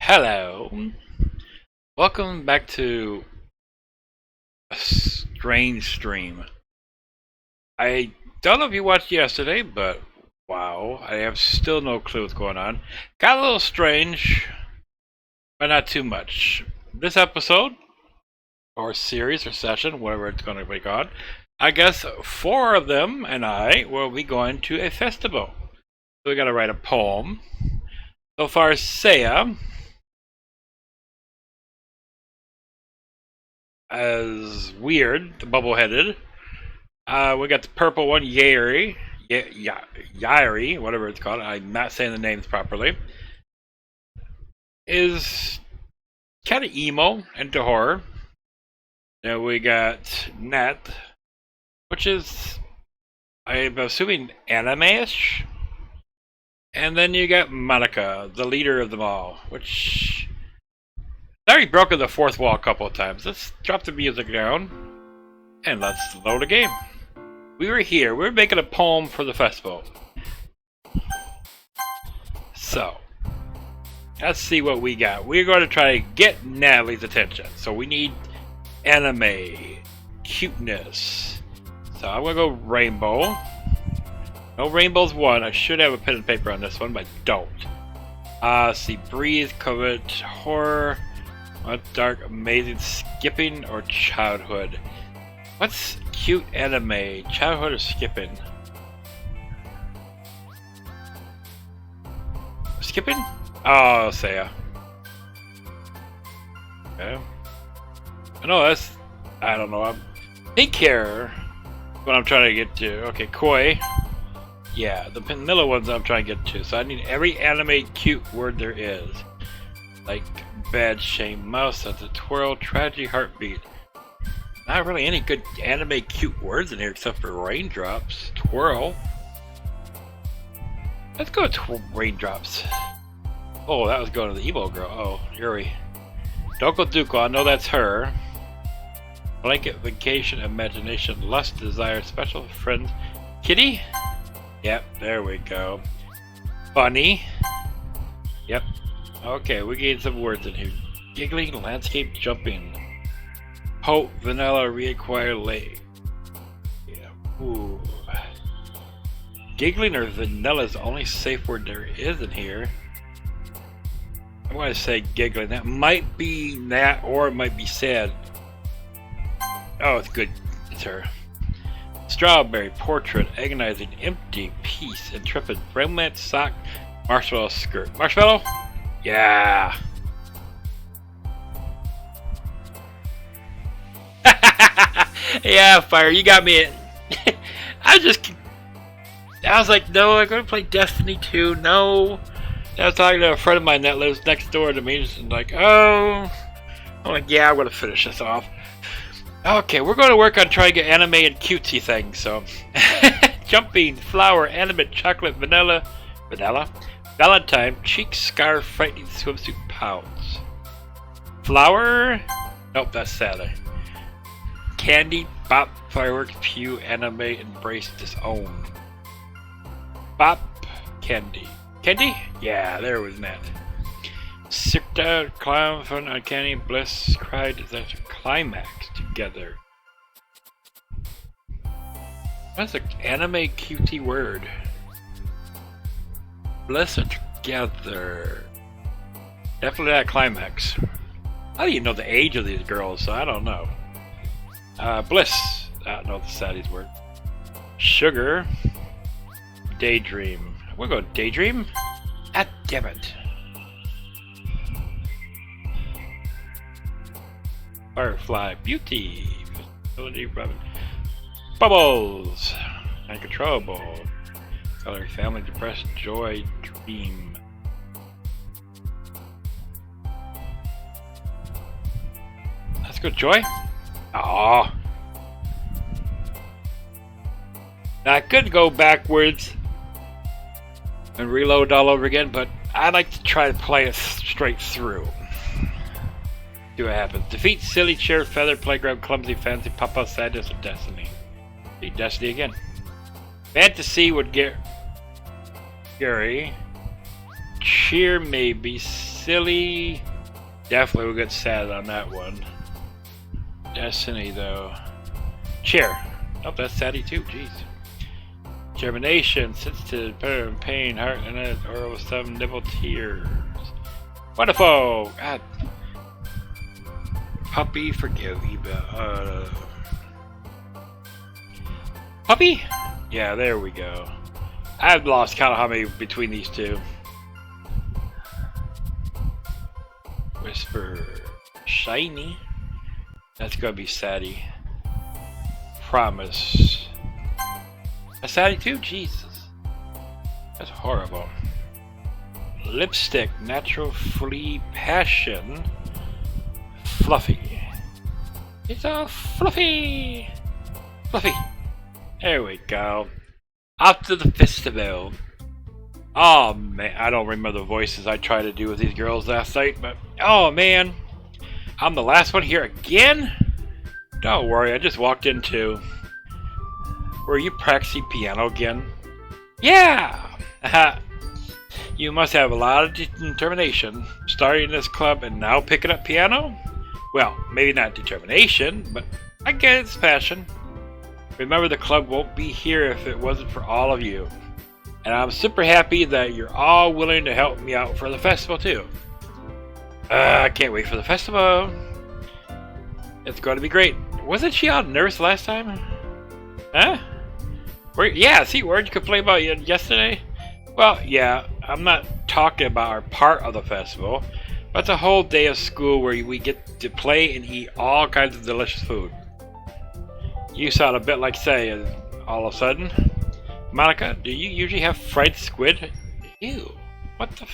Hello. Welcome back to a strange stream. I don't know if you watched yesterday, but wow, I have still no clue what's going on. Got a little strange, but not too much. This episode, or series, or session, whatever it's going to be called, I guess four of them and I will be going to a festival. So we got to write a poem. So far, Saya as weird, the bubble-headed. We got the purple one, Yari, Yari, whatever it's called. I'm not saying the names properly. Is kind of emo into horror. Then we got Net, which is, I'm assuming, anime-ish. And then you got Monika, the leader of them all, which I already broken the fourth wall a couple of times. Let's drop the music down and let's load a game. We were here. We were making a poem for the festival. So, let's see what we got. We're going to try to get Natalie's attention. So we need anime, cuteness. So I'm going to go rainbow. No rainbow's one. I should have a pen and paper on this one, but I don't. Let's see. Breathe, covet, horror. What dark, amazing, skipping, or childhood? What's cute anime? Childhood or skipping? Skipping? Oh, Saya. Okay. I know that's. I don't know. I'm pink hair. What I'm trying to get to. Okay, koi. Yeah, the vanilla ones I'm trying to get to. So I need every anime cute word there is. Like bad shame, mouse, that's a twirl, tragedy, heartbeat. Not really any good anime cute words in here except for raindrops. Twirl. Let's go with raindrops. Oh, that was going to the emo girl. Oh, Yuri. Doki Doki, I know that's her. Blanket, vacation, imagination, lust, desire, special friends. Kitty? Yep, there we go. Bunny. Yep. Okay, we gained some words in here. Giggling, landscape, jumping. Hope, vanilla, reacquire, lake. Yeah. Ooh. Giggling or vanilla is the only safe word there is in here. I'm going to say giggling. That might be that, or it might be sad. Oh, it's good. It's her. Strawberry, portrait, agonizing, empty, peace, intrepid, romance, sock, marshmallow, skirt. Marshmallow? Yeah. Yeah, Fire, you got me. I was like, no, I'm gonna play Destiny 2. No. I was talking to a friend of mine that lives next door to me, and like, oh. I'm like, yeah, I'm gonna finish this off. Okay, we're going to work on trying to get anime and cutesy things, so. Jumping, flower, animate, chocolate, vanilla, Valentine, cheek, scarf, frightening swimsuit, pouch. Flower? Nope, that's Sally. Candy, bop, fireworks, pew, anime, embrace, disown. Bop, candy. Candy? Yeah, there was that. Sicked out, clown, fun, uncanny, bliss, cry, disaster, climax, together. That's an anime cutie word. Bliss and together. Definitely that climax. I don't even know the age of these girls, so I don't know. Bliss. I don't know the saddies word. Sugar. Daydream. We'll go daydream. Ah, damn it. Firefly. Beauty. Facility. Bubbles. Uncontrollable. Color. Family. Depressed. Joy. Dream. Let's go joy. Aww. Now I could go backwards and reload all over again, but I like to try to play it straight through. See what happens. Defeat silly chair, feather, playground, clumsy, fancy, papa, sadness, and destiny. See destiny again. Fantasy would get Gary. Cheer maybe. silly. Definitely will get sad on that one. Destiny, though. Cheer. Oh, that's saddy too. Jeez. Germination. Sensitive. Better in pain. Heart and it. Or with some nibble tears. Wonderful. God. Puppy. Forgive Eva. Puppy? Yeah, there we go. I've lost count of how many between these two. Whisper. Shiny. That's gonna be Sadie. Promise. A Sadie too? Jesus. That's horrible. Lipstick. Natural flea passion. Fluffy. It's a fluffy. Fluffy. There we go. Off to the festival. Oh man, I don't remember the voices I tried to do with these girls last night, but oh man, I'm the last one here again? Don't worry, I just walked in too. Were you practicing piano again? Yeah! You must have a lot of determination, starting this club and now picking up piano? Well, maybe not determination, but I get it's passion. Remember, the club won't be here if it wasn't for all of you. And I'm super happy that you're all willing to help me out for the festival too. I can't wait for the festival. It's going to be great. Wasn't she all nervous last time? Huh? Yeah, see, weren't you complaining about yesterday? Well, yeah, I'm not talking about our part of the festival, but it's a whole day of school where we get to play and eat all kinds of delicious food. You sound a bit like Say all of a sudden. Monika, do you usually have fried squid? Ew. What the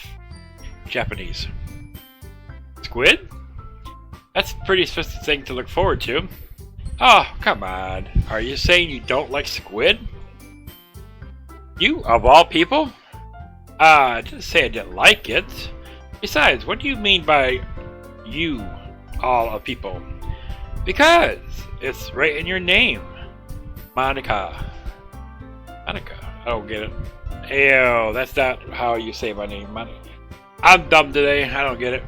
Japanese. Squid? That's a pretty specific thing to look forward to. Oh, come on. Are you saying you don't like squid? You, of all people? I didn't say I didn't like it. Besides, what do you mean by you, all of people? Because it's right in your name. Monika. Monika. I don't get it. Ew, that's not how you say my name. I'm dumb today. I don't get it.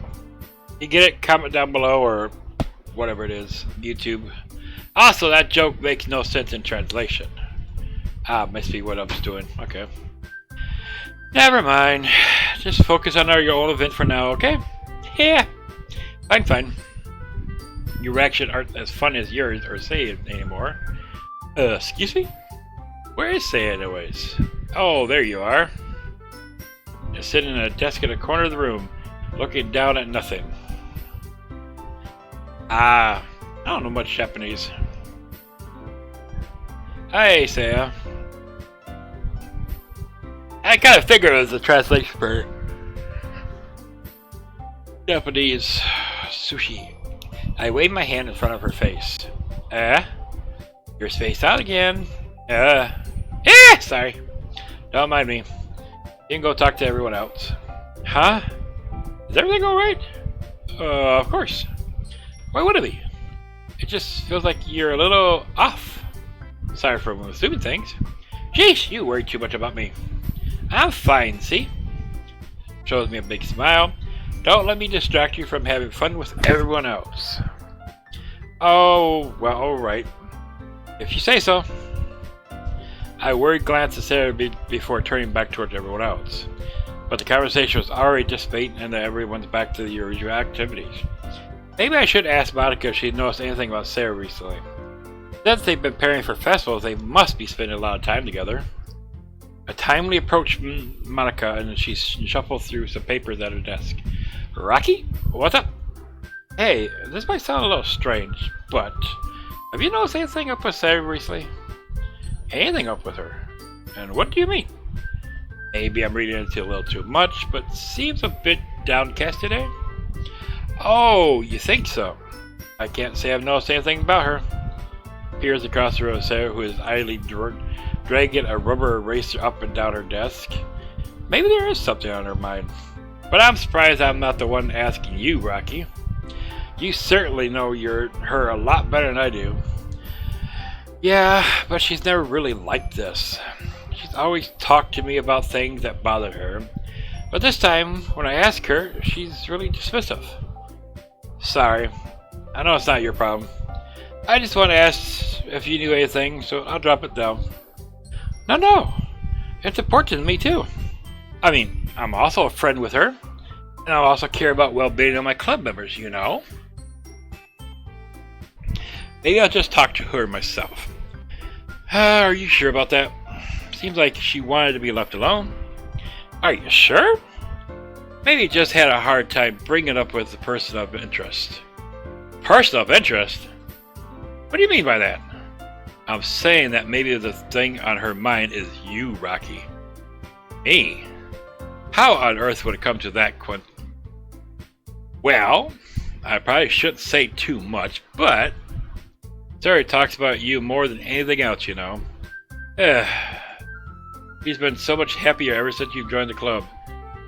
You get it? Comment down below or whatever it is. YouTube. Also, that joke makes no sense in translation. Must be what I was doing. Okay. Never mind. Just focus on your own event for now, okay? Yeah. Fine. Your reaction aren't as fun as yours or Say it anymore. Excuse me? Where is Say anyways? Oh, there you are. Just sitting at a desk in a corner of the room, looking down at nothing. I don't know much Japanese. Hey, Saya. I kind of figured it was a translation for Japanese sushi. I waved my hand in front of her face. Your face out again. Sorry. Don't mind me. You can go talk to everyone else. Huh? Is everything alright? Of course. Why would it be? It just feels like you're a little off. Sorry for assuming things. Jeez, you worry too much about me. I'm fine, see? Shows me a big smile. Don't let me distract you from having fun with everyone else. Oh, well, alright. If you say so. I worried glanced at Sarah before turning back towards everyone else. But the conversation was already dissipating and everyone's back to the usual activities. Maybe I should ask Monika if she noticed anything about Sarah recently. Since they've been preparing for festivals, they must be spending a lot of time together. I timely approached Monika and she shuffled through some papers at her desk. Rocky? What's up? Hey, this might sound a little strange, but have you noticed anything up with Sarah recently? Anything up with her? And what do you mean? Maybe I'm reading into a little too much, but seems a bit downcast today. Oh, you think so? I can't say I've noticed anything about her. Peers across the room at Sarah, who is idly dragging a rubber eraser up and down her desk. Maybe there is something on her mind. But I'm surprised I'm not the one asking you, Rocky. You certainly know her a lot better than I do. Yeah, but she's never really liked this. She's always talked to me about things that bothered her, But this time, when I ask her, she's really dismissive. Sorry. I know it's not your problem. I just want to ask if you knew anything, so I'll drop it down. No. It's important to me, too. I mean, I'm also a friend with her. And I also care about well-being of my club members, you know? Maybe I'll just talk to her myself. Are you sure about that? Seems like she wanted to be left alone. Are you sure? Maybe just had a hard time bringing it up with the person of interest. Person of interest? What do you mean by that? I'm saying that maybe the thing on her mind is you, Rocky. Me? How on earth would it come to that, Quint? Well, I probably shouldn't say too much, but Sayori talks about you more than anything else, you know. She's been so much happier ever since you've joined the club.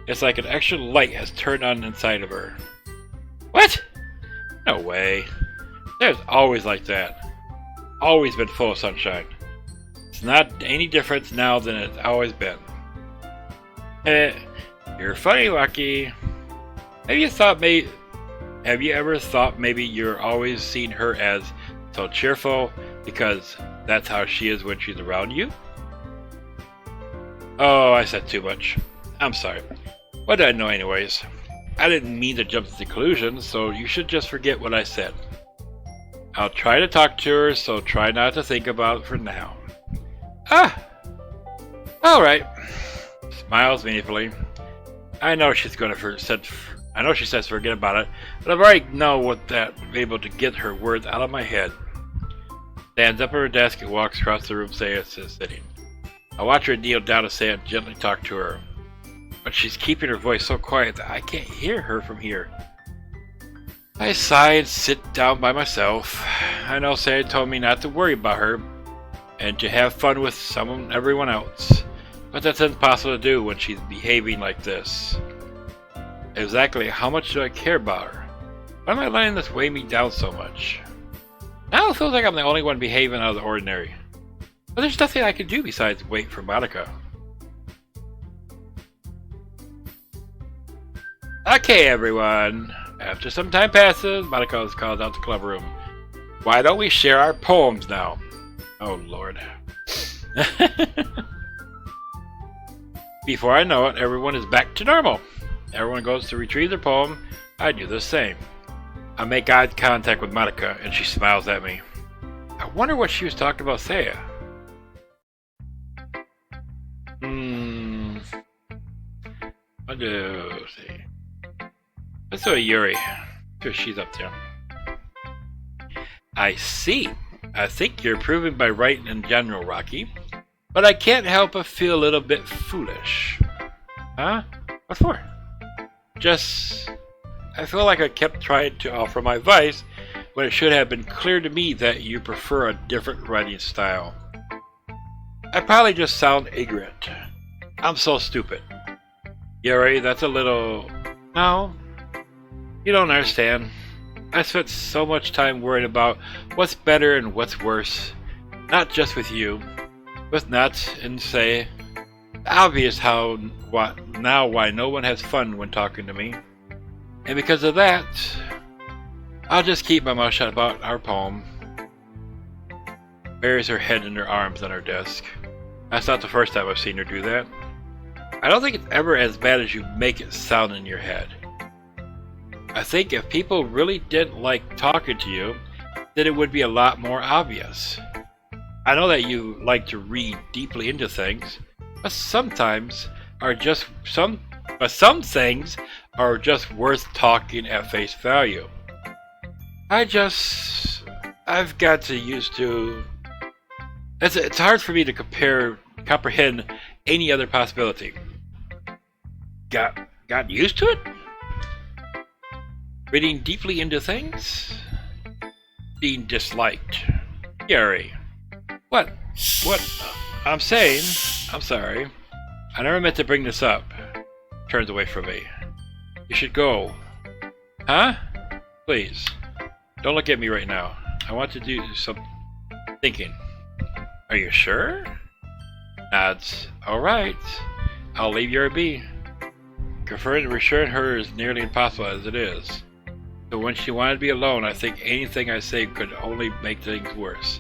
It's like an extra light has turned on inside of her. What? No way. There's always like that. Always been full of sunshine. It's not any different now than it's always been. You're funny, Lucky. Have you ever thought maybe you're always seen her as so cheerful because that's how she is when she's around you? Oh, I said too much. I'm sorry. What did I know anyways? I didn't mean to jump to conclusions, so you should just forget what I said. I'll try to talk to her, so try not to think about it for now. Alright. Smiles meaningfully. I know she's gonna I know she says forget about it, but I've already know what that able to get her words out of my head. Stands up at her desk and walks across the room, Saya is sitting. I watch her kneel down to Saya and gently talk to her. But she's keeping her voice so quiet that I can't hear her from here. I sigh and sit down by myself. I know Saya told me not to worry about her and to have fun with everyone else. But that's impossible to do when she's behaving like this. Exactly how much do I care about her? Why am I letting this weigh me down so much? Now it feels like I'm the only one behaving out of the ordinary. But there's nothing I can do besides wait for Monika. Okay, everyone. After some time passes, Monika is called out to the club room. Why don't we share our poems now? Oh, Lord. Before I know it, everyone is back to normal. Everyone goes to retrieve their poem. I do the same. I make eye contact with Monika, and she smiles at me. I wonder what she was talking about Saya. Let's do a Yuri. See what she's up to. I see. I think you're proving my right in general, Rocky. But I can't help but feel a little bit foolish. Huh? What for? I feel like I kept trying to offer my advice when it should have been clear to me that you prefer a different writing style. I probably just sound ignorant. I'm so stupid. Yuri, that's a little... No, you don't understand. I spent so much time worried about what's better and what's worse. Not just with you, with Nuts and Say. Obvious why no one has fun when talking to me. And because of that, I'll just keep my mouth shut about our poem. Buries her head in her arms on her desk. That's not the first time I've seen her do that. I don't think it's ever as bad as you make it sound in your head. I think if people really didn't like talking to you, then it would be a lot more obvious. I know that you like to read deeply into things, but some things are just worth talking at face value. I've got to used to... It's hard for me to comprehend any other possibility. Got used to it? Reading deeply into things? Being disliked. Yuri. What? I'm saying... I'm sorry. I never meant to bring this up. Turns away from me. You should go. Huh? Please. Don't look at me right now. I want to do some thinking. Are you sure? Nods. Alright. I'll leave your be. reassuring her is nearly impossible as it is. So when she wanted to be alone, I think anything I say could only make things worse.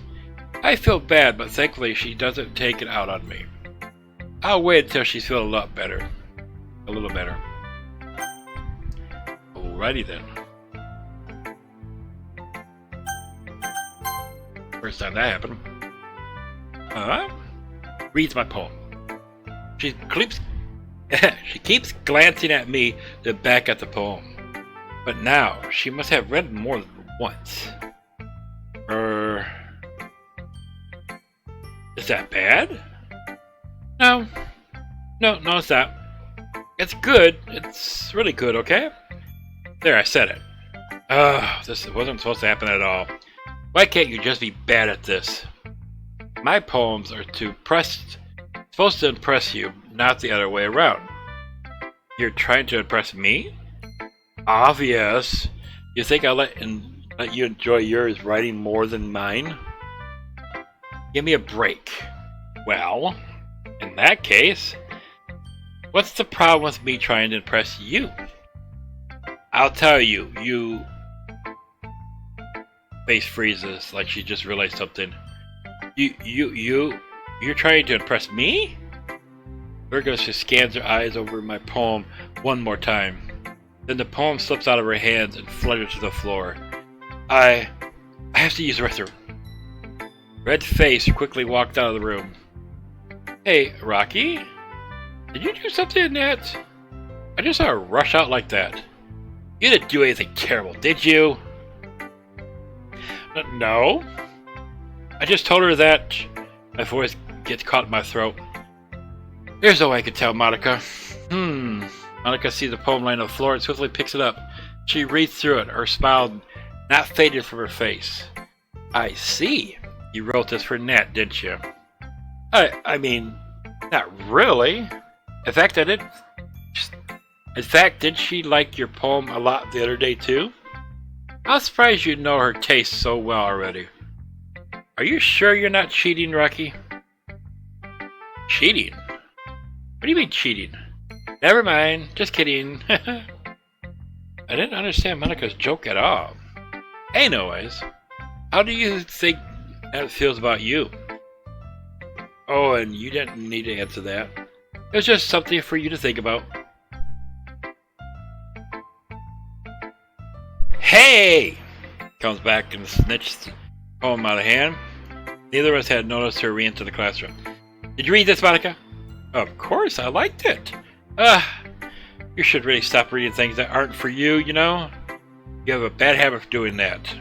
I feel bad, but thankfully she doesn't take it out on me. I'll wait until she's feeling a little better. Alrighty then. First time that happened. Reads my poem. She keeps glancing at me, then back at the poem. But now, she must have read it more than once. Is that bad? No, it's not. It's good. It's really good, okay? There, I said it. This wasn't supposed to happen at all. Why can't you just be bad at this? My poems are supposed to impress you, not the other way around. You're trying to impress me? Obvious. You think I'll let you enjoy yours writing more than mine? Give me a break. Well, in that case, what's the problem with me trying to impress you? I'll tell you, Face freezes like she just realized something. You're trying to impress me? Virgo just scans her eyes over my poem one more time. Then the poem slips out of her hands and flutters to the floor. I have to use the restroom. Red face quickly walked out of the room. Hey, Rocky? Did you do something in that? I just saw her rush out like that. You didn't do anything terrible, did you? No. I just told her that. My voice gets caught in my throat. There's no way I could tell, Monika. Monika sees the poem lying on the floor and swiftly picks it up. She reads through it, her smile not faded from her face. I see. You wrote this for Nat, didn't you? I mean, not really. In fact, I did. In fact, did she like your poem a lot the other day too? I'm surprised you know her taste so well already. Are you sure you're not cheating, Rocky? Cheating? What do you mean cheating? Never mind, just kidding. I didn't understand Monika's joke at all. Anyways, how do you think that feels about you? Oh, and you didn't need to answer that. It was just something for you to think about. Hey! Comes back and snitched the poem out of hand. Neither of us had noticed her re-enter the classroom. Did you read this, Monika? Of course, I liked it. You should really stop reading things that aren't for you, you know? You have a bad habit of doing that.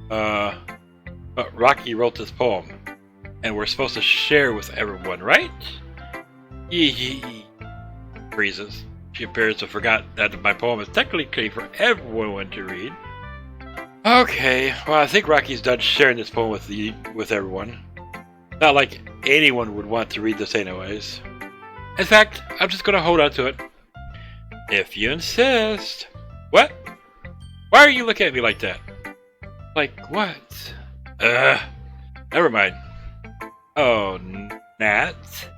But Rocky wrote this poem, and we're supposed to share with everyone, right? Freezes. She appears to have forgot that my poem is technically for everyone to read. Okay, well, I think Rocky's done sharing this poem with everyone. Not like anyone would want to read this anyways. In fact, I'm just gonna hold on to it. If you insist. What? Why are you looking at me like that? Like what? Never mind. Oh, Nat.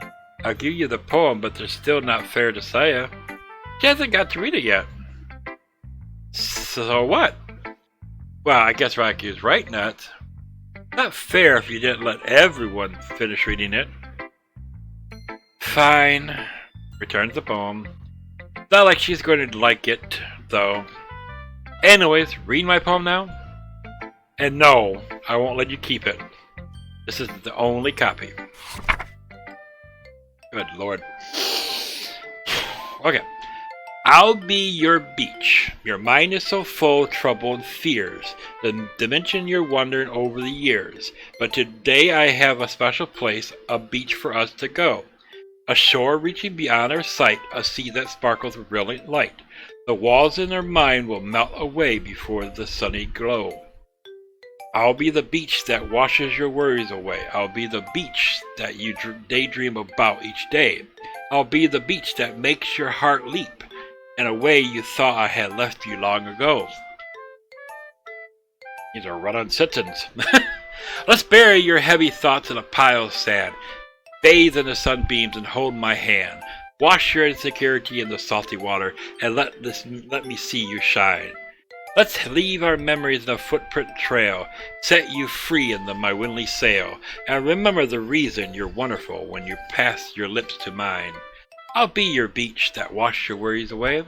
I'll give you the poem, but they're still not fair to Saya. She hasn't got to read it yet. So what? Well, I guess Rocky is right, Nat. Not fair if you didn't let everyone finish reading it. Fine. Returns the poem. Not like she's going to like it, though. Anyways, read my poem now. And no, I won't let you keep it. This is the only copy. Good lord. Okay. I'll be your beach. Your mind is so full of trouble and fears, the dimension you're wandering over the years. But today I have a special place, a beach for us to go. A shore reaching beyond our sight, a sea that sparkles with brilliant light. The walls in our mind will melt away before the sunny glow. I'll be the beach that washes your worries away. I'll be the beach that you daydream about each day. I'll be the beach that makes your heart leap in a way you thought I had left you long ago. These are run-on sentences. Let's bury your heavy thoughts in a pile of sand. Bathe in the sunbeams and hold my hand. Wash your insecurity in the salty water and let me see you shine. Let's leave our memories in a footprint trail, set you free in my windly sail, and remember the reason you're wonderful when you pass your lips to mine. I'll be your beach that washes your worries away.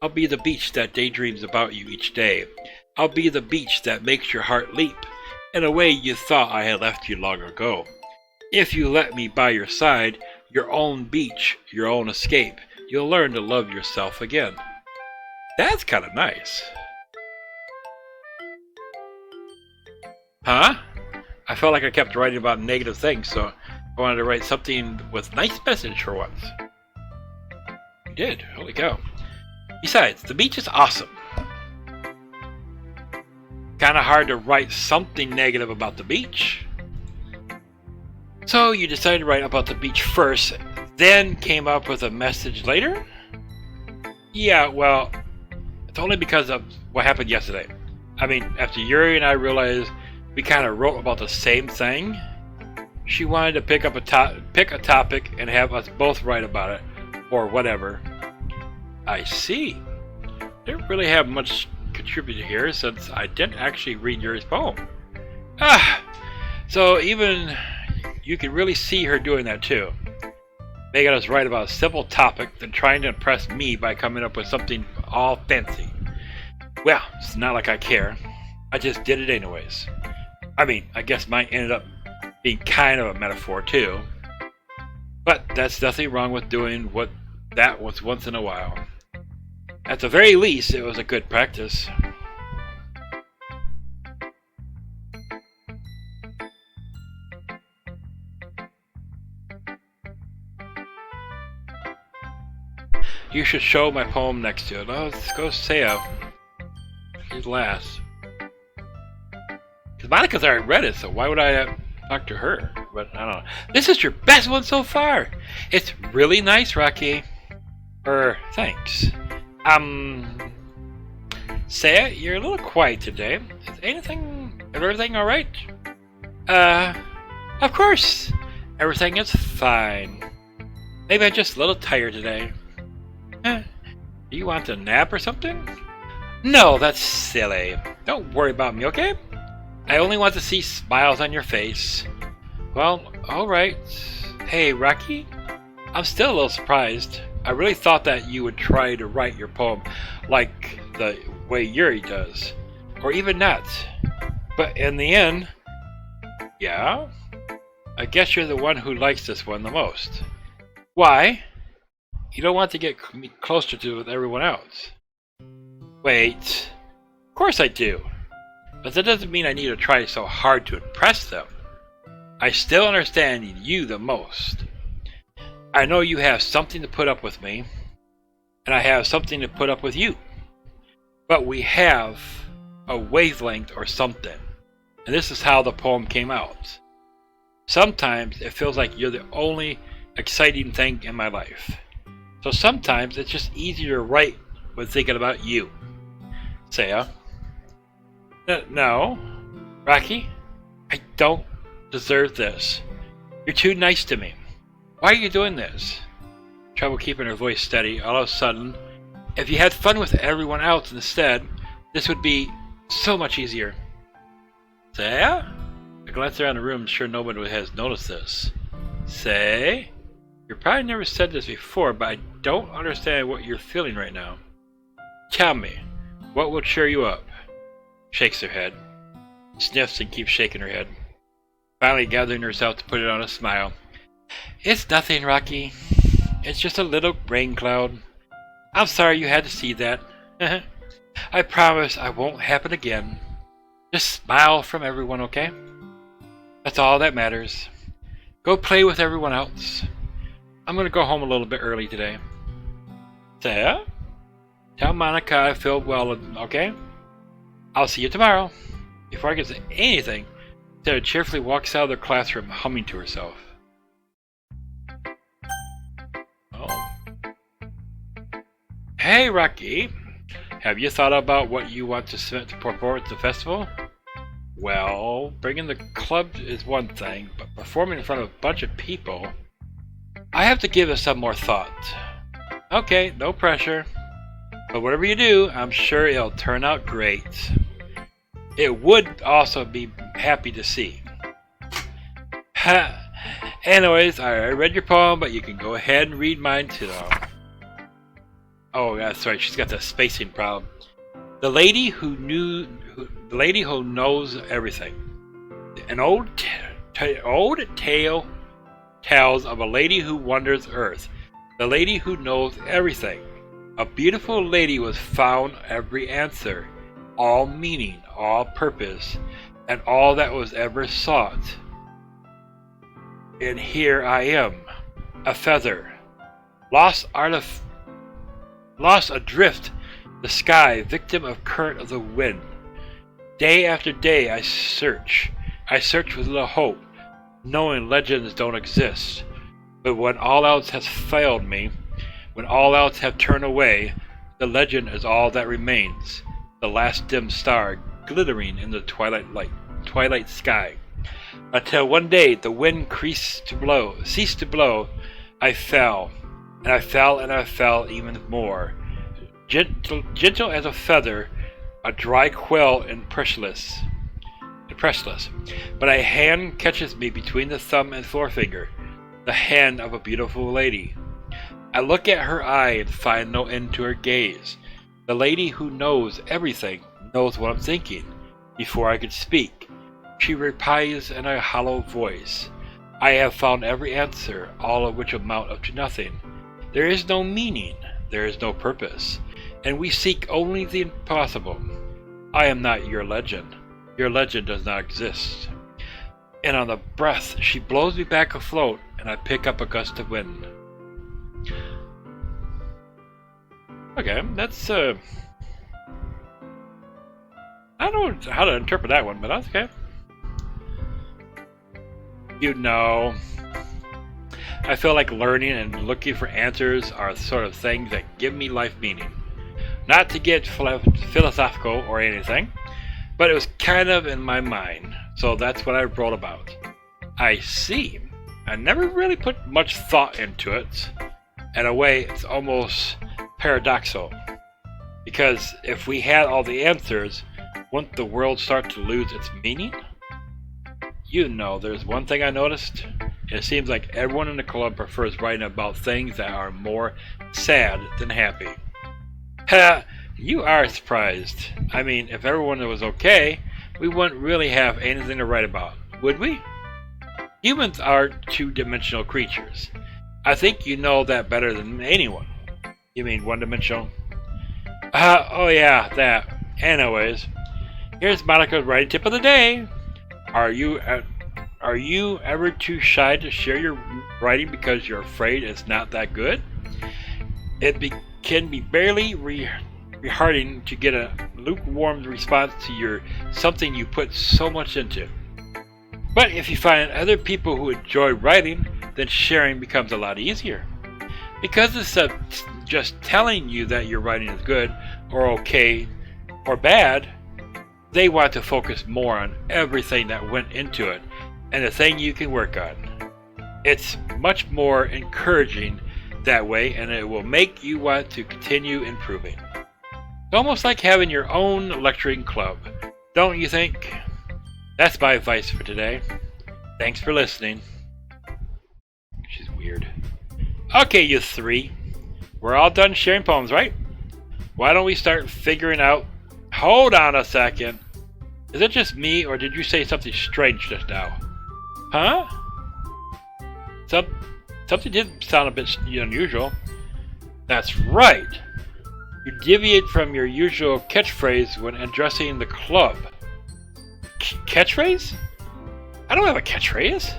I'll be the beach that daydreams about you each day. I'll be the beach that makes your heart leap in a way you thought I had left you long ago. If you let me by your side, your own beach, your own escape, you'll learn to love yourself again. That's kind of nice. Huh? I felt like I kept writing about negative things, so I wanted to write something with nice message for once. You did. Holy cow. Besides, the beach is awesome. Kinda hard to write something negative about the beach. So you decided to write about the beach first, then came up with a message later? Yeah, well, it's only because of what happened yesterday. I mean, after Yuri and I realized we kind of wrote about the same thing, she wanted to pick a topic and have us both write about it, or whatever. I see. Didn't really have much contributed here since I didn't actually read Yuri's poem. So even you can really see her doing that too. Making us write about a simple topic, then trying to impress me by coming up with something all fancy. Well, it's not like I care. I just did it anyways. I mean, I guess mine ended up being kind of a metaphor too. But that's nothing wrong with doing what that was once in a while. At the very least, it was a good practice. You should show my poem next to it. Oh, let's go Saya. She's last. Because Monika's already read it, so why would I talk to her? But I don't know. This is your best one so far. It's really nice, Rocky. Thanks. Saya, you're a little quiet today. Is everything alright? Of course. Everything is fine. Maybe I'm just a little tired today. Do you want a nap or something? No, that's silly. Don't worry about me, okay? I only want to see smiles on your face. Well, alright. Hey, Rocky? I'm still a little surprised. I really thought that you would try to write your poem like the way Yuri does. Or even not. But in the end, yeah? I guess you're the one who likes this one the most. Why? You don't want to get closer to it with everyone else. Wait. Of course I do. But that doesn't mean I need to try so hard to impress them. I still understand you the most. I know you have something to put up with me, and I have something to put up with you. But we have a wavelength or something. And this is how the poem came out. Sometimes it feels like you're the only exciting thing in my life. So sometimes it's just easier to write when thinking about you. Saya? No. Rocky? I don't deserve this. You're too nice to me. Why are you doing this? Trouble keeping her voice steady. All of a sudden, if you had fun with everyone else instead, this would be so much easier. Saya? I glance around the room, sure nobody has noticed this. Say? You probably never said this before, but I don't understand what you're feeling right now. Tell me, what will cheer you up? Shakes her head. Sniffs and keeps shaking her head. Finally gathering herself to put it on a smile. It's nothing, Rocky. It's just a little rain cloud. I'm sorry you had to see that. I promise I won't happen again. Just smile from everyone, okay? That's all that matters. Go play with everyone else. I'm gonna go home a little bit early today. Saya? Tell Monika I feel well, okay? I'll see you tomorrow. Before I can say anything, Sarah cheerfully walks out of the classroom, humming to herself. Oh. Hey, Rocky. Have you thought about what you want to perform at the festival? Well, bringing the club is one thing, but performing in front of a bunch of people, I have to give it some more thought. Okay, no pressure. But whatever you do, I'm sure it'll turn out great. It would also be happy to see. Anyways, I read your poem, but you can go ahead and read mine too. Oh, yeah, sorry, she's got the spacing problem. The lady who knows everything. An old tale tells of a lady who wanders Earth. The lady who knows everything. A beautiful lady was found every answer, all meaning, all purpose, and all that was ever sought. And here I am, a feather, lost adrift the sky, victim of current of the wind. Day after day I search with little hope, knowing legends don't exist. But when all else has failed me, when all else have turned away, the legend is all that remains, the last dim star glittering in the twilight sky. Until one day the wind ceased to blow, I fell, and I fell, and I fell even more. Gentle as a feather, a dry quail and pressless. But a hand catches me between the thumb and forefinger, the hand of a beautiful lady. I look at her eye and find no end to her gaze. The lady who knows everything knows what I'm thinking. Before I could speak, she replies in a hollow voice. I have found every answer, all of which amount up to nothing. There is no meaning, there is no purpose, and we seek only the impossible. I am not your legend. Your legend does not exist. And on the breath, she blows me back afloat, and I pick up a gust of wind. Okay, that's, I don't know how to interpret that one, but that's okay. You know, I feel like learning and looking for answers are sort of things that give me life meaning. Not to get philosophical or anything, but it was kind of in my mind, so that's what I wrote about. I see. I never really put much thought into it. In a way, it's almost paradoxical. Because if we had all the answers, wouldn't the world start to lose its meaning? You know, there's one thing I noticed. It seems like everyone in the club prefers writing about things that are more sad than happy. Ha! You are surprised. I mean, if everyone was okay, we wouldn't really have anything to write about, would we? Humans are two-dimensional creatures. I think you know that better than anyone. You mean one-dimensional? Oh yeah, that. Anyways, here's Monika's writing tip of the day. Are you ever too shy to share your writing because you're afraid it's not that good? Can be barely heartening to get a lukewarm response to something you put so much into. But if you find other people who enjoy writing, then sharing becomes a lot easier. Because instead of just telling you that your writing is good, or okay, or bad, they want to focus more on everything that went into it, and the thing you can work on. It's much more encouraging that way, and it will make you want to continue improving. It's almost like having your own lecturing club, don't you think? That's my advice for today. Thanks for listening. She's weird. Okay, you three. We're all done sharing poems, right? Why don't we start figuring out... Hold on a second. Is it just me, or did you say something strange just now? Huh? Something did sound a bit unusual. That's right. You deviate from your usual catchphrase when addressing the club. Catchphrase? I don't have a catchphrase.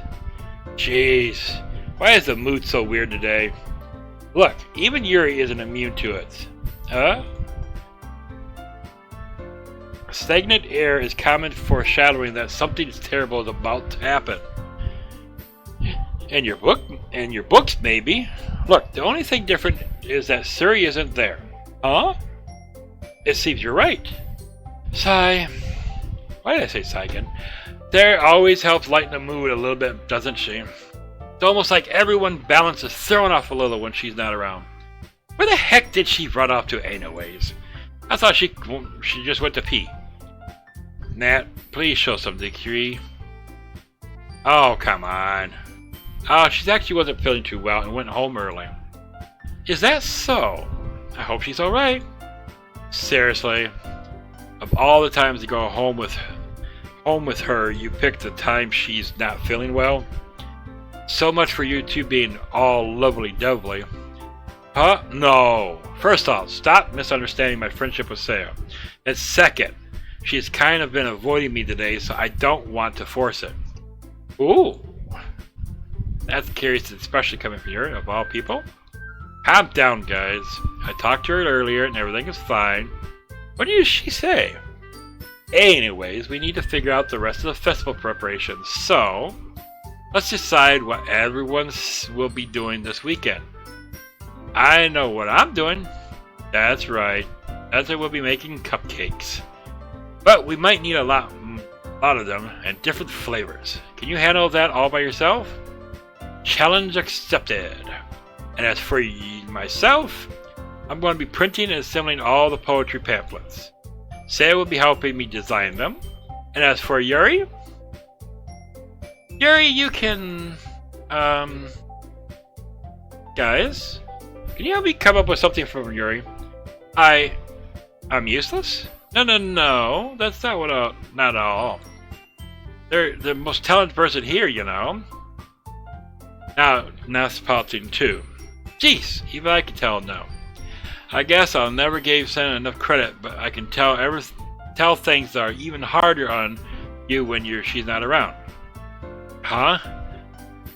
Jeez. Why is the mood so weird today? Look, even Yuri isn't immune to it. Huh? Stagnant air is common foreshadowing that something terrible is about to happen. And your books maybe. Look, the only thing different is that Suri isn't there. Huh? It seems you're right. Sigh. Why did I say sigh again? There always helps lighten the mood a little bit, doesn't she? It's almost like everyone balance is thrown off a little when she's not around. Where the heck did she run off to anyways? I thought she just went to pee. Nat, please show some degree. Oh, come on. Oh, she actually wasn't feeling too well and went home early. Is that so? I hope she's alright. Seriously, of all the times to go home with her, you picked the time she's not feeling well. So much for you two being all lovely-dovely. Huh? No. First off, stop misunderstanding my friendship with Saya. And second, she's kind of been avoiding me today, so I don't want to force it. Ooh. That's curious, especially coming from her, of all people. Calm down, guys. I talked to her earlier and everything is fine. What did she say? Anyways, we need to figure out the rest of the festival preparations, so let's decide what everyone will be doing this weekend. I know what I'm doing. That's right. Ezra will be making cupcakes. But we might need a lot of them and different flavors. Can you handle that all by yourself? Challenge accepted. And as for myself, I'm going to be printing and assembling all the poetry pamphlets. Saya will be helping me design them. And as for Yuri, you can, guys, can you help me come up with something from Yuri? I'm useless? No, that's not not at all. They're the most talented person here, you know. Now it's politics too. Jeez, even I can tell no. I guess I'll never give Senna enough credit, but I can tell things that are even harder on you when she's not around. Huh?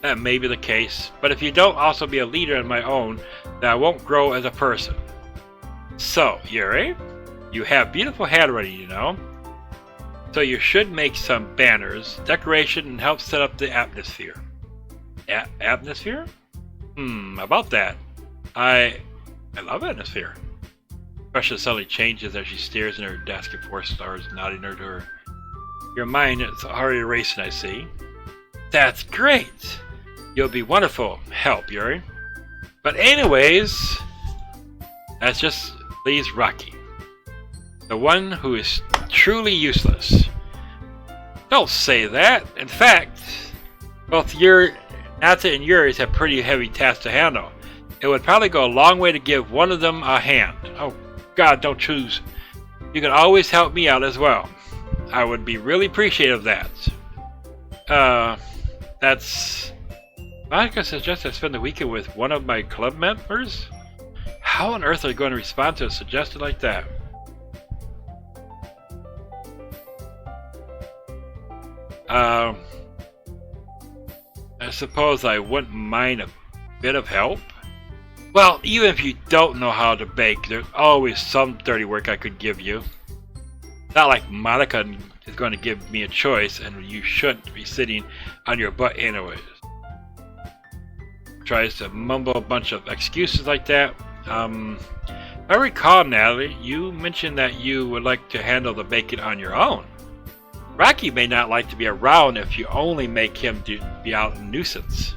That may be the case, but if you don't also be a leader on my own, then I won't grow as a person. So, Yuri, you have beautiful handwriting, you know. So you should make some banners, decoration, and help set up the atmosphere. Atmosphere? About that. I love atmosphere. Precious suddenly changes as she stares in her desk and four stars nodding her to her. Your mind is already racing, I see. That's great! You'll be wonderful help, Yuri. But anyways, that's just leaves Rocky. The one who is truly useless. Don't say that. In fact, both Nata and Yuri's have pretty heavy tasks to handle. It would probably go a long way to give one of them a hand. Oh, God, don't choose. You can always help me out as well. I would be really appreciative of that. That's... Monika suggests I spend the weekend with one of my club members? How on earth are you going to respond to a suggestion like that? I suppose I wouldn't mind a bit of help. Well, even if you don't know how to bake, there's always some dirty work I could give you. Not like Monika is going to give me a choice, and you shouldn't be sitting on your butt anyways. Tries to mumble a bunch of excuses like that. If I recall, Natalie, you mentioned that you would like to handle the baking on your own. Rocky may not like to be around if you only make him be out a nuisance.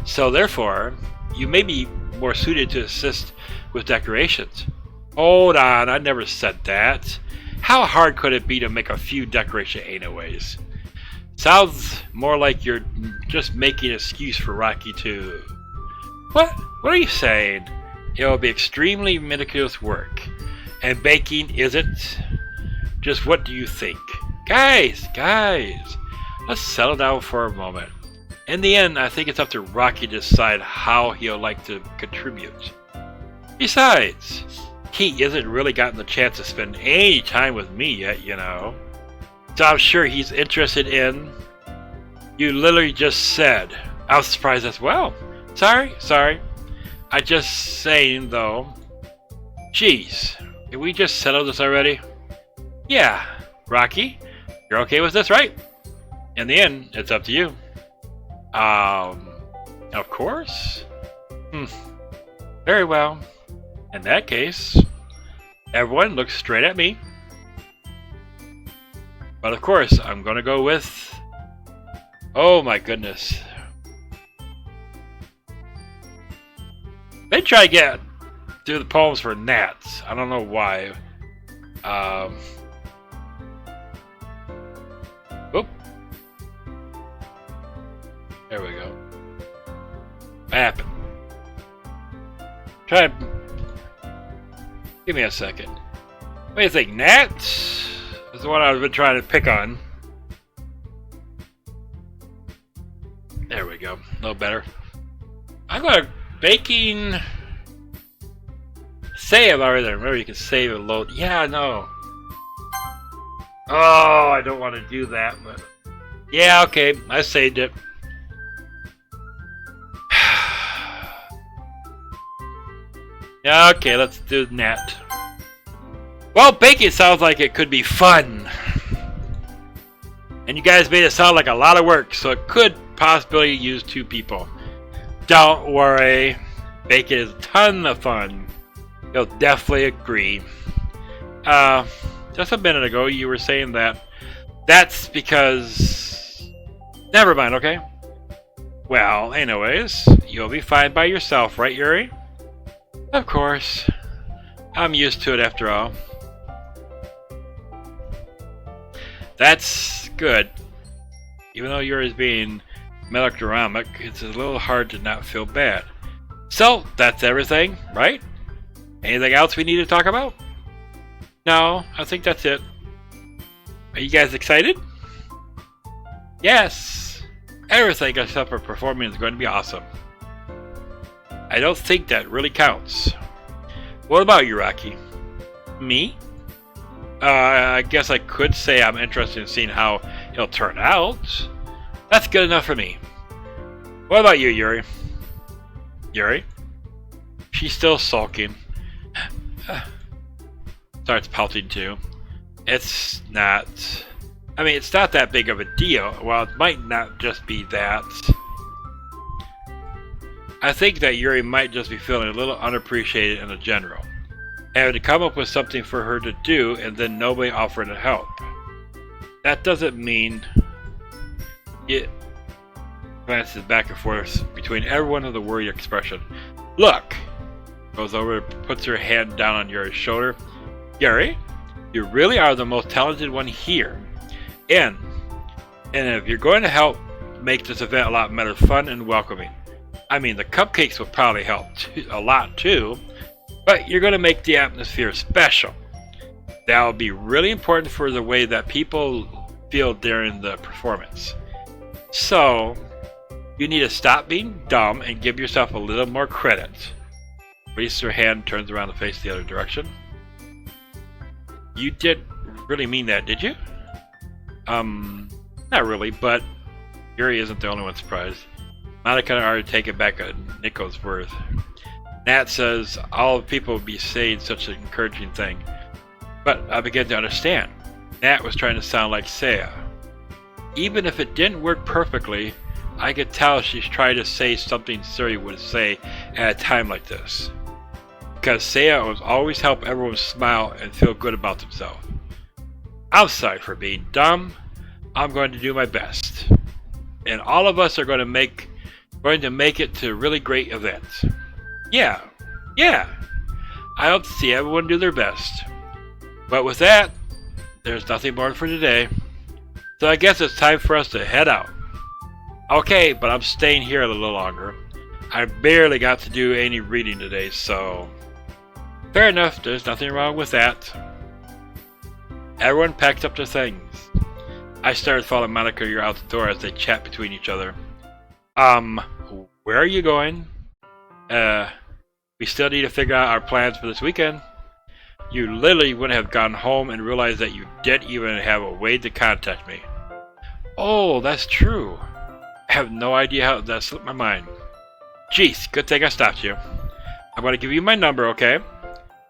So therefore, you may be more suited to assist with decorations. Hold on, I never said that. How hard could it be to make a few decorations anyways? Sounds more like you're just making an excuse for Rocky to... What are you saying? It will be extremely meticulous work. And baking isn't? Just what do you think? Guys, let's settle down for a moment. In the end, I think it's up to Rocky to decide how he'll like to contribute. Besides, he isn't really gotten the chance to spend any time with me yet, you know. So I'm sure he's interested in... You literally just said. I was surprised as well. Sorry. I just saying though. Jeez, did we just settle this already? Yeah, Rocky, you're okay with this, right? In the end, it's up to you. Of course. Very well. In that case, everyone looks straight at me. But of course, I'm gonna go with... Oh my goodness. They try to get do the poems for gnats. I don't know why. Oop. There we go. What happened? Try to... Give me a second. What do you think? Gnats is the one I've been trying to pick on. There we go. A little better. I'm going to baking... Save already there. Remember, you can save and load. Yeah, no. Oh, I don't want to do that, but... Yeah, okay. I saved it. Yeah, okay, let's do that. Well, baking sounds like it could be fun. And you guys made it sound like a lot of work, so it could possibly use 2 people. Don't worry. Baking is a ton of fun. You'll definitely agree. Just a minute ago, you were saying that. That's because... Never mind, okay? Well, anyways, you'll be fine by yourself, right, Yuri? Of course. I'm used to it after all. That's good. Even though Yuri's being melodramatic, it's a little hard to not feel bad. So, that's everything, right? Anything else we need to talk about? No, I think that's it. Are you guys excited? Yes! Everything except for performing is going to be awesome. I don't think that really counts. What about you, Rocky? Me? I guess I could say I'm interested in seeing how it'll turn out. That's good enough for me. What about you, Yuri? Yuri? She's still sulking. Starts pouting too. It's not... I mean, it's not that big of a deal. Well, it might not just be that. I think that Yuri might just be feeling a little unappreciated in the general. Having to come up with something for her to do and then nobody offering to help. That doesn't mean... It glances back and forth between everyone with a worried expression. Look! Goes over, puts her hand down on Yuri's shoulder. Yuri, you really are the most talented one here. And if you're going to help make this event a lot more fun and welcoming. I mean, the cupcakes will probably help a lot too, but you're going to make the atmosphere special. That will be really important for the way that people feel during the performance. So, you need to stop being dumb and give yourself a little more credit. Raises her hand, turns around to face the other direction. You didn't really mean that, did you? Not really, but Yuri isn't the only one surprised. Monika already taken back a nickel's worth. Nat says all people would be saying such an encouraging thing. But I begin to understand. Nat was trying to sound like Saya. Even if it didn't work perfectly, I could tell she's trying to say something Sayori would say at a time like this. Because Saya was always help everyone smile and feel good about themselves. I'm sorry for being dumb. I'm going to do my best. And all of us are going to make it to a really great event. Yeah. I hope to see everyone do their best. But with that, there's nothing more for today. So I guess it's time for us to head out. Okay, but I'm staying here a little longer. I barely got to do any reading today, so... Fair enough, there's nothing wrong with that. Everyone packed up their things. I started following Monika out the door as they chat between each other. Where are you going? We still need to figure out our plans for this weekend. You literally wouldn't have gone home and realized that you didn't even have a way to contact me. Oh, that's true. I have no idea how that slipped my mind. Jeez, good thing I stopped you. I'm going to give you my number, okay?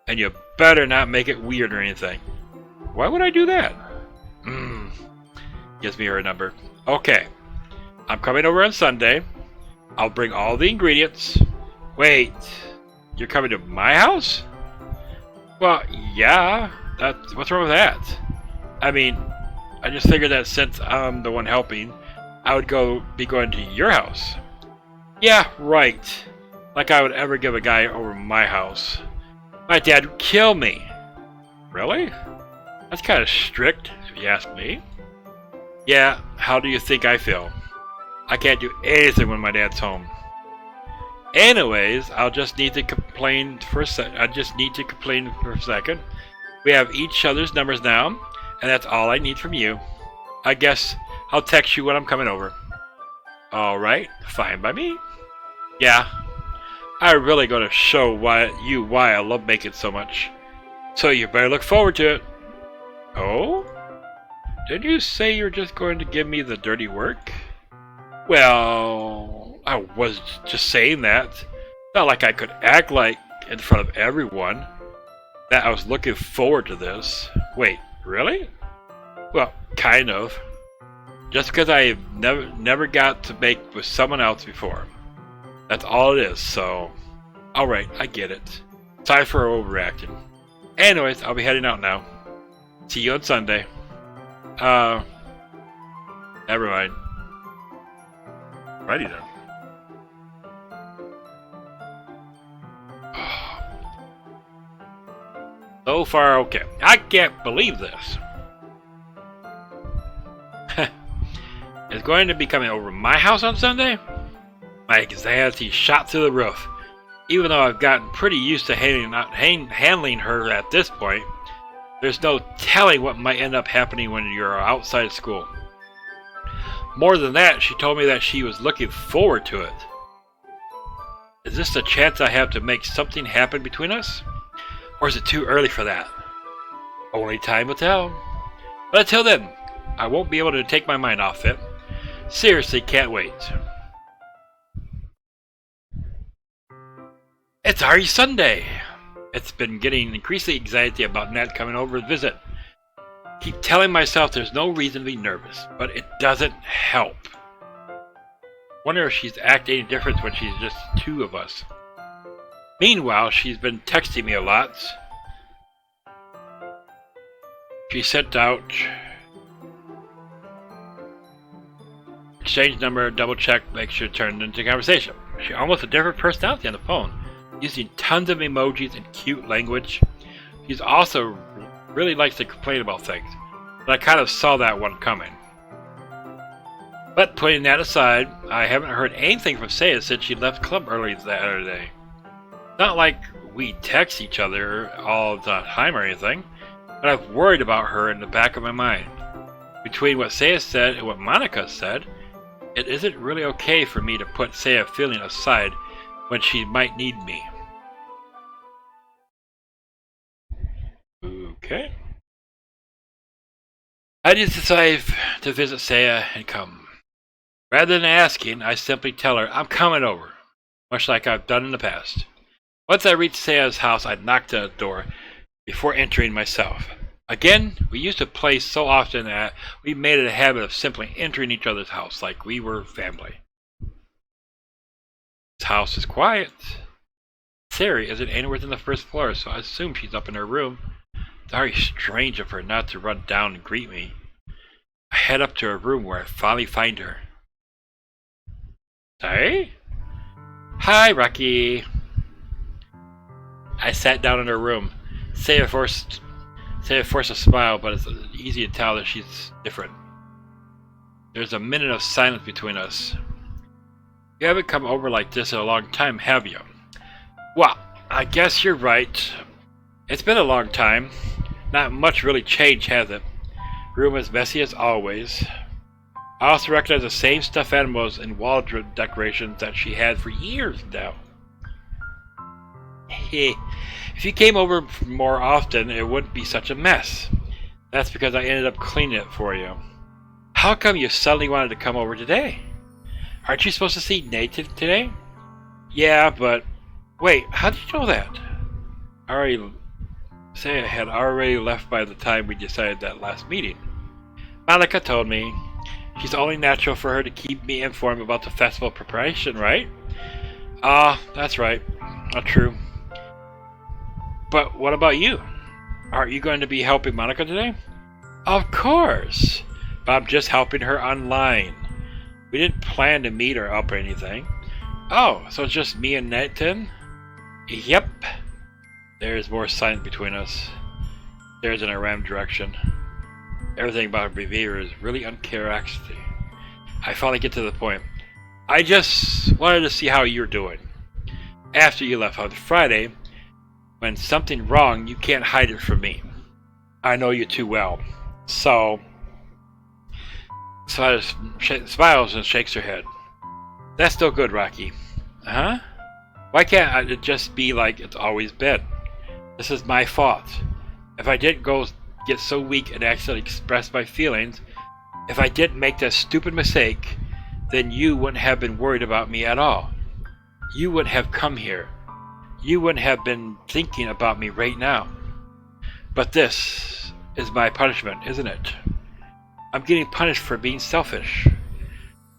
And you better not make it weird or anything. Why would I do that? Gives me her number. Okay. I'm coming over on Sunday. I'll bring all the ingredients. Wait. You're coming to my house? Well, yeah. What's wrong with that? I mean, I just figured that since I'm the one helping, I would be going to your house. Yeah, right. Like I would ever give a guy over my house. My dad would kill me. Really? That's kind of strict, if you ask me. Yeah, how do you think I feel? I can't do anything when my dad's home. Anyways, I'll just need to complain for a second. We have each other's numbers now, and that's all I need from you. I guess I'll text you when I'm coming over. Alright, fine by me. Yeah, I'm really going to show why I love making so much. So you better look forward to it. Oh? Did you say you're just going to give me the dirty work? Well, I was just saying that. Not like I could act like in front of everyone that I was looking forward to this. Wait, really? Well, kind of. Just because I never got to make with someone else before. That's all it is, so... Alright, I get it. Sorry for overreacting. Anyways, I'll be heading out now. See you on Sunday. Never mind. Righty then. So far, okay. I can't believe this. Is going to be coming over my house on Sunday? My anxiety shot through the roof. Even though I've gotten pretty used to handling her at this point, there's no telling what might end up happening when you're outside of school. More than that, she told me that she was looking forward to it. Is this the chance I have to make something happen between us? Or is it too early for that? Only time will tell. But until then, I won't be able to take my mind off it. Seriously, can't wait. It's already Sunday. It's been getting increasingly anxiety about Nat coming over to visit. Keep telling myself there's no reason to be nervous, but it doesn't help. Wonder if she's acting any different when she's just two of us. Meanwhile, she's been texting me a lot. She sent out exchange number, double check, make sure it turned into conversation. She almost a different personality on the phone, using tons of emojis and cute language. She's also really likes to complain about things, but I kind of saw that one coming. But putting that aside, I haven't heard anything from Saya since she left club early that other day. Not like we text each other all the time or anything, but I've worried about her in the back of my mind. Between what Saya said and what Monika said, it isn't really okay for me to put Saya feeling aside when she might need me. Okay. I just decided to visit Saya and come. Rather than asking, I simply tell her I'm coming over, much like I've done in the past. Once I reached Saya's house, I knocked at the door before entering myself. Again, we used to play so often that we made it a habit of simply entering each other's house like we were family. This house is quiet. Sayori isn't anywhere on the first floor, so I assume she's up in her room. It's very strange of her not to run down and greet me. I head up to her room where I finally find her. Hey? Hi, Rocky. I sat down in her room. Saya forced a smile, but it's easy to tell that she's different. There's a minute of silence between us. You haven't come over like this in a long time, have you? Well, I guess you're right. It's been a long time. Not much really changed, has it? Room as messy as always. I also recognize the same stuffed animals and wall decorations that she had for years now. If you came over more often, it wouldn't be such a mess. That's because I ended up cleaning it for you. How come you suddenly wanted to come over today? Aren't you supposed to see Nathan today? Yeah, but... Wait, how did you know that? Saya had already left by the time we decided that last meeting. Monika told me. She's only natural for her to keep me informed about the festival preparation, right? That's right. Not true. But what about you? Aren't you going to be helping Monika today? Of course! But I'm just helping her online. We didn't plan to meet her up or anything. Oh, so it's just me and Nathan? Yep. There is more silence between us. Stares in a random direction. Everything about her behavior is really uncharacteristic. I finally get to the point. I just wanted to see how you're doing. After you left on Friday, when something wrong, you can't hide it from me. I know you too well. So smiles and shakes her head. That's still good, Rocky. Huh? Why can't it just be like it's always been? This is my fault. If I didn't get so weak and accidentally express my feelings, if I didn't make that stupid mistake, then you wouldn't have been worried about me at all. You wouldn't have come here. You wouldn't have been thinking about me right now. But this is my punishment, isn't it? I'm getting punished for being selfish.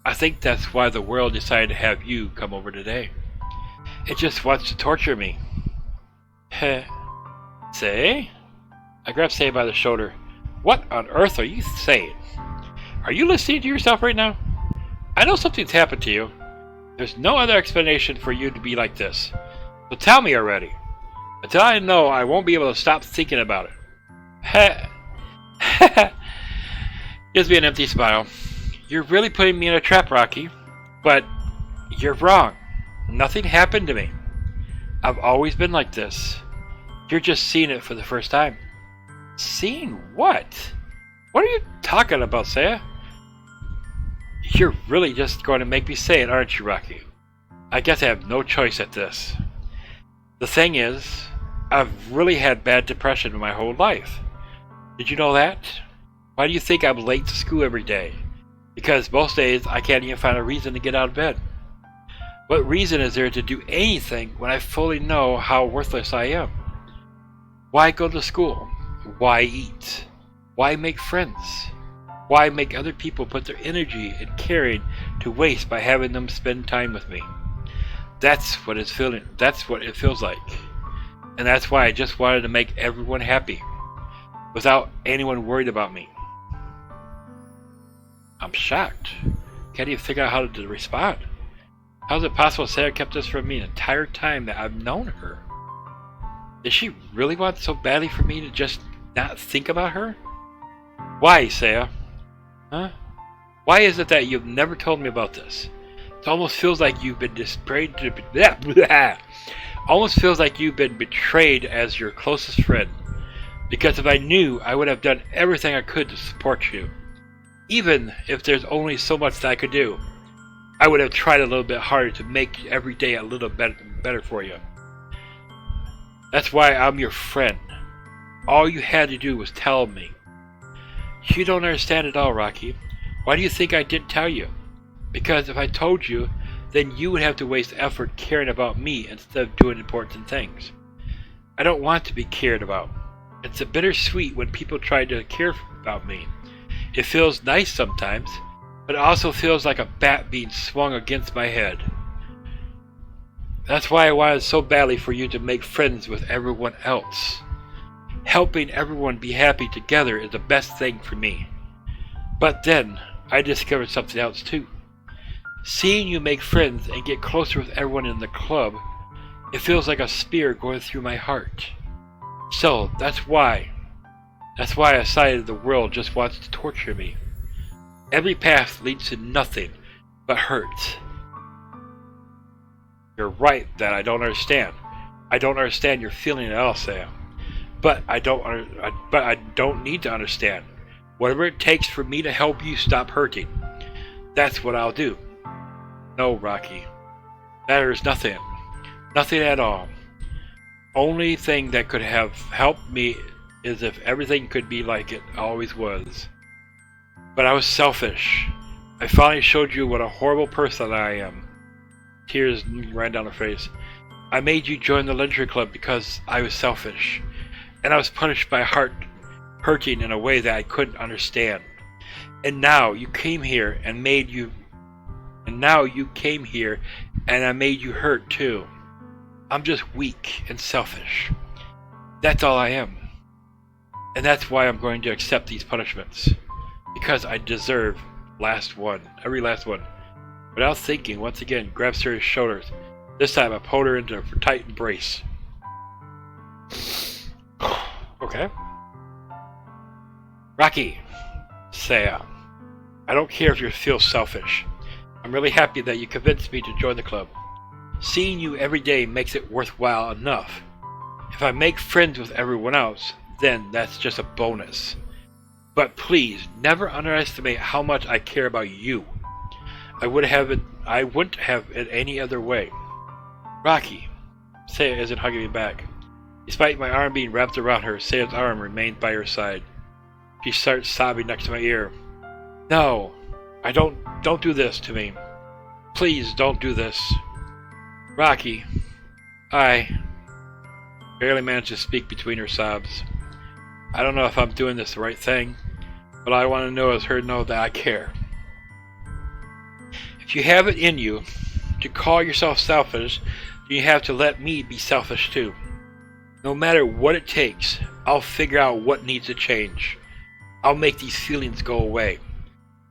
I think that's why the world decided to have you come over today. It just wants to torture me. Heh. Say? I grabbed Say by the shoulder. What on earth are you saying? Are you listening to yourself right now? I know something's happened to you. There's no other explanation for you to be like this. So tell me already. Until I know, I won't be able to stop thinking about it. Heh. Gives me an empty smile. You're really putting me in a trap, Rocky. But you're wrong. Nothing happened to me. I've always been like this. You're just seeing it for the first time. Seeing what? What are you talking about, Saya? You're really just going to make me say it, aren't you, Rocky? I guess I have no choice at this. The thing is, I've really had bad depression my whole life. Did you know that? Why do you think I'm late to school every day? Because most days I can't even find a reason to get out of bed. What reason is there to do anything when I fully know how worthless I am? Why go to school? Why eat? Why make friends? Why make other people put their energy and caring to waste by having them spend time with me? That's what it feels like. And that's why I just wanted to make everyone happy, without anyone worried about me. I'm shocked. Can't even figure out how to respond. How is it possible Sarah kept this from me the entire time that I've known her? Did she really want so badly for me to just not think about her? Why, Saya? Huh? Why is it that you've never told me about this? It almost feels like you've been almost feels like you've been betrayed as your closest friend. Because if I knew, I would have done everything I could to support you. Even if there's only so much that I could do, I would have tried a little bit harder to make every day a little better for you. That's why I'm your friend. All you had to do was tell me. You don't understand at all, Rocky. Why do you think I didn't tell you? Because if I told you, then you would have to waste effort caring about me instead of doing important things. I don't want to be cared about. It's a bittersweet when people try to care about me. It feels nice sometimes, but it also feels like a bat being swung against my head. That's why I wanted so badly for you to make friends with everyone else. Helping everyone be happy together is the best thing for me. But then, I discovered something else too. Seeing you make friends and get closer with everyone in the club, it feels like a spear going through my heart. So, that's why I decided the world just wants to torture me. Every path leads to nothing but hurt. You're right that I don't understand. I don't understand your feeling at all, Sam. But I don't need to understand. Whatever it takes for me to help you stop hurting, that's what I'll do. No, Rocky. There's nothing. Nothing at all. Only thing that could have helped me is if everything could be like it always was. But I was selfish. I finally showed you what a horrible person I am. Tears ran down her face. I made you join the luxury club because I was selfish. And I was punished by hurting in a way that I couldn't understand. And now you came here and I made you hurt too. I'm just weak and selfish. That's all I am. And that's why I'm going to accept these punishments. Because I deserve every last one. Without thinking, once again, grabs her shoulders. This time I pulled her into a tight embrace. Okay. Rocky, Saya, I don't care if you feel selfish. I'm really happy that you convinced me to join the club. Seeing you every day makes it worthwhile enough. If I make friends with everyone else, then that's just a bonus. But please, never underestimate how much I care about you. I wouldn't have it any other way. Rocky, Saya isn't hugging me back. Despite my arm being wrapped around her, Saya's arm remained by her side. She starts sobbing next to my ear. No, don't do this to me. Please don't do this. Rocky, I barely managed to speak between her sobs. I don't know if I'm doing this the right thing, but all I want to know is her to know that I care. If you have it in you to call yourself selfish, then you have to let me be selfish too. No matter what it takes, I'll figure out what needs to change. I'll make these feelings go away.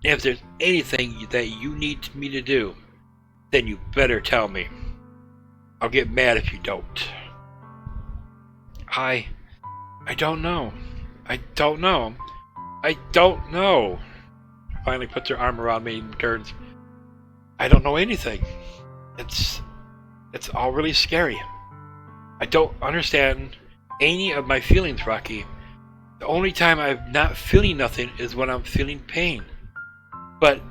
And if there's anything that you need me to do, then you better tell me. I'll get mad if you don't. I don't know. I don't know. Finally puts her arm around me and turns. I don't know anything. It's all really scary. I don't understand any of my feelings, Rocky. The only time I'm not feeling nothing is when I'm feeling pain. But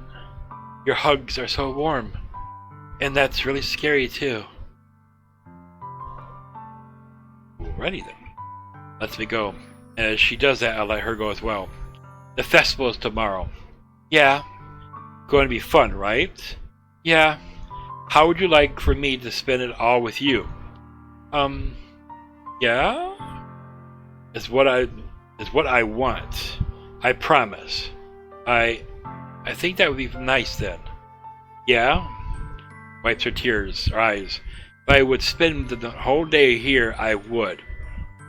your hugs are so warm. And that's really scary too. Alrighty then. Lets me go. And as she does that, I'll let her go as well. The festival is tomorrow. Yeah. Going to be fun, right? Yeah. How would you like for me to spend it all with you? Yeah? Is what I want. I promise. I think that would be nice then. Yeah? Wipes her eyes. If I would spend the whole day here, I would.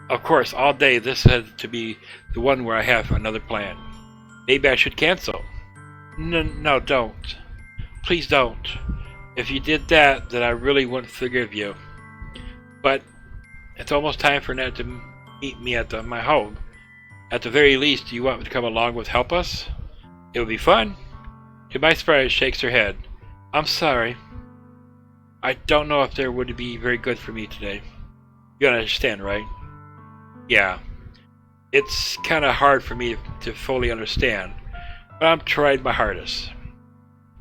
Of course, all day this has to be the one where I have another plan. Maybe I should cancel. No, don't. Please don't. If you did that, then I really wouldn't forgive you. But it's almost time for Ned to meet me at my home. At the very least, do you want me to come along with help us? It would be fun. To my surprise, shakes her head. I'm sorry. I don't know if there would be very good for me today. You understand, right? Yeah. It's kind of hard for me to fully understand, but I'm trying my hardest.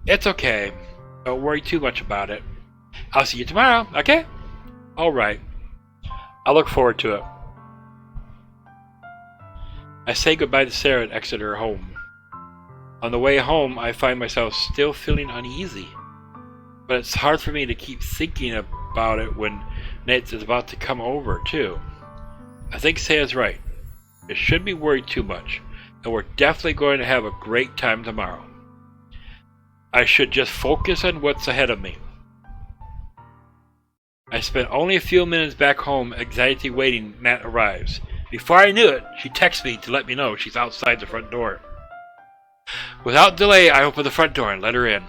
It's okay. Don't worry too much about it. I'll see you tomorrow, okay? Alright. I look forward to it. I say goodbye to Sarah and exit her home. On the way home, I find myself still feeling uneasy. But it's hard for me to keep thinking about it when Nate is about to come over, too. I think Saya's right. I shouldn't be worried too much, and we're definitely going to have a great time tomorrow. I should just focus on what's ahead of me. I spent only a few minutes back home, anxiety waiting Nat arrives. Before I knew it, she texts me to let me know she's outside the front door. Without delay, I open the front door and let her in.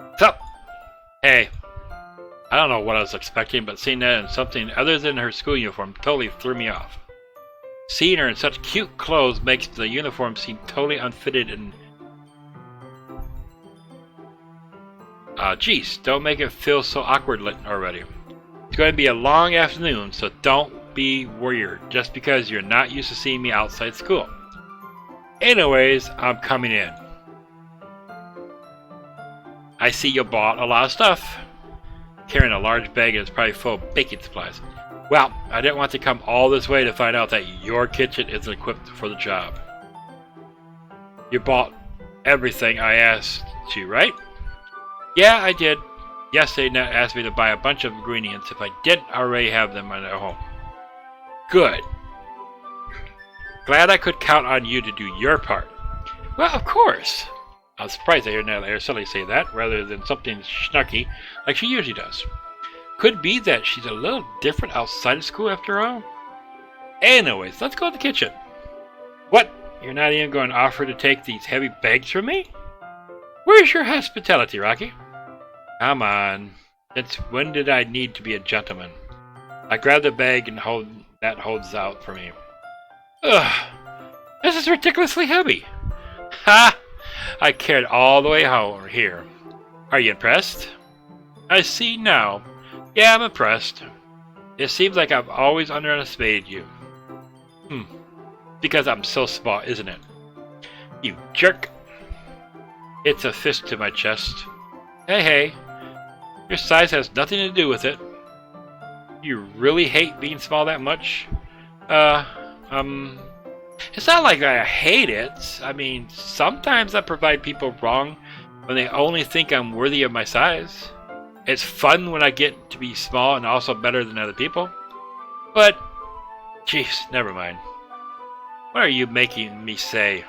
What's up? Hey. I don't know what I was expecting, but seeing that in something other than her school uniform totally threw me off. Seeing her in such cute clothes makes the uniform seem totally unfitted and... Geez, don't make it feel so awkward already. It's going to be a long afternoon, so don't be worried just because you're not used to seeing me outside school. Anyways, I'm coming in. I see you bought a lot of stuff. Carrying a large bag that's probably full of baking supplies. Well, I didn't want to come all this way to find out that your kitchen isn't equipped for the job. You bought everything I asked you, right? Yeah, I did. Yesterday, Nat asked me to buy a bunch of ingredients if I didn't already have them at home. Good. Glad I could count on you to do your part. Well, of course. I was surprised to hear Nat suddenly say that, rather than something snarky like she usually does. Could be that she's a little different outside of school after all. Anyways, let's go to the kitchen. What? You're not even going to offer to take these heavy bags from me? Where's your hospitality, Rocky? Come on. Since when did I need to be a gentleman? I grab the bag and hold that holds out for me. Ugh, this is ridiculously heavy. Ha! I carried all the way home here. Are you impressed? I see now. Yeah, I'm impressed. It seems like I've always underestimated you. Because I'm so small, isn't it? You jerk. It's a fist to my chest. Hey, your size has nothing to do with it. You really hate being small that much? It's not like I hate it. I mean, sometimes I provide people wrong when they only think I'm worthy of my size. It's fun when I get to be small and also better than other people. But, jeez, never mind. What are you making me say?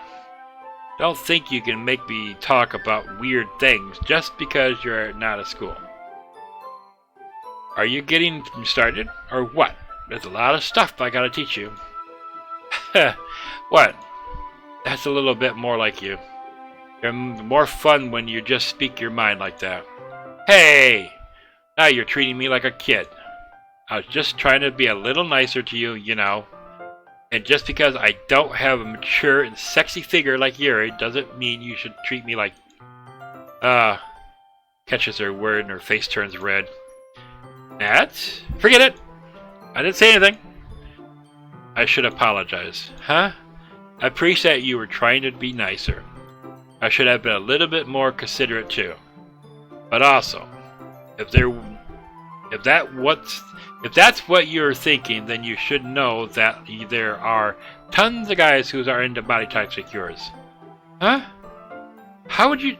Don't think you can make me talk about weird things just because you're not at school. Are you getting started, or what? There's a lot of stuff I gotta teach you. What? That's a little bit more like you. You're more fun when you just speak your mind like that. Hey! Now you're treating me like a kid. I was just trying to be a little nicer to you, you know. And just because I don't have a mature and sexy figure like Yuri doesn't mean you should treat me like... Catches her word and her face turns red. Nat? Forget it! I didn't say anything. I should apologize. Huh? I appreciate you were trying to be nicer. I should have been a little bit more considerate too. But also, if that's what you're thinking, then you should know that there are tons of guys who are into body types like yours. Huh? How would you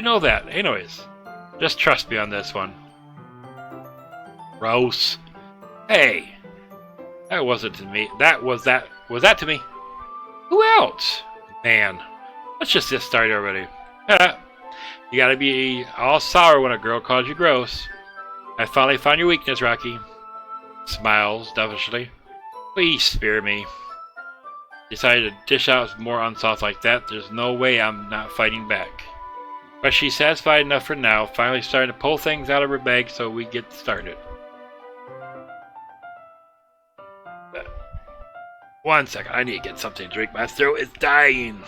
know that? Anyways, just trust me on this one. Gross. Hey, that wasn't to me. Was that to me? Who else? Man, let's just get started already. You gotta be all sour when a girl calls you gross. I finally found your weakness, Rocky. Smiles devilishly. Please spare me. Decided to dish out more unsoft like that. There's no way I'm not fighting back. But she's satisfied enough for now, finally starting to pull things out of her bag so we get started. One second, I need to get something to drink. My throat is dying.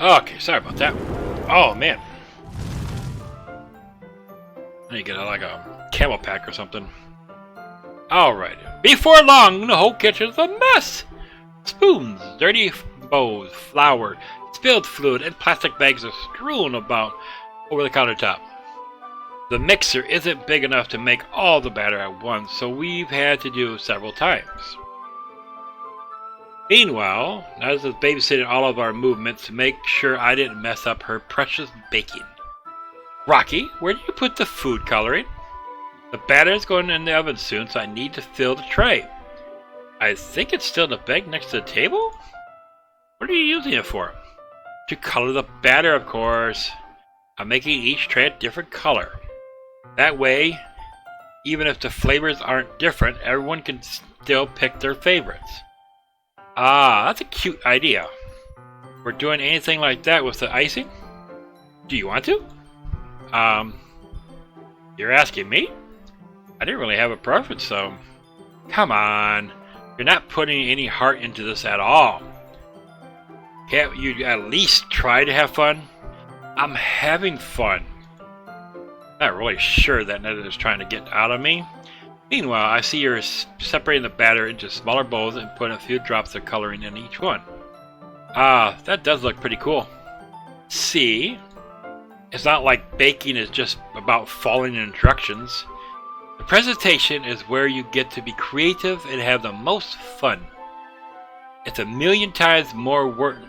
Okay, sorry about that. Oh, man. I need to get like a camel pack or something. Alright. Before long, the whole kitchen's a mess. Spoons, dirty bowls, flour, spilled fluid, and plastic bags are strewn about over the countertop. The mixer isn't big enough to make all the batter at once, so we've had to do it several times. Meanwhile, Naz is babysitting all of our movements to make sure I didn't mess up her precious baking. Rocky, where did you put the food coloring? The batter is going in the oven soon, so I need to fill the tray. I think it's still in the bag next to the table? What are you using it for? To color the batter, of course. I'm making each tray a different color. That way, even if the flavors aren't different, everyone can still pick their favorites. Ah, that's a cute idea. We're doing anything like that with the icing? Do you want to? You're asking me? I didn't really have a preference, so... Come on. You're not putting any heart into this at all. Can't you at least try to have fun? I'm having fun. Not really sure that Ned is trying to get out of me. Meanwhile, I see you're separating the batter into smaller bowls and putting a few drops of coloring in each one. Ah, that does look pretty cool. See? It's not like baking is just about following instructions. The presentation is where you get to be creative and have the most fun. It's a million times more worth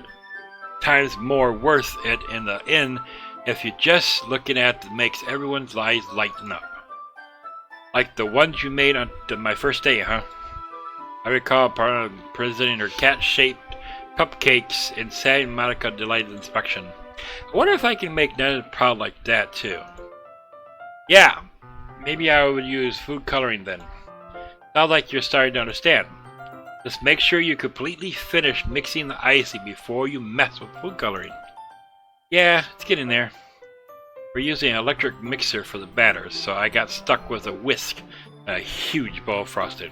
it in the end if you're just looking at it makes everyone's lives lighten up. Like the ones you made on my first day, huh? I recall presenting her cat-shaped cupcakes in Santa Monica delighted inspection. I wonder if I can make Ned proud like that too. Yeah, maybe I would use food coloring then. Sounds like you're starting to understand. Just make sure you completely finish mixing the icing before you mess with food coloring. Yeah, it's getting there. We're using an electric mixer for the batter, so I got stuck with a whisk and a huge bowl of frosting.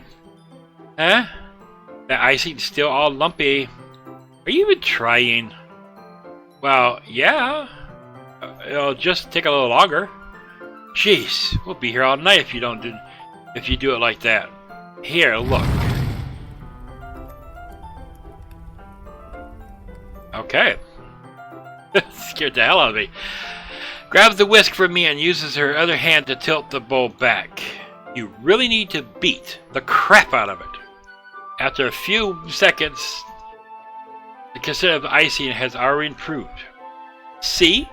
Huh? That icing's still all lumpy. Are you even trying? Well, yeah. It'll just take a little longer. Jeez, we'll be here all night if you do it like that. Here, look. Okay. Scared the hell out of me. Grabs the whisk from me and uses her other hand to tilt the bowl back. You really need to beat the crap out of it. After a few seconds, the consistency of the icing has already improved. See?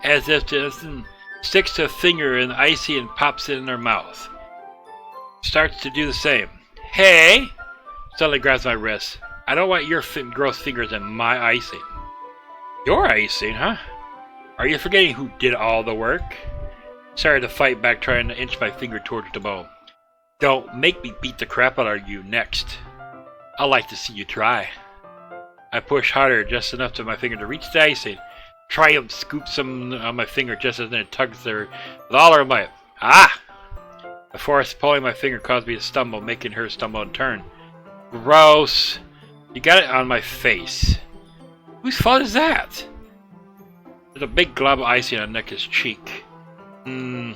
As if it sticks to a finger in the icing and pops it in her mouth. Starts to do the same. Hey! Suddenly grabs my wrist. I don't want your gross fingers in my icing. Your icing, huh? Are you forgetting who did all the work? Started to fight back, trying to inch my finger towards the bowl. Don't make me beat the crap out of you next. I'd like to see you try. I push harder, just enough to my finger to reach the icing. Triumph scoops some on my finger just as it tugs there with all her might. Ah! The force pulling my finger caused me to stumble, making her stumble and turn. Gross! You got it on my face. Whose fault is that? There's a big glob of icing on Neka's cheek. She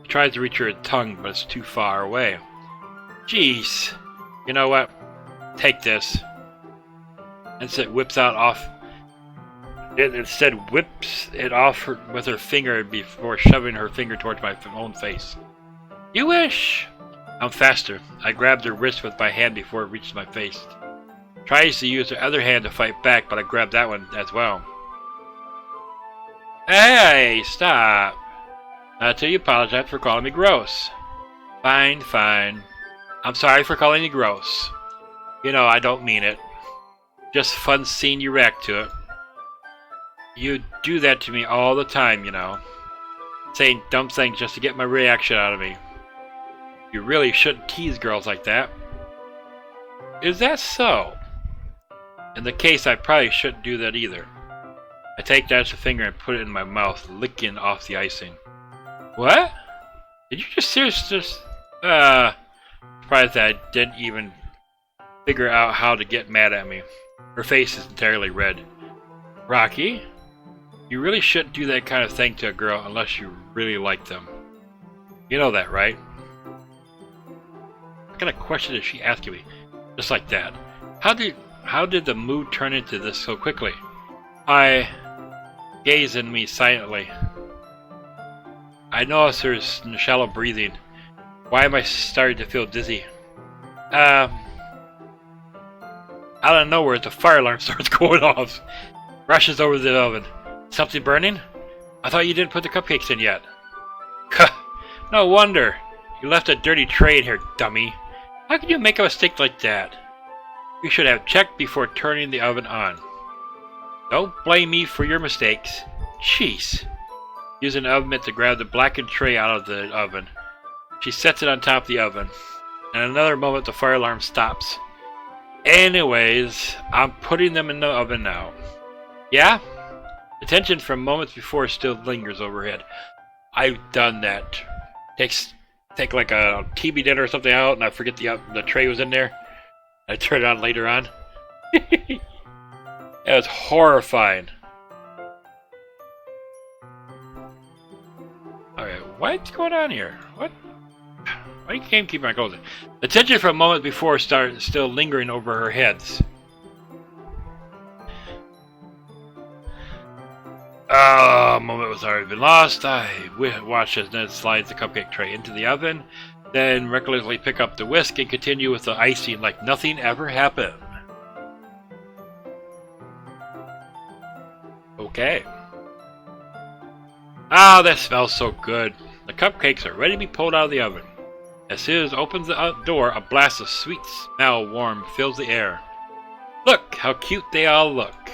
tries to reach her tongue, but it's too far away. Jeez. You know what? Take this. Instead whips off with her finger before shoving her finger towards my own face. You wish! I'm faster. I grabbed her wrist with my hand before it reached my face. Tries to use her other hand to fight back, but I grabbed that one as well. Hey, stop! Not till you apologize for calling me gross. Fine, fine. I'm sorry for calling you gross. You know, I don't mean it. Just fun seeing you react to it. You do that to me all the time, you know. Saying dumb things just to get my reaction out of me. You really shouldn't tease girls like that. Is that so? In the case, I probably shouldn't do that either. I take Dash's finger and put it in my mouth, licking off the icing. What? Did you just seriously surprised that I didn't even figure out how to get mad at me. Her face is entirely red. Rocky, you really shouldn't do that kind of thing to a girl unless you really like them. You know that, right? What kind of question is she asking me? Just like that. How did the mood turn into this so quickly? I gaze at me silently. I notice there's shallow breathing. Why am I starting to feel dizzy? Out of nowhere, the fire alarm starts going off. Rushes over the oven. Something burning? I thought you didn't put the cupcakes in yet. No wonder. You left a dirty tray in here, dummy. How could you make a mistake like that? You should have checked before turning the oven on. Don't blame me for your mistakes. Jeez. Using an oven mitt to grab the blackened tray out of the oven. She sets it on top of the oven. In another moment, the fire alarm stops. Anyways, I'm putting them in the oven now. Yeah? The tension from moments before still lingers overhead. I've done that. Take like a TV dinner or something out, and I forget the tray was in there. I turn it on later on. It was horrifying. Alright, what's going on here? What? Why you can't keep my clothes? The tension from a moment before started still lingering over her heads. A moment was already been lost. I watched as Ned slides the cupcake tray into the oven, then recklessly pick up the whisk and continue with the icing like nothing ever happened. Okay. Ah, that smells so good. The cupcakes are ready to be pulled out of the oven. As soon as it opens the door, a blast of sweet smell warm fills the air. Look how cute they all look.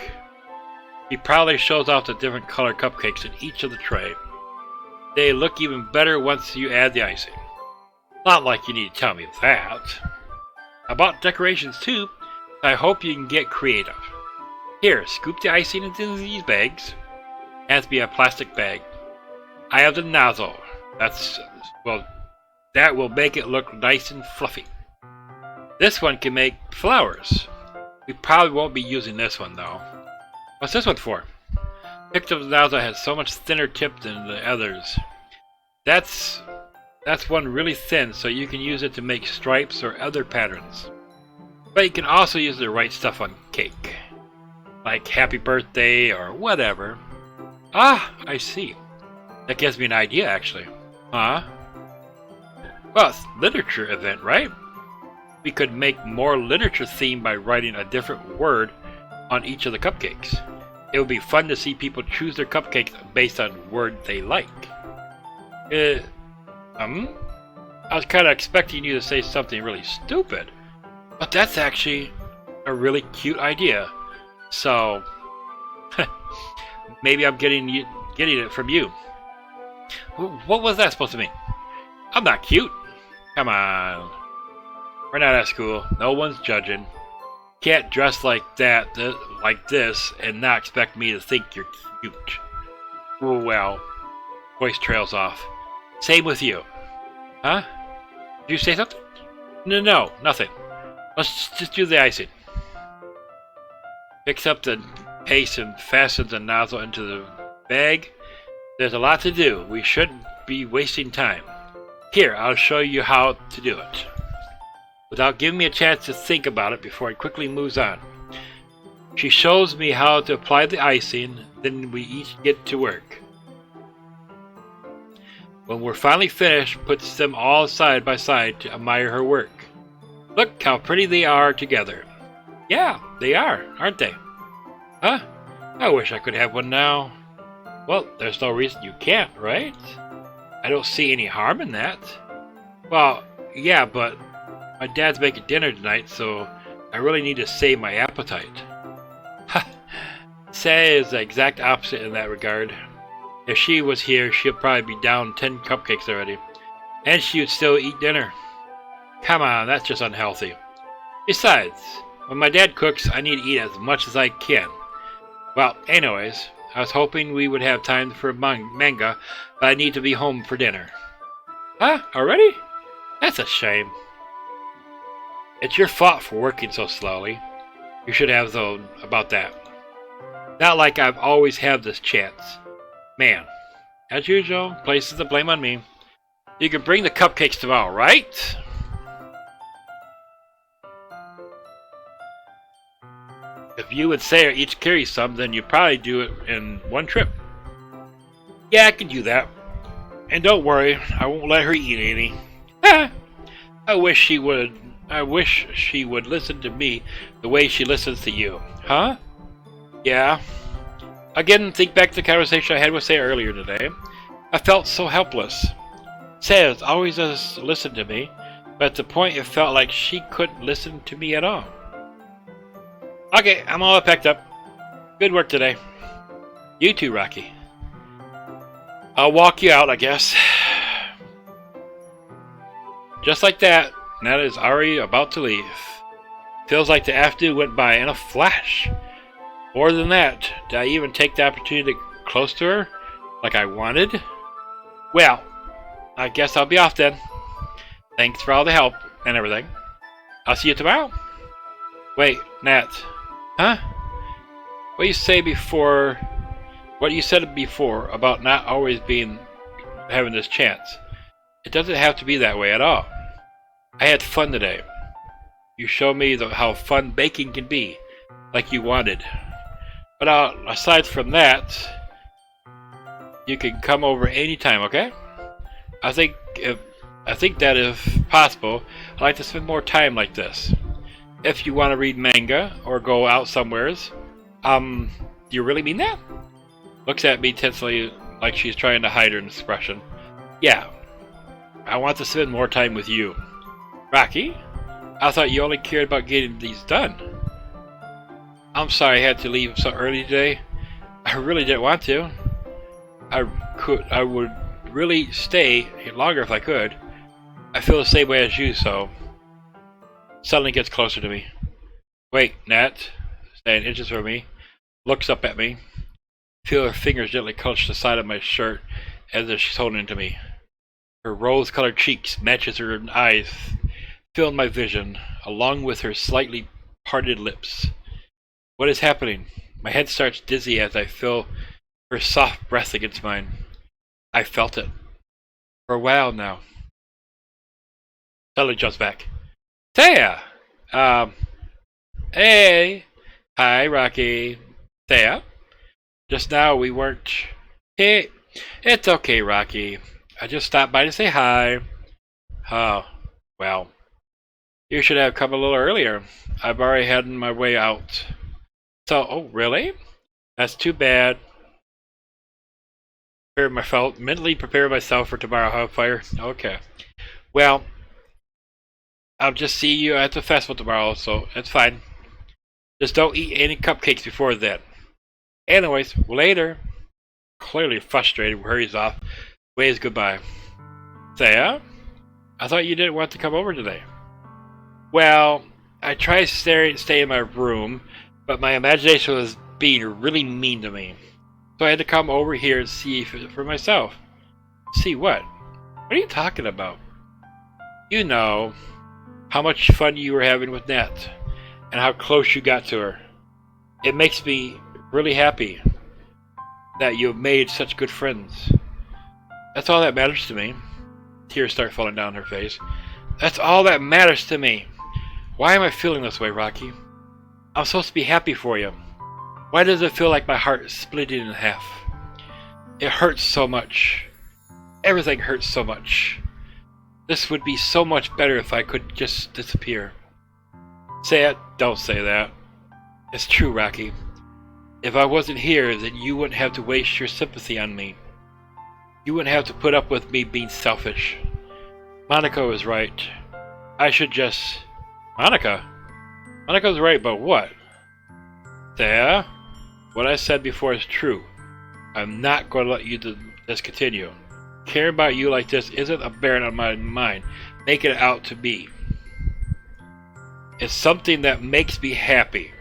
He proudly shows off the different colored cupcakes in each of the tray. They look even better once you add the icing. Not like you need to tell me that. I bought decorations too, so I hope you can get creative. Here, scoop the icing into these bags. It has to be a plastic bag. I have the nozzle. That will make it look nice and fluffy. This one can make flowers. We probably won't be using this one though. What's this one for? Picked up the nozzle has so much thinner tip than the others. That's one really thin, so you can use it to make stripes or other patterns. But you can also use the right stuff on cake. Like happy birthday or whatever. Ah, I see. That gives me an idea actually. Huh? Well, it's a literature event, right? We could make more literature theme by writing a different word on each of the cupcakes. It would be fun to see people choose their cupcakes based on word they like. I was kind of expecting you to say something really stupid, but that's actually a really cute idea. So, maybe I'm getting it from you. What was that supposed to mean? I'm not cute. Come on. We're not at school. No one's judging. Can't dress like this, and not expect me to think you're cute. Oh well. Voice trails off. Same with you. Huh? Did you say something? No, nothing. Let's just do the icing. Picks up the paste and fastens the nozzle into the bag. There's a lot to do. We shouldn't be wasting time. Here, I'll show you how to do it. Without giving me a chance to think about it before it quickly moves on. She shows me how to apply the icing, then we each get to work. When we're finally finished, puts them all side by side to admire her work. Look how pretty they are together. Yeah, they are, aren't they? Huh? I wish I could have one now. Well, there's no reason you can't, right? I don't see any harm in that. Well, yeah, but my dad's making dinner tonight, so I really need to save my appetite. Ha! Say is the exact opposite in that regard. If she was here, she'd probably be down 10 cupcakes already. And she would still eat dinner. Come on, that's just unhealthy. Besides, when my dad cooks, I need to eat as much as I can. Well, anyways, I was hoping we would have time for manga, but I need to be home for dinner. Huh? Already? That's a shame. It's your fault for working so slowly. You should have known about that. Not like I've always had this chance. Man, as usual, places the blame on me. You can bring the cupcakes tomorrow, right? If you and Sayori each carry some, then you'd probably do it in one trip. Yeah, I can do that. And don't worry, I won't let her eat any. I wish she would listen to me the way she listens to you. Huh? Yeah. Again, think back to the conversation I had with Sayori earlier today. I felt so helpless. Sayori always does listen to me, but at the point it felt like she couldn't listen to me at all. Okay, I'm all packed up. Good work today. You too, Rocky. I'll walk you out, I guess. Just like that, Nana is already about to leave. Feels like the afternoon went by in a flash. More than that, did I even take the opportunity to get close to her like I wanted? Well, I guess I'll be off then. Thanks for all the help and everything. I'll see you tomorrow. Wait, Nat. Huh? What you said before about not always having this chance. It doesn't have to be that way at all. I had fun today. You showed me how fun baking can be, like you wanted. But aside from that, you can come over anytime, okay? I think that if possible, I'd like to spend more time like this. If you want to read manga or go out somewheres, do you really mean that? Looks at me tensely like she's trying to hide her expression. Yeah, I want to spend more time with you. Rocky? I thought you only cared about getting these done. I'm sorry I had to leave so early today. I really didn't want to. I would really stay longer if I could. I feel the same way as you, so... Suddenly gets closer to me. Wait, Nat, standing inches from me, looks up at me. Feel her fingers gently clutch the side of my shirt as if she's holding it to me. Her rose-colored cheeks matches her eyes, filling my vision, along with her slightly parted lips. What is happening? My head starts dizzy as I feel her soft breath against mine. I felt it. For a while now. Suddenly jumps back. Thea! Hey! Hi, Rocky. Thea? Just now we weren't... Hey, it's okay, Rocky. I just stopped by to say hi. Oh, well. You should have come a little earlier. I've already had my way out. So, oh, really? That's too bad. Mentally prepare myself for tomorrow, Hellfire. Okay. Well, I'll just see you at the festival tomorrow, so it's fine. Just don't eat any cupcakes before then. Anyways, later. Clearly frustrated, hurries off, waves goodbye. Thea? I thought you didn't want to come over today. Well, I tried to stay in my room, but my imagination was being really mean to me. So I had to come over here and see for myself. See what? What are you talking about? You know, how much fun you were having with Nat, and how close you got to her. It makes me really happy that you have made such good friends. That's all that matters to me. Tears start falling down her face. That's all that matters to me. Why am I feeling this way, Rocky? I'm supposed to be happy for you. Why does it feel like my heart is splitting in half? It hurts so much. Everything hurts so much. This would be so much better if I could just disappear. Say it, don't say that. It's true, Rocky. If I wasn't here, then you wouldn't have to waste your sympathy on me. You wouldn't have to put up with me being selfish. Monika was right. I should just... Monika? Monika's right, but what? Thea? What I said before is true. I'm not going to let you this continue. Caring about you like this isn't a burden on my mind. Make it out to be. It's something that makes me happy.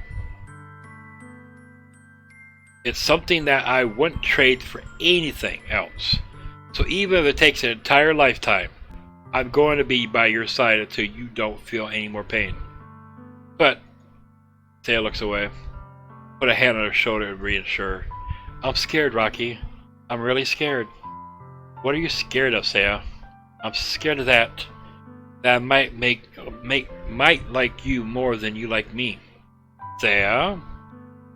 It's something that I wouldn't trade for anything else. So even if it takes an entire lifetime, I'm going to be by your side until you don't feel any more pain. But, Thea looks away. Put a hand on her shoulder and reassure her. I'm scared, Rocky. I'm really scared. What are you scared of, Thea? I'm scared of that. That I might might like you more than you like me. Thea?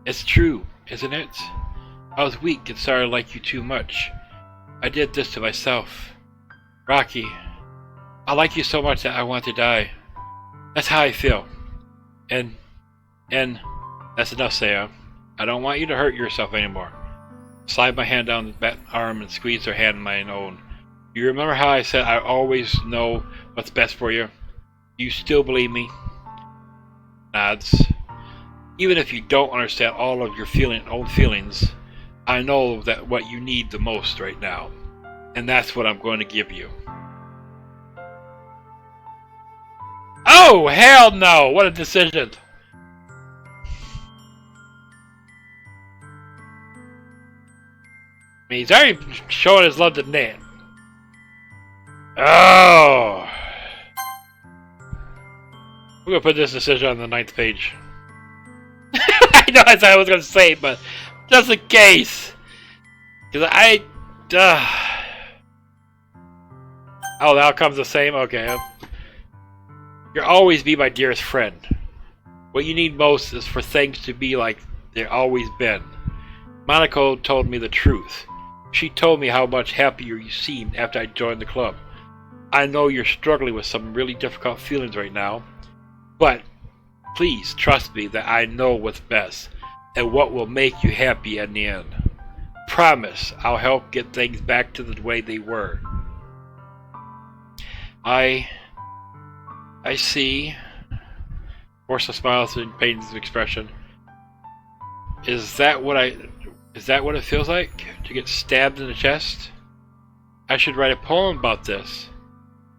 It's true, isn't it? I was weak and started to like you too much. I did this to myself. Rocky, I like you so much that I want to die. That's how I feel. And that's enough, Thea. I don't want you to hurt yourself anymore. Slide my hand down the arm and squeeze her hand in my own. You remember how I said I always know what's best for you? You still believe me? Nods. Even if you don't understand all of your own feelings, I know that what you need the most right now. And that's what I'm going to give you. Oh, hell no! What a decision! I mean, he's already showing his love to Nat. Oh! We're gonna put this decision on the 9th page. I know that's what I was gonna say, but just in case. Because Oh, the outcome's the same? Okay. You'll always be my dearest friend. What you need most is for things to be like they've always been. Monika told me the truth. She told me how much happier you seemed after I joined the club. I know you're struggling with some really difficult feelings right now, but please trust me that I know what's best and what will make you happy in the end. Promise I'll help get things back to the way they were. I see. Force a smile through Peyton's expression. Is that what it feels like? To get stabbed in the chest? I should write a poem about this.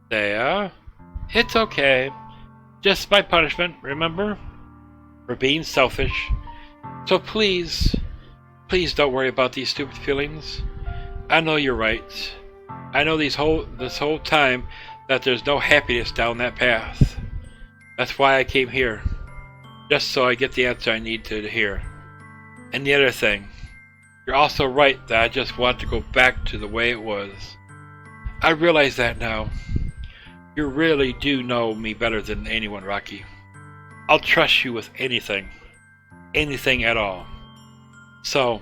Thea? It's okay. Just my punishment, remember? For being selfish. So please don't worry about these stupid feelings. I know you're right. I know this whole time that there's no happiness down that path. That's why I came here. Just so I get the answer I need to hear. And the other thing, you're also right that I just want to go back to the way it was. I realize that now. You really do know me better than anyone, Rocky. I'll trust you with anything. Anything at all. So,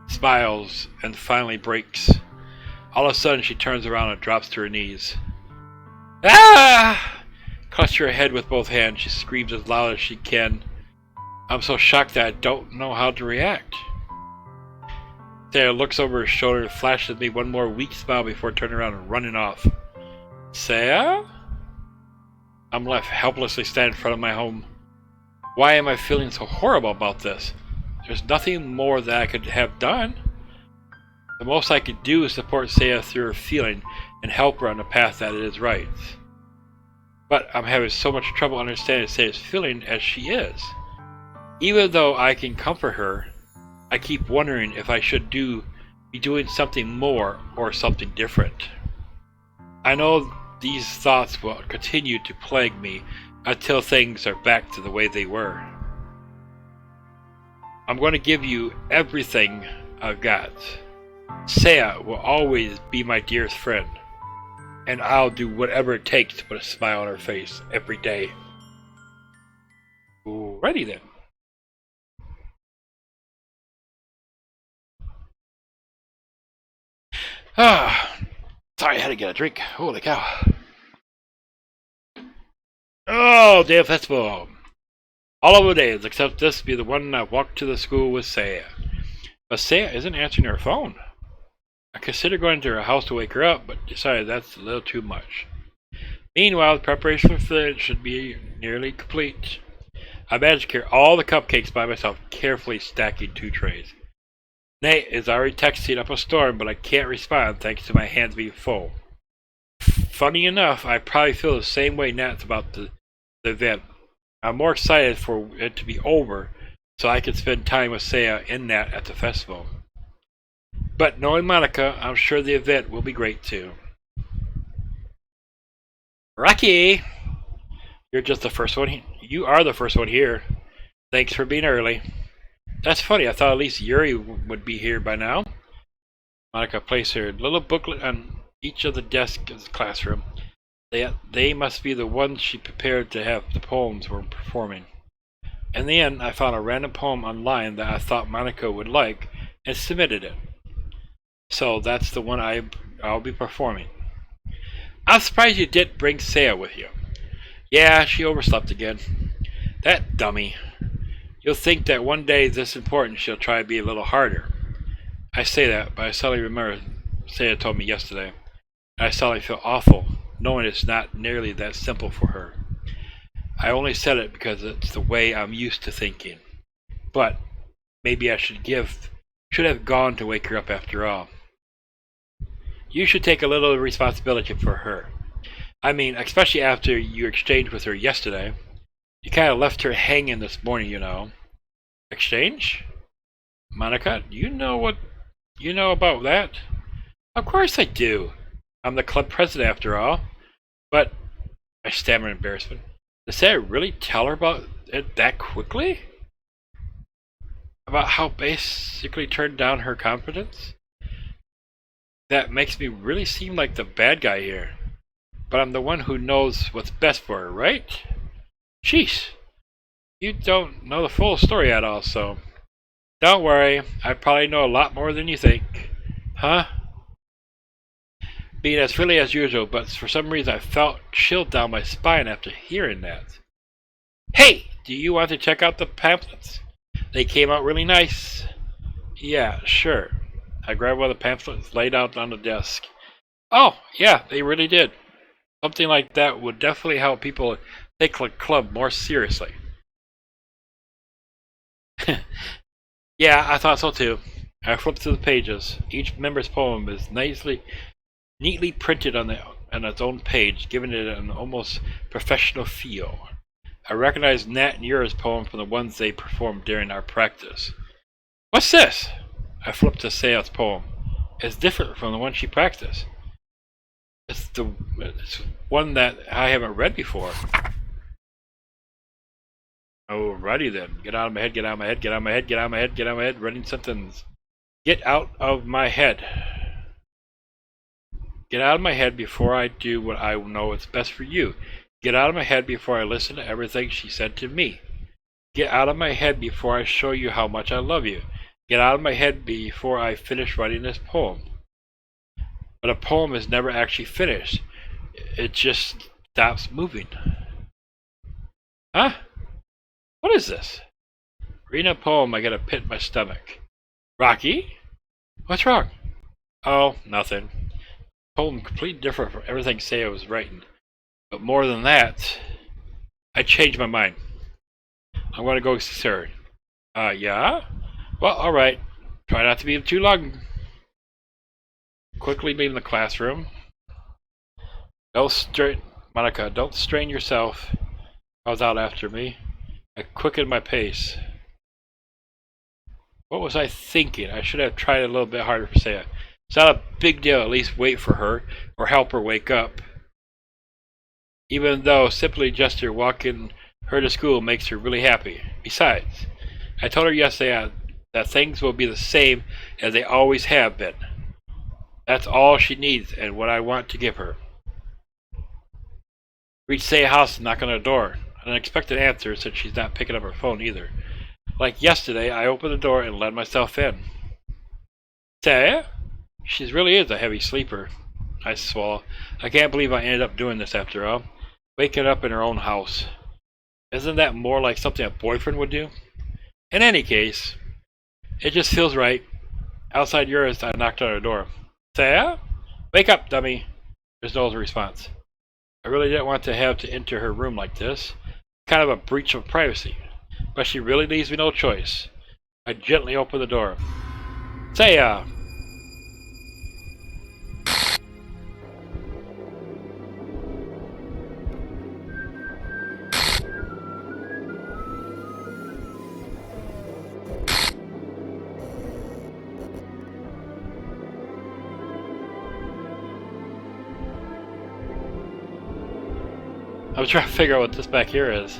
smiles and finally breaks. All of a sudden she turns around and drops to her knees. Ah! Clutching her head with both hands, she screams as loud as she can. I'm so shocked that I don't know how to react. Sarah looks over her shoulder and flashes at me one more weak smile before turning around and running off. Sarah? I'm left helplessly standing in front of my home. Why am I feeling so horrible about this? There's nothing more that I could have done. The most I could do is support Saya through her feeling and help her on the path that is right. But I'm having so much trouble understanding Saya's feeling as she is. Even though I can comfort her, I keep wondering if I should be doing something more or something different. I know these thoughts will continue to plague me until things are back to the way they were. I'm going to give you everything I've got. Saya will always be my dearest friend, and I'll do whatever it takes to put a smile on her face every day. Alrighty then. Sorry, I had to get a drink. Holy cow. Oh, damn festival. All of the days, except this be the one I walked to the school with Saya. But Saya isn't answering her phone. I considered going to her house to wake her up, but decided that's a little too much. Meanwhile, the preparation for it should be nearly complete. I managed to carry all the cupcakes by myself, carefully stacking 2 trays. Nate is already texting up a storm, but I can't respond thanks to my hands being full. Funny enough, I probably feel the same way Nat's about the event. I'm more excited for it to be over so I can spend time with Saya and Nat at the festival. But knowing Monika, I'm sure the event will be great too. Rocky! You're just the first one. You are the first one here. Thanks for being early. That's funny, I thought at least Yuri would be here by now. Monika placed her little booklet on each of the desks of the classroom. They must be the ones she prepared to have the poems we're performing. In the end, I found a random poem online that I thought Monika would like and submitted it. So that's the one I'll be performing. I'm surprised you didn't bring Saya with you. Yeah, she overslept again. That dummy. You'll think that one day this important she'll try to be a little harder. I say that, but I suddenly remember Saya told me yesterday. And I suddenly feel awful, knowing it's not nearly that simple for her. I only said it because it's the way I'm used to thinking. But maybe I should have gone to wake her up after all. You should take a little responsibility for her. I mean, especially after you exchanged with her yesterday. You kind of left her hanging this morning, you know. Exchange? Monika, do you know what you know about that? Of course I do. I'm the club president after all. But, I stammer in embarrassment. Did Sarah really tell her about it that quickly? About how basically turned down her confidence? That makes me really seem like the bad guy here. But I'm the one who knows what's best for her, right? Jeez. You don't know the full story at all, so... Don't worry, I probably know a lot more than you think. Huh? Being as friendly as usual, but for some reason I felt chilled down my spine after hearing that. Hey! Do you want to check out the pamphlets? They came out really nice. Yeah, sure. I grabbed one of the pamphlets laid out on the desk. Oh, yeah, they really did. Something like that would definitely help people take the club more seriously. Yeah, I thought so too. I flipped through the pages. Each member's poem is neatly printed on its own page, giving it an almost professional feel. I recognized Nat and Yura's poem from the ones they performed during our practice. What's this? I flipped to Saya's poem. It's different from the one she practiced. It's one that I haven't read before. Alrighty then. Get out of my head, get out of my head, get out of my head, get out of my head, get out of my head. Running sentence. Get out of my head. Get out of my head before I do what I know is best for you. Get out of my head before I listen to everything she said to me. Get out of my head before I show you how much I love you. Get out of my head before I finish writing this poem. But a poem is never actually finished. It just stops moving. Huh? What is this? Reading a poem, I get a pit in my stomach. Rocky? What's wrong? Oh, nothing. Poem completely different from everything Saya was writing. But more than that, I changed my mind. I'm going to go see her. Yeah? Well, alright. Try not to be too long. Quickly leaving the classroom. Monika, don't strain yourself. I was out after me. I quickened my pace. What was I thinking? I should have tried a little bit harder for Saya. It's not a big deal, at least wait for her, or help her wake up. Even though simply just her walking her to school makes her really happy. Besides, I told her yesterday that things will be the same as they always have been. That's all she needs and what I want to give her. Reach Saya's house and knock on her door. An unexpected answer since she's not picking up her phone either. Like yesterday, I opened the door and let myself in. Saya? She really is a heavy sleeper. I swallow. I can't believe I ended up doing this after all. Waking up in her own house. Isn't that more like something a boyfriend would do? In any case, it just feels right. Outside yours, I knocked on her door. Saya? Wake up, dummy. There's no response. I really didn't want to have to enter her room like this. Kind of a breach of privacy. But she really leaves me no choice. I gently open the door. Saya! I'm trying to figure out what this back here is.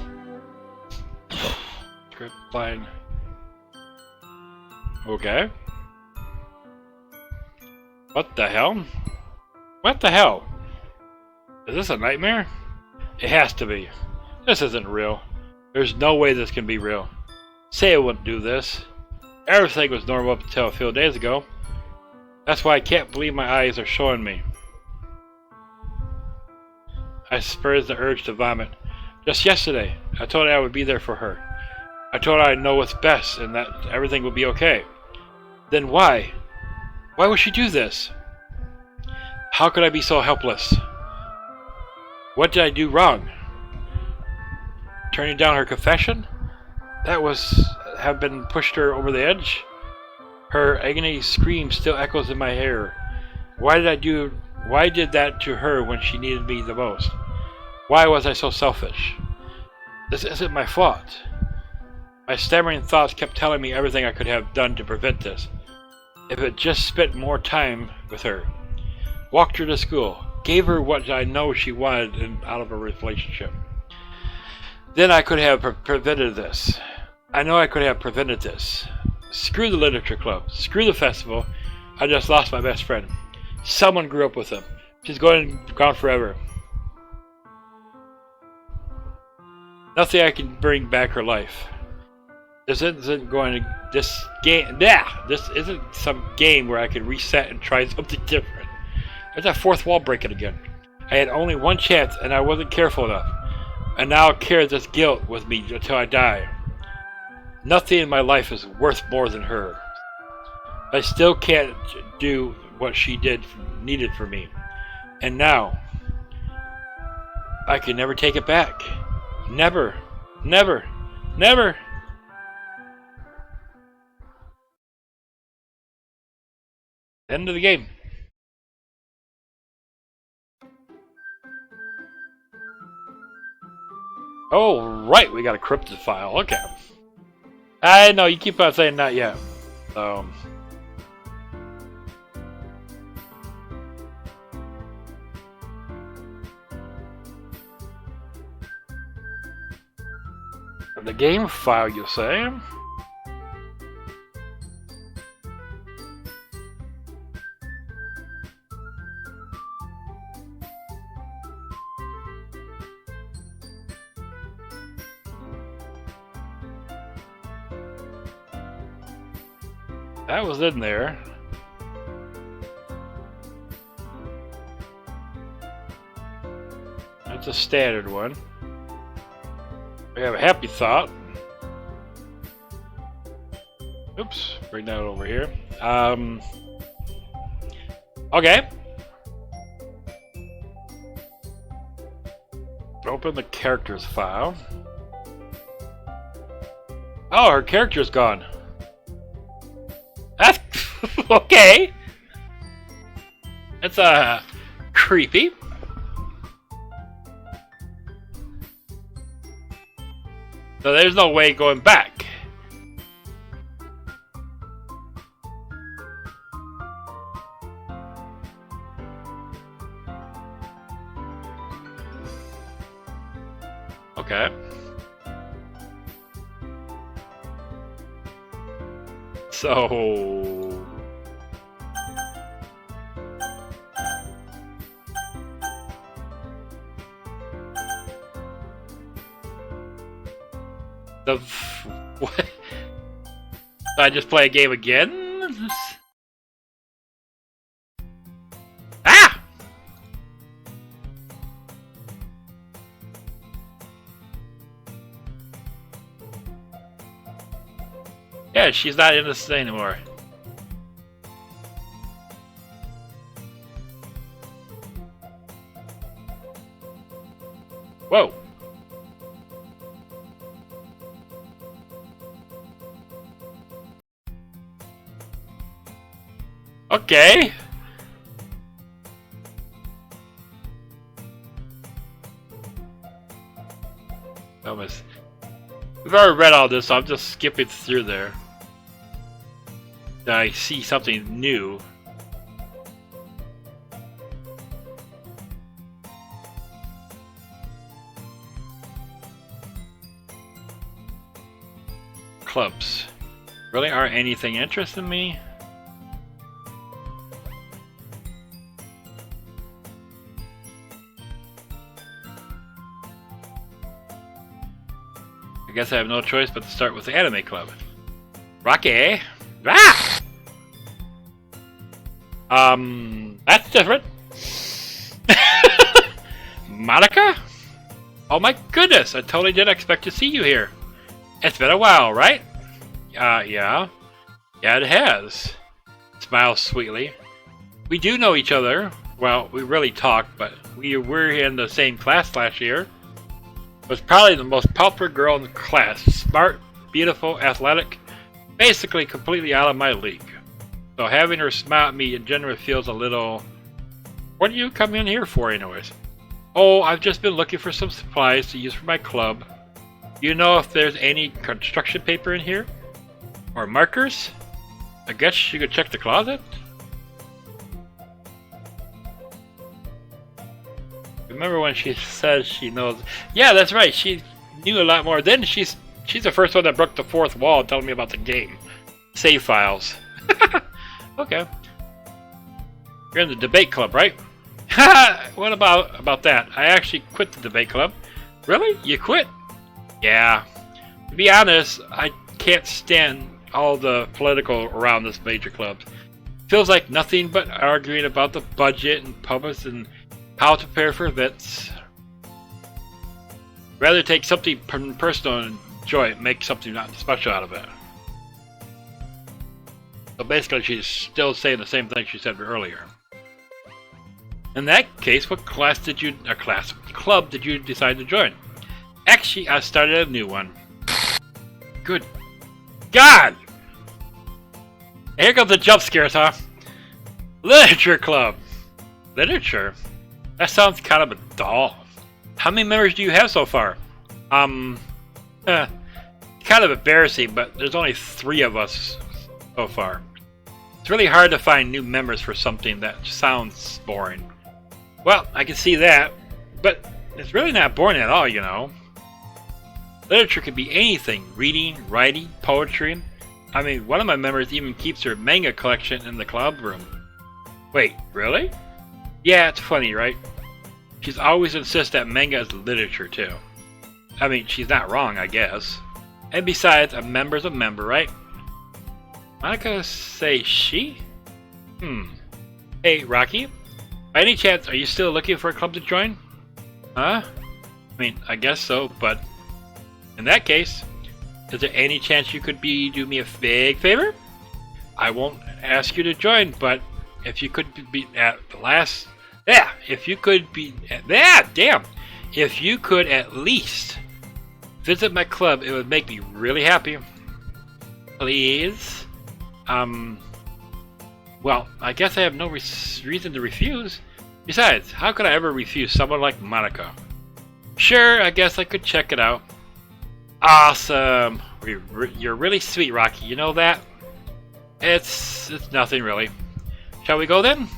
Script line. Okay. What the hell? What the hell? Is this a nightmare? It has to be. This isn't real. There's no way this can be real. Saya wouldn't do this. Everything was normal up until a few days ago. That's why I can't believe my eyes are showing me. I suppressed the urge to vomit. Just yesterday, I told her I would be there for her. I told her I know what's best and that everything would be okay. Then why? Why would she do this? How could I be so helpless? What did I do wrong? Turning down her confession? That have been pushed her over the edge? Her agony scream still echoes in my ear. Why did that to her when she needed me the most? Why was I so selfish? This isn't my fault. My stammering thoughts kept telling me everything I could have done to prevent this. If it just spent more time with her, walked her to school, gave her what I know she wanted out of a relationship, then I could have prevented this. I know I could have prevented this. Screw the literature club. Screw the festival. I just lost my best friend. Someone grew up with him. She's gone forever. Nothing I can bring back her life. This isn't some game where I can reset and try something different. There's that fourth wall breaking again. I had only one chance and I wasn't careful enough. And now I carry this guilt with me until I die. Nothing in my life is worth more than her. I still can't do what she needed for me. And now, I can never take it back. Never. Never. Never. End of the game. Oh, right, we got a cryptid file. Okay. I know, you keep on saying not yet. So... the game file, you say? That was in there. That's a standard one. We have a happy thought. Oops, bring that over here. Okay. Open the characters file. Oh, her character's gone. That's okay. That's creepy. So there's no way going back. Okay. So... what? I just play a game again? Ah! Yeah, she's not in this anymore. Whoa. Okay. Almost. We've already read all this, so I'm just skipping through there. I see something new. Clubs. Really aren't anything interesting me? I guess I have no choice but to start with the anime club. Rocky! Ah! That's different. Monika? Oh my goodness, I totally didn't expect to see you here. It's been a while, right? Yeah. Yeah, it has. Smiles sweetly. We do know each other. Well, we really talk, but we were in the same class last year. Was probably the most popular girl in the class. Smart, beautiful, athletic, basically completely out of my league. So having her smile at me in general feels a little... What do you come in here for anyways? Oh, I've just been looking for some supplies to use for my club. You know if there's any construction paper in here? Or markers? I guess you could check the closet? Remember when she says she knows... Yeah, that's right. She knew a lot more. Then she's the first one that broke the fourth wall telling me about the game. Save files. Okay. You're in the debate club, right? What about that? I actually quit the debate club. Really? You quit? Yeah. To be honest, I can't stand all the political around this major club. Feels like nothing but arguing about the budget and publics and how to prepare for events. Rather take something personal and enjoy it and make something not special out of it. So basically she's still saying the same thing she said earlier. In that case, what club did you decide to join? Actually, I started a new one. Good God! Here comes the jump scares, huh? Literature club. Literature? That sounds kind of a dull. How many members do you have so far? Kind of embarrassing, but there's only 3 of us so far. It's really hard to find new members for something that sounds boring. Well, I can see that, but it's really not boring at all, you know. Literature could be anything: reading, writing, poetry. I mean, one of my members even keeps her manga collection in the club room. Wait, really? Yeah, it's funny, right? She's always insisted that manga is literature, too. I mean, she's not wrong, I guess. And besides, a member's a member, right? Monika say she? Hey, Rocky? By any chance, are you still looking for a club to join? Huh? I mean, I guess so, but... in that case, is there any chance you could do me a big favor? I won't ask you to join, but if you could be at the last... yeah, if you could be... if you could at least visit my club, it would make me really happy. Please? Well, I guess I have no reason to refuse. Besides, how could I ever refuse someone like Monika? Sure, I guess I could check it out. Awesome! You're really sweet, Rocky. You know that? It's nothing really. Shall we go then?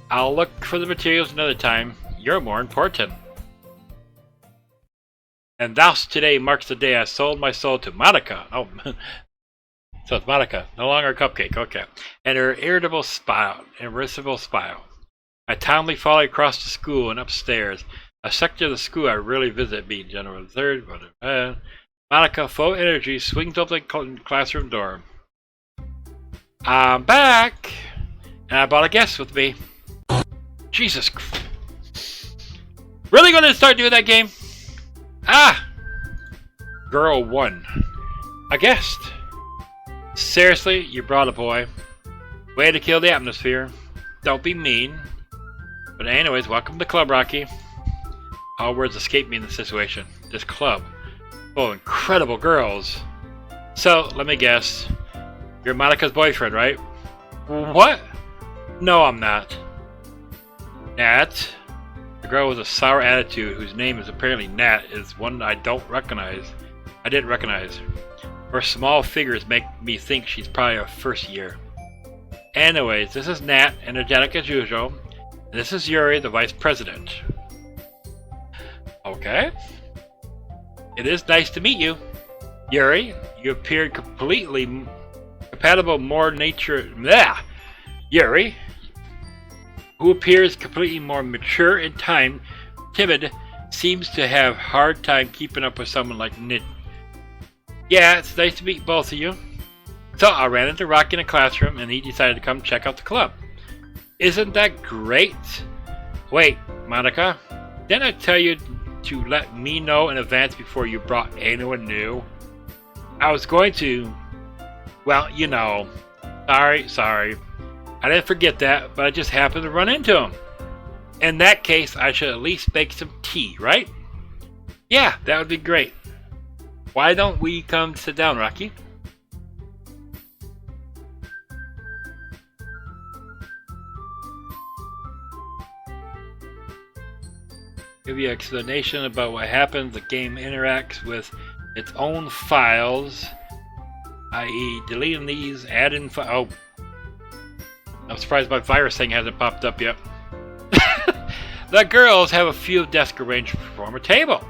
I'll look for the materials another time. You're more important. And thus today marks the day I sold my soul to Monika. Oh, so it's Monika, no longer a cupcake. Okay. And her irritable smile. I calmly followed across the school and upstairs. A sector of the school I rarely visit, being General 3rd. Monika, full energy, swings open the classroom door. I'm back! And I brought a guest with me. Jesus Christ. Really gonna start doing that game? Ah! Girl 1. A guest. Seriously, you brought a boy. Way to kill the atmosphere. Don't be mean. But anyways, welcome to the club, Rocky. All words escape me in this situation. This club. Oh, incredible girls. So, let me guess. You're Monika's boyfriend, right? What? No, I'm not. Nat? The girl with a sour attitude, whose name is apparently Nat, is one I didn't recognize. Her small figures make me think she's probably a first year. Anyways, this is Nat, energetic as usual. And this is Yuri, the vice president. Okay. It is nice to meet you. Yuri, you appeared completely compatible more nature... Yuri, who appears completely more mature in time, timid, seems to have hard time keeping up with someone like Nid. Yeah, it's nice to meet both of you. So I ran into Rocky in a classroom and he decided to come check out the club. Isn't that great? Wait, Monika, didn't I tell you to let me know in advance before you brought anyone new? I was going to... well, you know. Sorry. I didn't forget that, but I just happened to run into him. In that case, I should at least make some tea, right? Yeah, that would be great. Why don't we come sit down, Rocky? Give you an explanation about what happens. The game interacts with its own files, i.e. deleting these, adding oh. I'm surprised my virus thing hasn't popped up yet. The girls have a few desks arranged to form a table.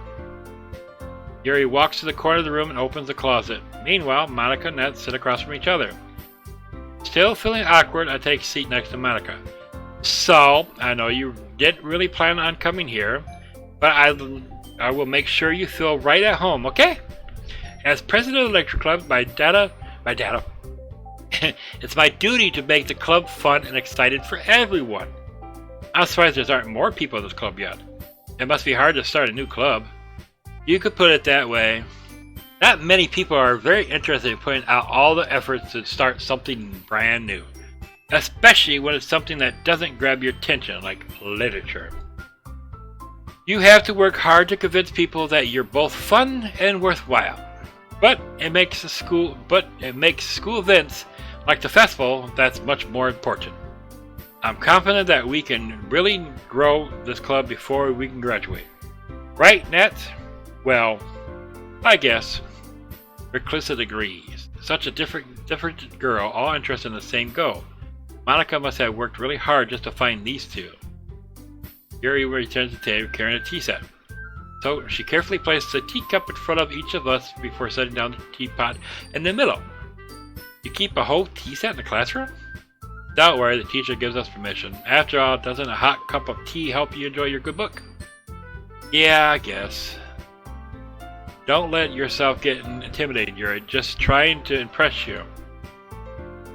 Yuri walks to the corner of the room and opens the closet. Meanwhile, Monika and Ned sit across from each other. Still feeling awkward, I take a seat next to Monika. So, I know you didn't really plan on coming here, but I will make sure you feel right at home, okay? As president of the lecture club, it's my duty to make the club fun and exciting for everyone. I'm surprised there aren't more people in this club yet. It must be hard to start a new club. You could put it that way. Not many people are very interested in putting out all the efforts to start something brand new. especially when it's something that doesn't grab your attention, like literature. You have to work hard to convince people that you're both fun and worthwhile. But it makes school events like the festival that's much more important. I'm confident that we can really grow this club before we can graduate. Right, Nat? Well, I guess. Reclusa agrees. Such a different girl, all interested in the same goal. Monika must have worked really hard just to find these two. Yuri returns to the table carrying a tea set. So she carefully places a teacup in front of each of us before setting down the teapot in the middle. You keep a whole tea set in the classroom? Don't worry, the teacher gives us permission. After all, doesn't a hot cup of tea help you enjoy your good book? Yeah, I guess. Don't let yourself get intimidated, Yuri. Just trying to impress you.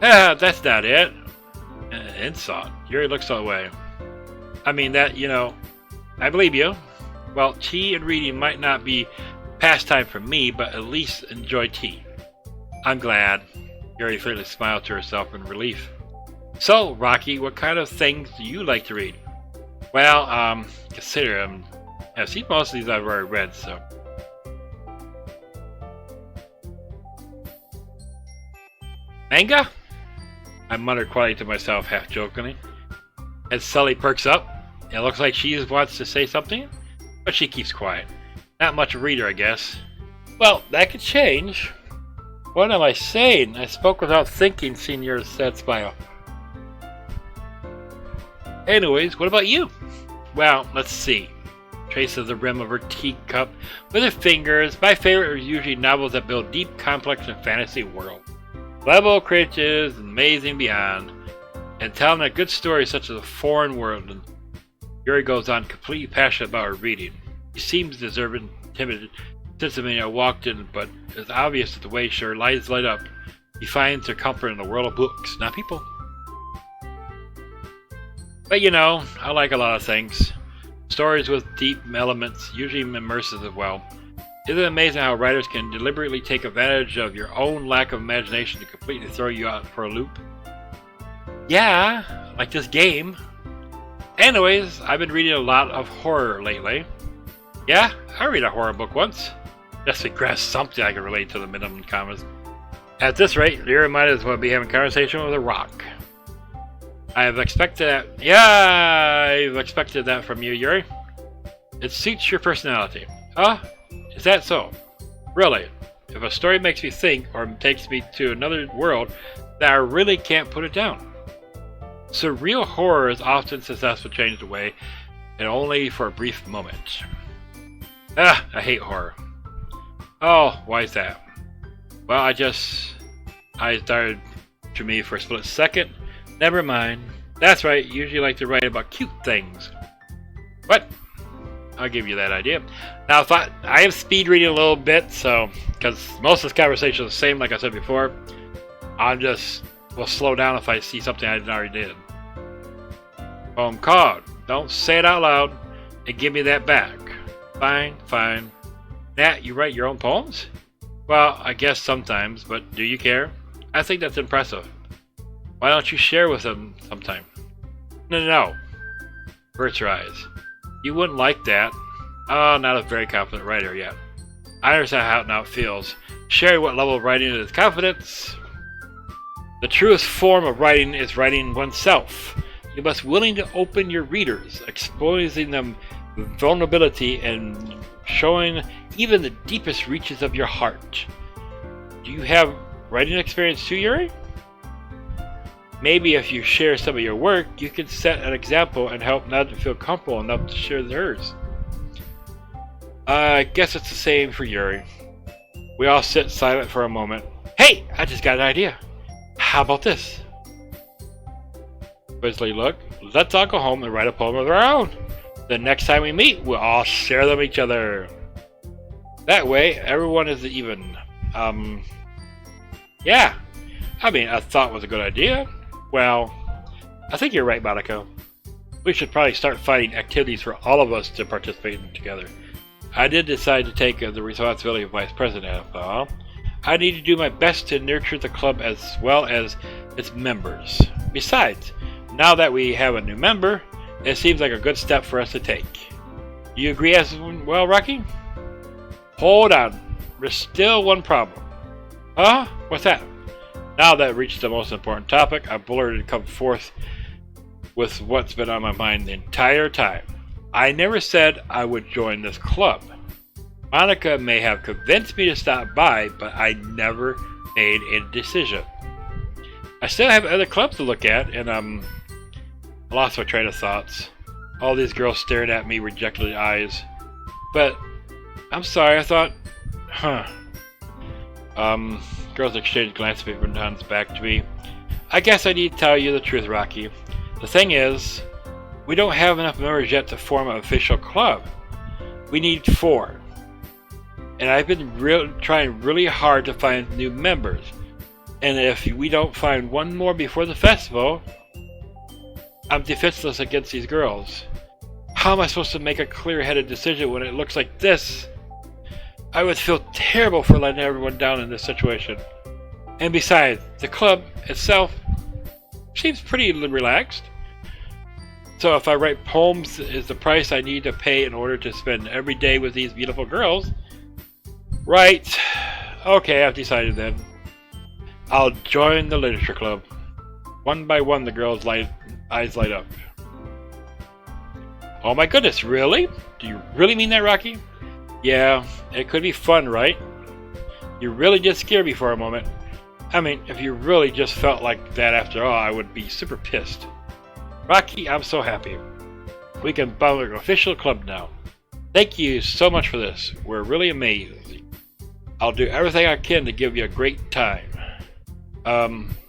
Ah, that's not it. Insult. Yuri looks away. I mean that, I believe you. Well, tea and reading might not be pastime for me, but at least enjoy tea. I'm glad. Yuri fairly smiled to herself in relief. So, Rocky, what kind of things do you like to read? Well, consider I've seen most of these I've already read, so. Manga? I muttered quietly to myself, half jokingly. As Sully perks up, it looks like she wants to say something, but she keeps quiet. Not much a reader, I guess. Well, that could change. What am I saying? I spoke without thinking, seeing your sad smile. Anyways, what about you? Well, let's see. Traces the rim of her teacup with her fingers. My favorite are usually novels that build deep, complex, and fantasy worlds. Level creatures, amazing beyond, and telling a good story such as a foreign world. And Yuri goes on, completely passionate about her reading. She seems deserving, timid, since the minute I walked in, but it's obvious that the way her eyes light up, he finds her comfort in the world of books, not people. But I like a lot of things. Stories with deep elements, usually immersive as well. Isn't it amazing how writers can deliberately take advantage of your own lack of imagination to completely throw you out for a loop? Yeah, like this game. Anyways, I've been reading a lot of horror lately. Yeah, I read a horror book once. Just to grasp something I can relate to the minimum comments. At this rate, Lyra might as well be having a conversation with a rock. I've expected that from you, Yuri. It suits your personality. Is that so? Really? If a story makes me think or takes me to another world, then I really can't put it down. Surreal horror is often successful change the way, and only for a brief moment. I hate horror. Oh, why is that? Well, I started to me for a split second. Never mind. That's right, usually like to write about cute things. But I'll give you that idea. Now, I am speed reading a little bit, so because most of this conversation is the same, like I said before, will slow down if I see something I already did. Poem called. Don't say it out loud and give me that back. Fine. Nat, you write your own poems? Well, I guess sometimes, but do you care? I think that's impressive. Why don't you share with them sometime? No. Hurts her eyes. You wouldn't like that. Oh, not a very confident writer yet. I understand how it feels. Sharing what level of writing is confidence. The truest form of writing is writing oneself. You must be willing to open your readers, exposing them vulnerability and showing even the deepest reaches of your heart. Do you have writing experience too, Yuri? Maybe if you share some of your work, you can set an example and help Nat to feel comfortable enough to share theirs. I guess it's the same for Yuri. We all sit silent for a moment. Hey, I just got an idea. How about this? Wesley, look, let's all go home and write a poem of our own. The next time we meet, we'll all share them with each other. That way, everyone is even. Yeah. I thought it was a good idea. Well, I think you're right, Monika. We should probably start finding activities for all of us to participate in together. I did decide to take the responsibility of vice president, after all. I need to do my best to nurture the club as well as its members. Besides, now that we have a new member, it seems like a good step for us to take. You agree as well, Rocky? Hold on. There's still one problem. Huh? What's that? Now that I've reached the most important topic, I blurted and come forth with what's been on my mind the entire time. I never said I would join this club. Monika may have convinced me to stop by, but I never made a decision. I still have other clubs to look at, and I lost my train of thoughts. All these girls staring at me with rejected eyes. But I'm sorry, I thought, girls exchanged glances from Don's back to me. I guess I need to tell you the truth, Rocky. The thing is, we don't have enough members yet to form an official club. We need 4. And I've been trying really hard to find new members. And if we don't find one more before the festival, I'm defenseless against these girls. How am I supposed to make a clear-headed decision when it looks like this? I would feel terrible for letting everyone down in this situation. And besides, the club itself seems pretty relaxed. So if I write poems is the price I need to pay in order to spend every day with these beautiful girls. Right. Okay, I've decided then. I'll join the literature club. One by one, the girls' eyes light up. Oh my goodness, really? Do you really mean that, Rocky? Yeah, it could be fun, right? You really did scare me for a moment. I mean, if you really just felt like that after all, I would be super pissed. Rocky, I'm so happy. We can found an official club now. Thank you so much for this. We're really amazing. I'll do everything I can to give you a great time.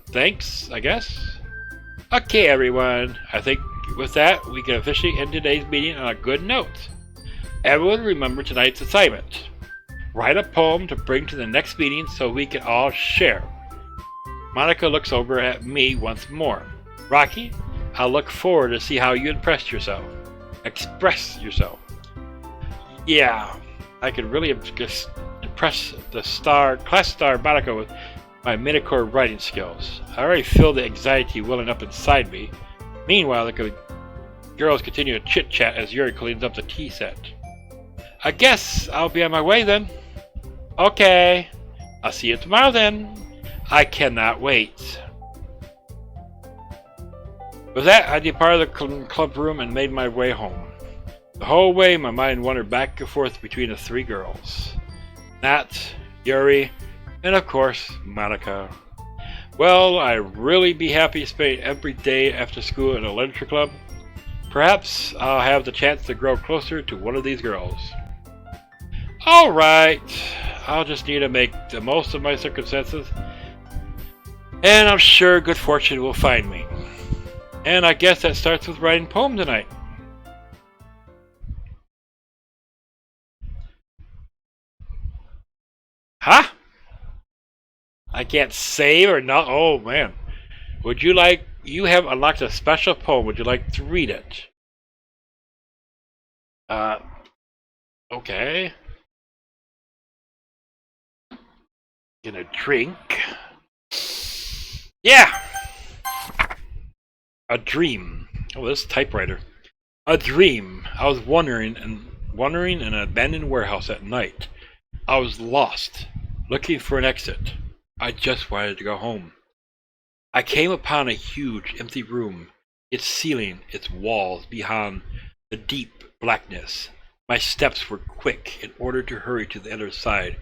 Thanks, I guess? Okay, everyone. I think with that, we can officially end today's meeting on a good note. Everyone remember tonight's assignment. Write a poem to bring to the next meeting so we can all share. Monika looks over at me once more. Rocky, I'll look forward to see how you express yourself. Yeah, I could really just impress the class star Monika with my mid-core writing skills. I already feel the anxiety welling up inside me. Meanwhile, the girls continue to chit-chat as Yuri cleans up the tea set. I guess I'll be on my way then. Okay, I'll see you tomorrow then. I cannot wait. With that, I departed the club room and made my way home. The whole way, my mind wandered back and forth between the 3 girls. Nat, Yuri, and of course, Monika. Well, I'd really be happy to spend every day after school in a literature club. Perhaps I'll have the chance to grow closer to one of these girls. Alright, I'll just need to make the most of my circumstances, and I'm sure good fortune will find me. And I guess that starts with writing a poem tonight. Huh? I can't save or not. Oh man. Would you like, you have unlocked a special poem. Would you like to read it? Okay. Gonna drink. Yeah! A dream. Oh, this typewriter. A dream. I was wandering in an abandoned warehouse at night. I was lost, looking for an exit. I just wanted to go home. I came upon a huge, empty room, its ceiling, its walls beyond the deep blackness. My steps were quick in order to hurry to the other side,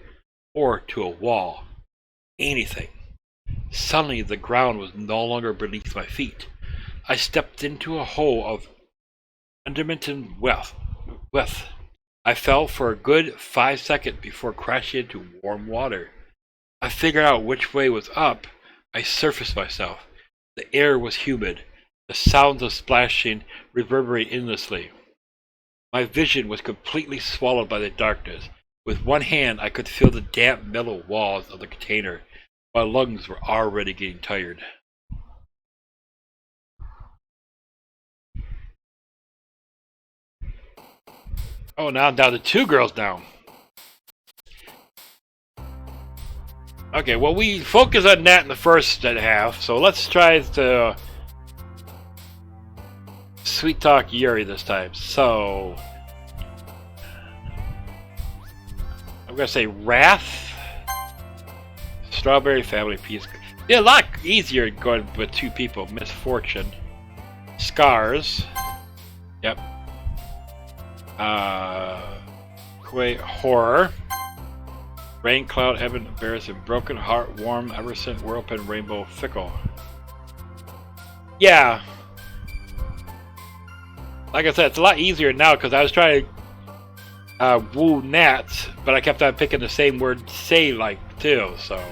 or to a wall. Anything. Suddenly the ground was no longer beneath my feet. I stepped into a hole of undimensioned width. I fell for a good 5 seconds before crashing into warm water. I figured out which way was up. I surfaced myself. The air was humid. The sounds of splashing reverberated endlessly. My vision was completely swallowed by the darkness. With one hand, I could feel the damp metal walls of the container. My lungs were already getting tired. Oh, now I'm down to 2 girls now. Okay, well, we focused on that in the first half, so let's try to sweet talk Yuri this time. So I'm gonna say wrath, strawberry family peace. Yeah, a lot easier going with two people. Misfortune, scars. Yep. Horror. Rain, cloud, heaven, embarrassing, broken heart, warm, ever since, whirlwind, rainbow, fickle. Yeah. Like I said, it's a lot easier now because I was trying to woo gnats, but I kept on picking the same word, say like, too, so.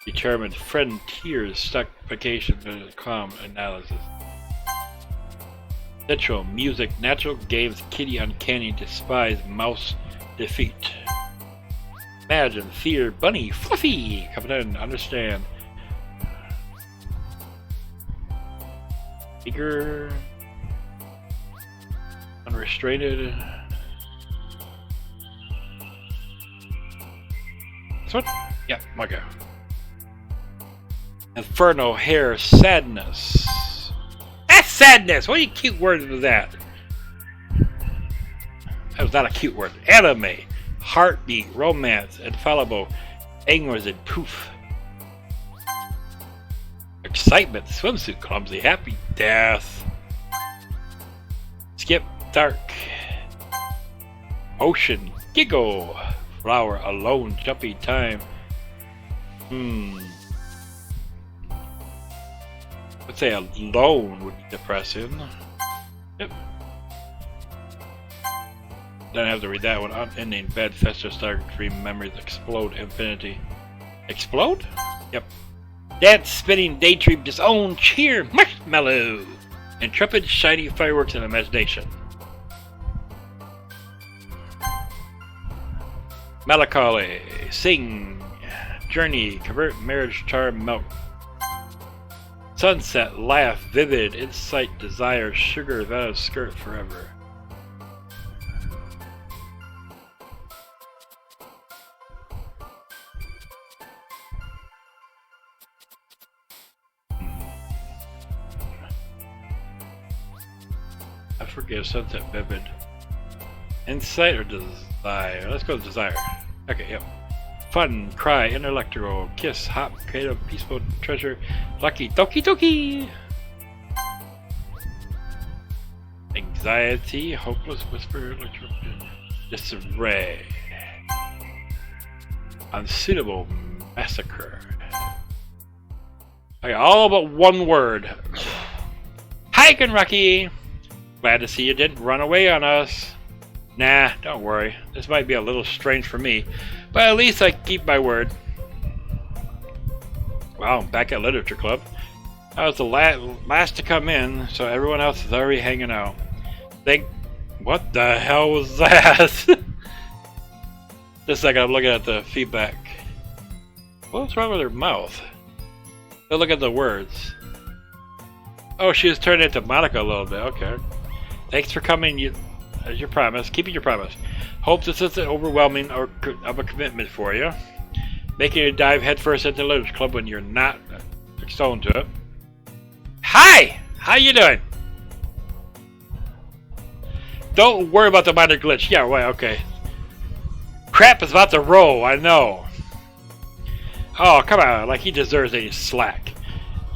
Determined, friend, tears, stuck, vacation, calm, analysis. Natural, music, natural, games, kitty, uncanny, despise, mouse, defeat. Imagine, fear, bunny, fluffy, coming in, understand. Eager, unrestrained. This one? Yeah, Monika. Inferno, hair, sadness. That's sadness! What are you cute words with that? That was not a cute word. Anime, heartbeat, romance, infallible, angers, and poof. Excitement, swimsuit, clumsy, happy, death. Skip, dark. Ocean, giggle. Flower, alone, jumpy, time. Let's say alone would be depressing. Yep. Then I have to read that one. Unending, bed, fester, star, dream, memories, explode, infinity. Explode? Yep. Dance, spinning, daydream, disown, cheer, marshmallow. Intrepid, shiny fireworks, and imagination. Melancholy, sing, journey, convert, marriage, charm, melt. Sunset, laugh, vivid, insight, desire, sugar, that is skirt forever. I forget, sunset, vivid. Insight or desire? Let's go with desire. Okay, yep. Fun, cry, intellectual, kiss, hop, creative, peaceful, treasure, lucky, Doki Doki! Anxiety, hopeless, whisper, disarray. Unsuitable, massacre. Okay, all but one word. Hi, Rocky! Glad to see you didn't run away on us. Nah, don't worry. This might be a little strange for me, but at least I keep my word. Wow, back at Literature Club. I was the last to come in, so everyone else is already hanging out. What the hell was that? Just a second, I'm looking at the feedback. What's wrong with her mouth? Go look at the words. Oh, she was turning into Monika a little bit. Okay. Thanks for coming. As your promise, keeping your promise. Hope this isn't overwhelming or of a commitment for you. Making you dive headfirst into the Literature Club when you're not stoned to it. Hi! How you doing? Don't worry about the minor glitch. Yeah, right, okay. Crap is about to roll, I know. Oh, come on, like he deserves any slack.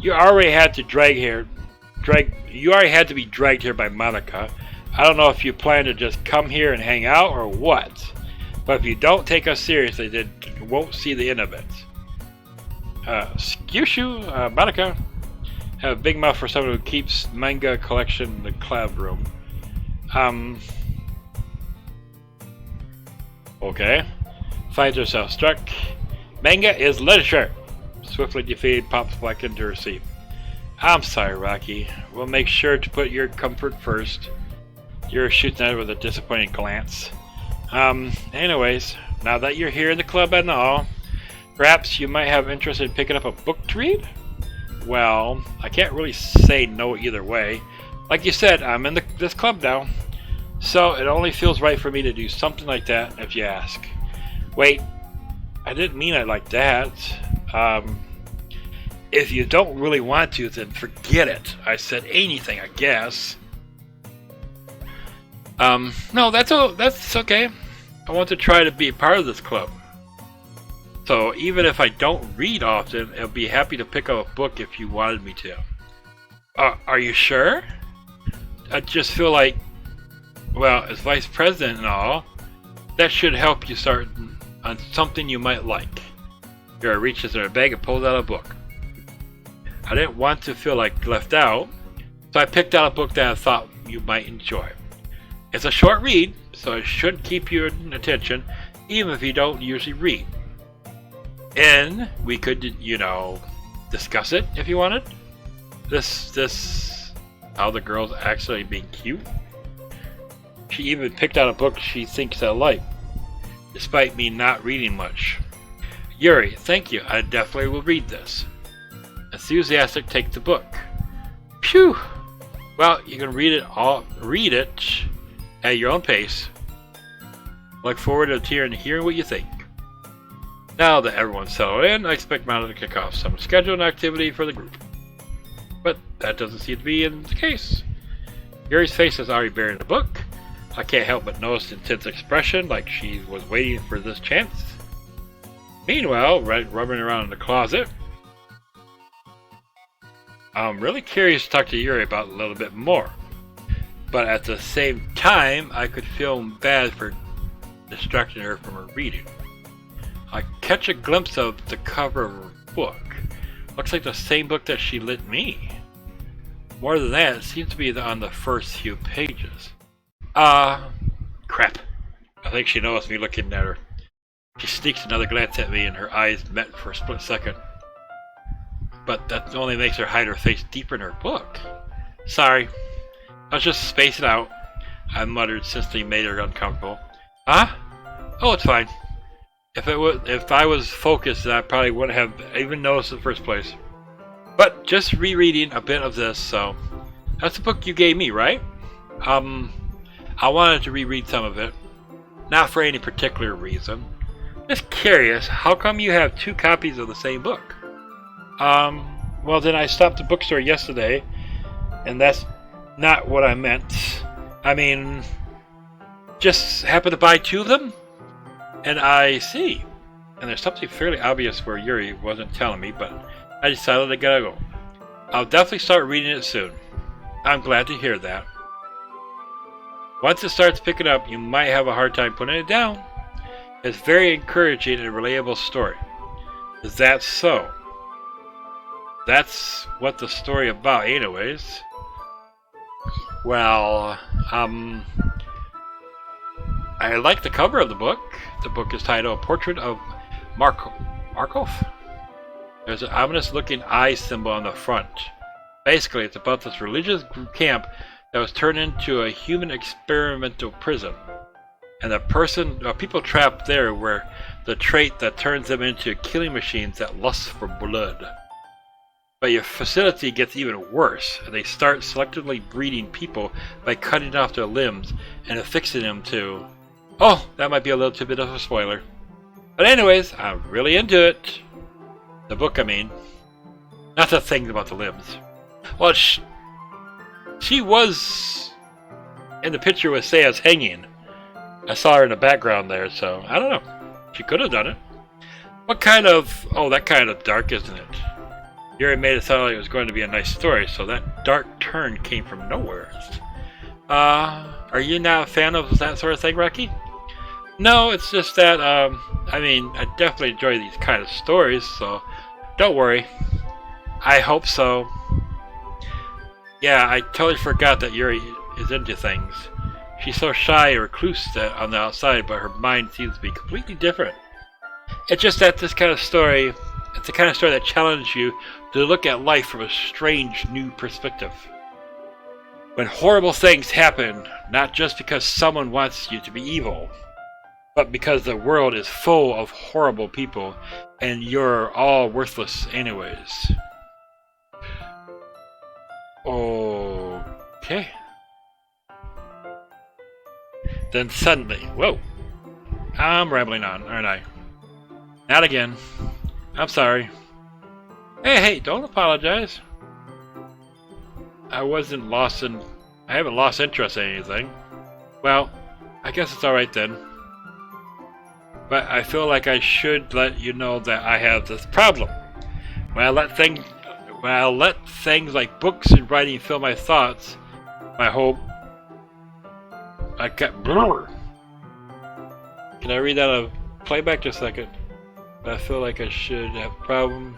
You already had to you already had to be dragged here by Monika. I don't know if you plan to just come here and hang out or what, but if you don't take us seriously, then you won't see the end of it. Excuse you, Monika. Have a big mouth for someone who keeps manga collection in the cloud room. Okay. Finds herself struck. Manga is literature. Swiftly defeated, pops back into her seat. I'm sorry, Rocky. We'll make sure to put your comfort first. You're shooting at it with a disappointing glance. Anyways, now that you're here in the club and all, perhaps you might have interest in picking up a book to read? Well, I can't really say no either way. Like you said, I'm in this club now. So it only feels right for me to do something like that if you ask. Wait, I didn't mean it like that. If you don't really want to, then forget it. I said anything, I guess. No, that's okay. I want to try to be a part of this club. So even if I don't read often, I'll be happy to pick up a book if you wanted me to. Are you sure? I just feel like, well, as vice president and all, that should help you start on something you might like. Yuri reaches in her bag and pulls out a book. I didn't want to feel like left out, so I picked out a book that I thought you might enjoy. It's a short read, so it should keep your attention, even if you don't usually read. And we could, discuss it if you wanted. How the girl's actually being cute. She even picked out a book she thinks I like, despite me not reading much. Yuri, thank you. I definitely will read this. Enthusiastic, take the book. Phew! Well, you can read it at your own pace. Look forward to hearing what you think. Now that everyone's settled in, I expect Monika to kick off some scheduled activity for the group. But that doesn't seem to be in the case. Yuri's face is already buried in the book. I can't help but notice the intense expression, like she was waiting for this chance. Meanwhile, rubbing around in the closet, I'm really curious to talk to Yuri about a little bit more. But at the same time, I could feel bad for distracting her from her reading. I catch a glimpse of the cover of her book. Looks like the same book that she lent me. More than that, it seems to be on the first few pages. Crap. I think she noticed me looking at her. She sneaks another glance at me and her eyes met for a split second. But that only makes her hide her face deeper in her book. Sorry. I was just spacing out, I muttered since they made her uncomfortable. Huh? Oh, it's fine. If I was focused, I probably wouldn't have even noticed in the first place. But just rereading a bit of this, so that's the book you gave me, right? I wanted to reread some of it, not for any particular reason. Just curious, how come you have 2 copies of the same book? Well then I stopped at the bookstore yesterday, and that's not what I meant. I mean, just happened to buy 2 of them? And I see. And there's something fairly obvious where Yuri wasn't telling me, but I decided I gotta go. I'll definitely start reading it soon. I'm glad to hear that. Once it starts picking up, you might have a hard time putting it down. It's very encouraging and relatable story. Is that so? That's what the story about anyways. Well, I like the cover of the book. The book is titled A Portrait of Markov? There's an ominous looking eye symbol on the front. Basically, it's about this religious camp that was turned into a human experimental prison. And the people trapped there were the trait that turns them into killing machines that lust for blood. But your facility gets even worse, and they start selectively breeding people by cutting off their limbs and affixing them to... Oh, that might be a little bit of a spoiler. But anyways, I'm really into it. The book, I mean. Not the thing about the limbs. Well, she was in the picture with Saya's hanging. I saw her in the background there, so I don't know. She could have done it. What kind of... Oh, that kind of dark, isn't it? Yuri made it sound like it was going to be a nice story, so that dark turn came from nowhere. Are you not a fan of that sort of thing, Rocky? No, it's just that, I mean, I definitely enjoy these kind of stories, so don't worry. I hope so. Yeah, I totally forgot that Yuri is into things. She's so shy and recluse on the outside, but her mind seems to be completely different. It's just that this kind of story, it's the kind of story that challenges you to look at life from a strange new perspective. When horrible things happen, not just because someone wants you to be evil, but because the world is full of horrible people and you're all worthless anyways. Okay. Then suddenly, whoa! I'm rambling on, aren't I? Not again. I'm sorry. Hey, don't apologize. I haven't lost interest in anything. Well, I guess it's alright then. But I feel like I should let you know that I have this problem. When I let things like books and writing fill my thoughts, my hope, I got blur. Can I read that out of playback just a second? I feel like I should have a problem.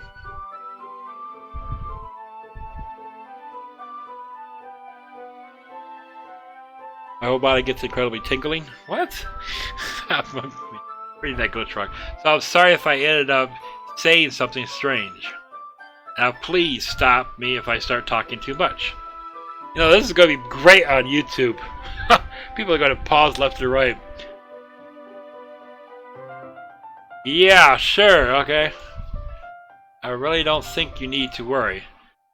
My whole body gets incredibly tingling. What? I'm reading that glitch rock. So I'm sorry if I ended up saying something strange. Now please stop me if I start talking too much. You know, this is going to be great on YouTube. People are going to pause left and right. Yeah, sure, okay. I really don't think you need to worry.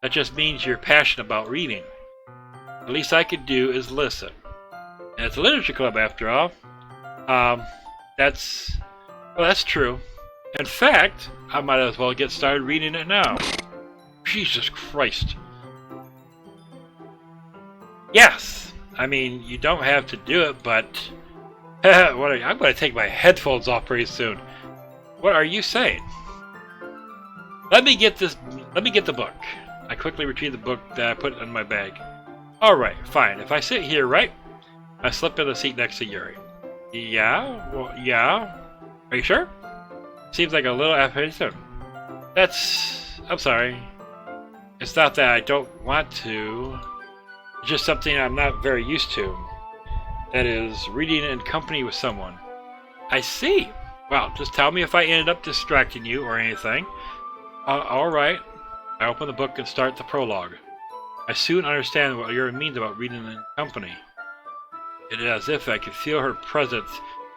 That just means you're passionate about reading. The least I could do is listen. And it's a literature club after all. That's true. In fact, I might as well get started reading it now. Jesus Christ. Yes! I mean, you don't have to do it, but... I'm going to take my headphones off pretty soon. What are you saying? Let me get the book. I quickly retrieve the book that I put in my bag. Alright, fine. If I sit here, right? I slip in the seat next to Yuri. Yeah? Well, yeah? Are you sure? Seems like a little apprehensive. I'm sorry. It's not that I don't want to. It's just something I'm not very used to. That is, reading in company with someone. I see. Well, just tell me if I ended up distracting you or anything. Alright. I open the book and start the prologue. I soon understand what Yuri means about reading in company. It is as if I could feel her presence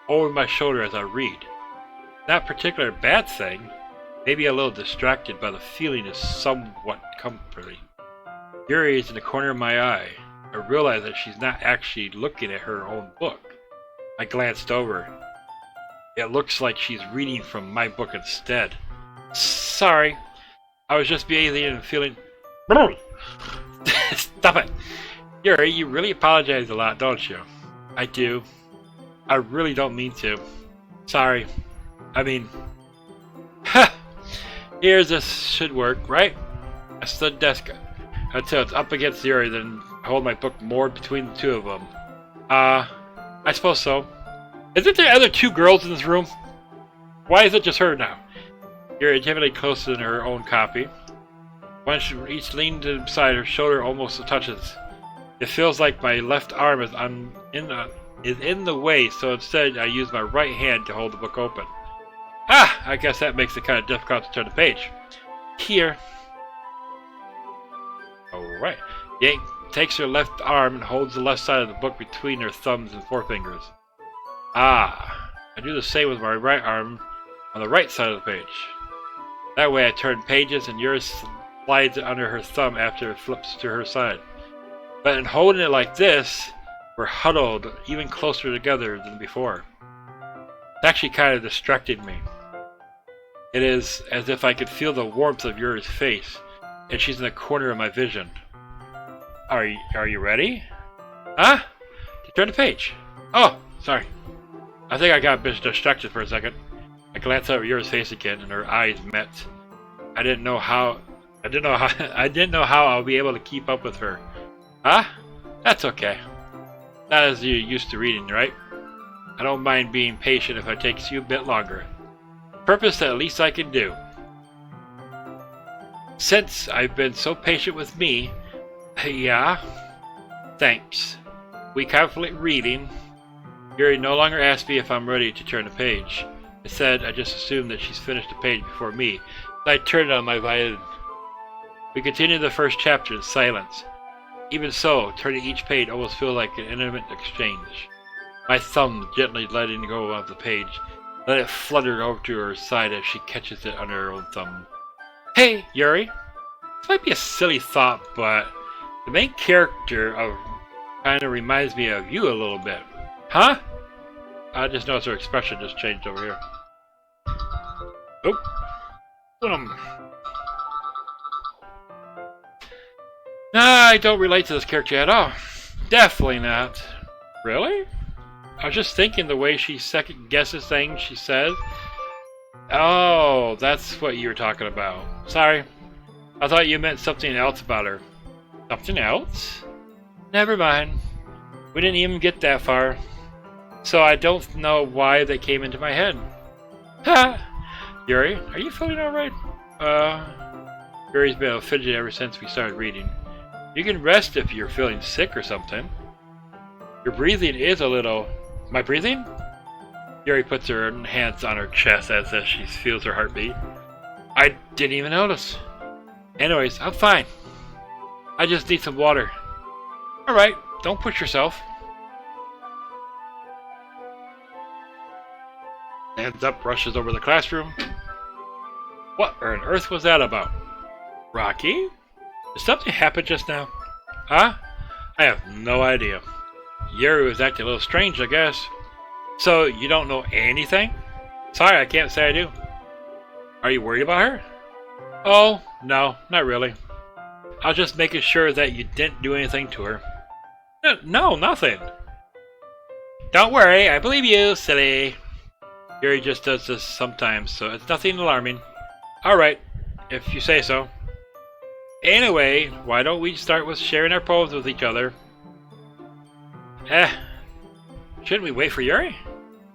over my shoulder as I read. Not a particular bad thing. Maybe a little distracted, but the feeling is somewhat comforting. Yuri is in the corner of my eye. I realize that she's not actually looking at her own book. I glanced over. It looks like she's reading from my book instead. Sorry. I was just behaving and feeling... Stop it! Yuri, you really apologize a lot, don't you? I do. I really don't mean to. Sorry. I mean... Here's this should work, right? I stood desk until it's up against Yuri, then hold my book more between the two of them. I suppose so. Isn't there other two girls in this room? Why is it just her now? Yuri timidly closer than her own copy. One should each lean beside her shoulder almost touches. It feels like my left arm is in the way, so instead I use my right hand to hold the book open. I guess that makes it kind of difficult to turn the page. Here. Alright. Yank takes her left arm and holds the left side of the book between her thumbs and forefingers. I do the same with my right arm on the right side of the page. That way I turn pages and yours slides it under her thumb after it flips to her side. But in holding it like this, we're huddled even closer together than before. It actually kind of distracted me. It is as if I could feel the warmth of Yuri's face, and she's in the corner of my vision. Are you ready? Huh? To turn the page. Oh, sorry. I think I got a bit distracted for a second. I glanced over Yuri's face again, and her eyes met. I didn't know how I'll be able to keep up with her. Huh? That's okay. Not as you're used to reading, right? I don't mind being patient if it takes you a bit longer. Purpose that at least I can do. Since I've been so patient with me, yeah, thanks. We confident reading. Yuri no longer asks me if I'm ready to turn the page. Instead, I just assume that she's finished the page before me. So I turn it on my violin. We continue the first chapter in silence. Even so, turning each page almost feels like an intimate exchange. My thumb gently letting go of the page. Let it flutter over to her side as she catches it under her own thumb. Hey, Yuri. This might be a silly thought, but the main character kind of reminds me of you a little bit. Huh? I just noticed her expression just changed over here. Oh. I don't relate to this character at all. Definitely not. Really? I was just thinking the way she second guesses things she says. Oh, that's what you were talking about. Sorry. I thought you meant something else about her. Something else? Never mind. We didn't even get that far. So I don't know why they came into my head. Ha! Yuri, are you feeling alright? Yuri's been a fidget ever since we started reading. You can rest if you're feeling sick or something. Your breathing is a little... My breathing? Yuri puts her hands on her chest as if she feels her heartbeat. I didn't even notice. Anyways, I'm fine. I just need some water. Alright, don't push yourself. Stands up, rushes over the classroom. What on earth was that about? Rocky? Did something happen just now? Huh? I have no idea. Yuri was acting a little strange, I guess. So, you don't know anything? Sorry, I can't say I do. Are you worried about her? Oh, no, not really. I was just making sure that you didn't do anything to her. No, nothing. Don't worry, I believe you, silly. Yuri just does this sometimes, so it's nothing alarming. Alright, if you say so. Anyway, why don't we start with sharing our poems with each other? Shouldn't we wait for Yuri?